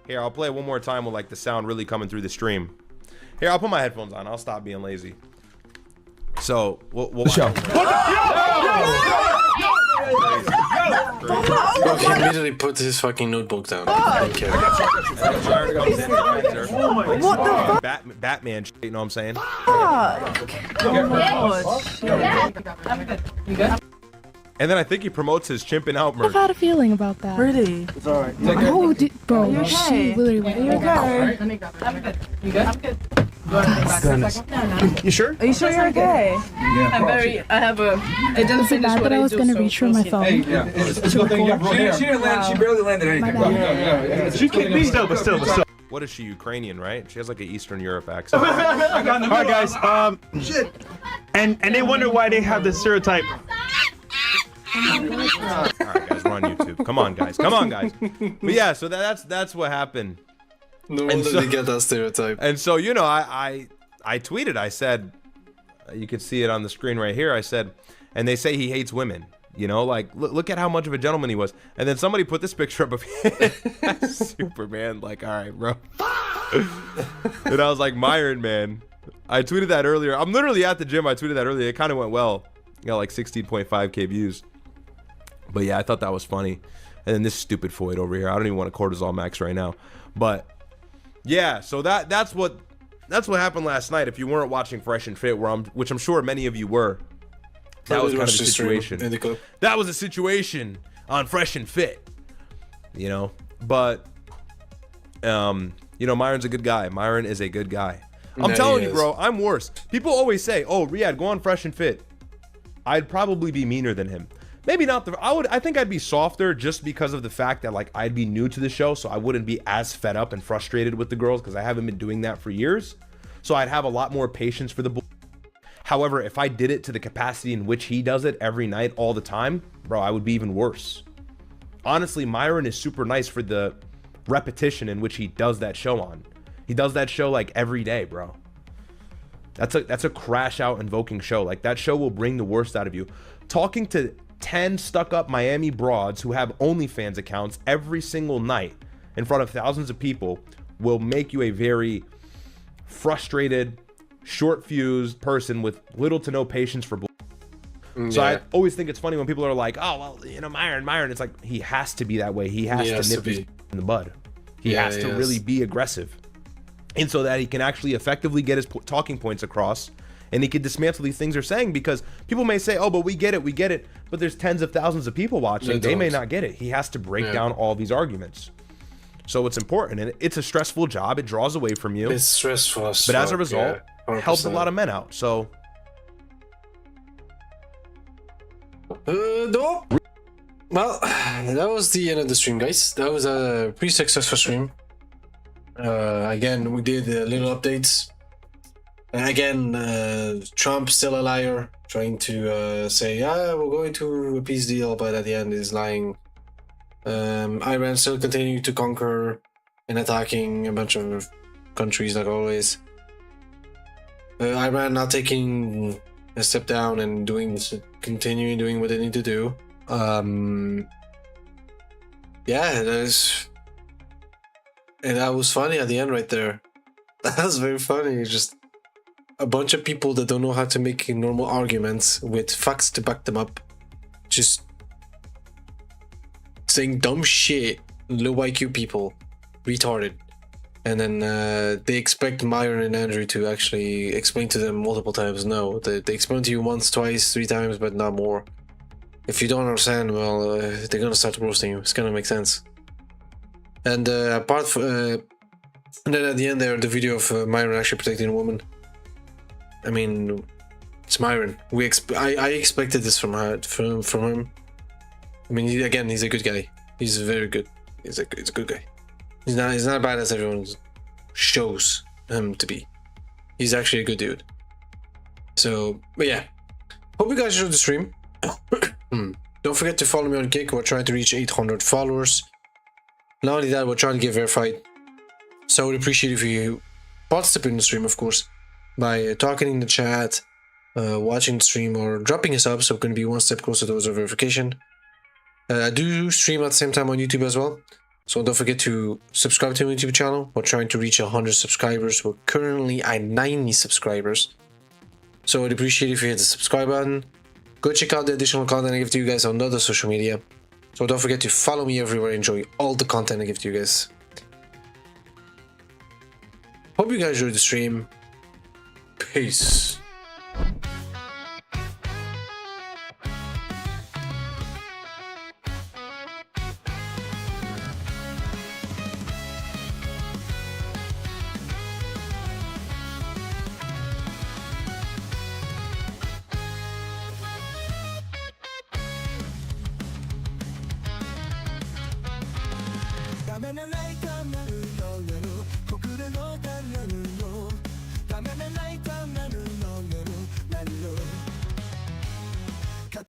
Here, I'll play it one more time with like the sound really coming through the stream. Here, I'll put my headphones on. I'll stop being lazy. So, we'll show. He immediately put his fucking notebook down. I don't care. What the fuck? Batman shit, you know what I'm saying? And then I think he promotes his chimping out merch. I've had a feeling about that. Really? It's alright. Oh, bro, you okay? she literally went. You okay? I'm good. You good? I'm good. You sure? Are you sure you're okay? Yeah. I have a. It doesn't say that I was gonna reach for my phone. She didn't land. She barely landed anything. She kicked me. But still. What is she, Ukrainian, right? She has like an Eastern Europe accent. Alright, guys. Shit. And they wonder why they have this stereotype. Alright, guys, we're on YouTube. Come on, guys. But yeah, so that's what happened. No wonder they get that stereotype. And so, you know, I tweeted, I said, you can see it on the screen right here. I said, and they say he hates women. You know, like, look at how much of a gentleman he was. And then somebody put this picture up of him. Superman, like, all right, bro. And I was like, Myron, man. I tweeted that earlier. I'm literally at the gym. I tweeted that earlier. It kind of went well. Got like 16.5K views. But yeah, I thought that was funny. And then this stupid Floyd over here. I don't even want to cortisol max right now. But yeah, so that's what happened last night. If you weren't watching Fresh and Fit, which I'm sure many of you were, that was kind of the situation. That was a situation on Fresh and Fit, you know. But you know, Myron's a good guy. Myron is a good guy. I'm telling you, bro, I'm worse. People always say, "Oh, Riyadh, go on Fresh and Fit." I'd probably be meaner than him maybe not the, I think I'd be softer just because of the fact that like I'd be new to the show, so I wouldn't be as fed up and frustrated with the girls because I haven't been doing that for years. So I'd have a lot more patience for the bull. However, if I did it to the capacity in which he does it every night, all the time, bro, I would be even worse. Honestly, Myron is super nice for the repetition in which he does that show on. He does that show like every day, bro. That's a crash out invoking show. Like that show will bring the worst out of you. Talking to 10 stuck-up Miami broads who have OnlyFans accounts every single night in front of thousands of people will make you a very frustrated, short-fused person with little to no patience for bull. So I always think it's funny when people are like, oh, well, you know, Myron. It's like, he has to be that way. He has to nip his in the bud. He has to really be aggressive. And so that he can actually effectively get his talking points across, and he can dismantle these things they're saying, because people may say, oh, but we get it. But there's tens of thousands of people watching. They may not get it. He has to break down all these arguments. So it's important, and it's a stressful job. It draws away from you. It's stressful. But as a result, helps a lot of men out. So. No. Well, that was the end of the stream, guys. That was a pretty successful stream. Again, we did little updates. Again, Trump's still a liar, trying to say, yeah, we're going to a peace deal, but at the end is lying. Iran still continuing to conquer and attacking a bunch of countries like always. Iran not taking a step down and continuing doing what they need to do. Yeah, and that was funny at the end right there. That was very funny. It's just a bunch of people that don't know how to make normal arguments with facts to back them up, just saying dumb shit. Low IQ people, retarded, and then they expect Myron and Andrew to actually explain to them multiple times. No, they explain to you once, twice, 3 times, but not more. If you don't understand, well, they're gonna start roasting you. It's gonna make sense. And and then at the end there, the video of Myron actually protecting a woman. I mean, it's Myron. I expected this from him. I mean, he's a good guy. He's very good. He's a good guy. He's not bad as everyone shows him to be. He's actually a good dude. So, but yeah, hope you guys enjoyed the stream. Don't forget to follow me on Kick. We're trying to reach 800 followers. Not only that, we're trying to get verified. So I would appreciate if you participate in the stream, of course, by talking in the chat, watching the stream, or dropping a sub, so we're going to be one step closer towards our verification. I do stream at the same time on YouTube as well, so don't forget to subscribe to my YouTube channel. We're trying to reach 100 subscribers. We're currently at 90 subscribers, so I'd appreciate if you hit the subscribe button. Go check out the additional content I give to you guys on other social media. So don't forget to follow me everywhere. Enjoy all the content I give to you guys. Hope you guys enjoyed the stream. Peace. I'm in the lake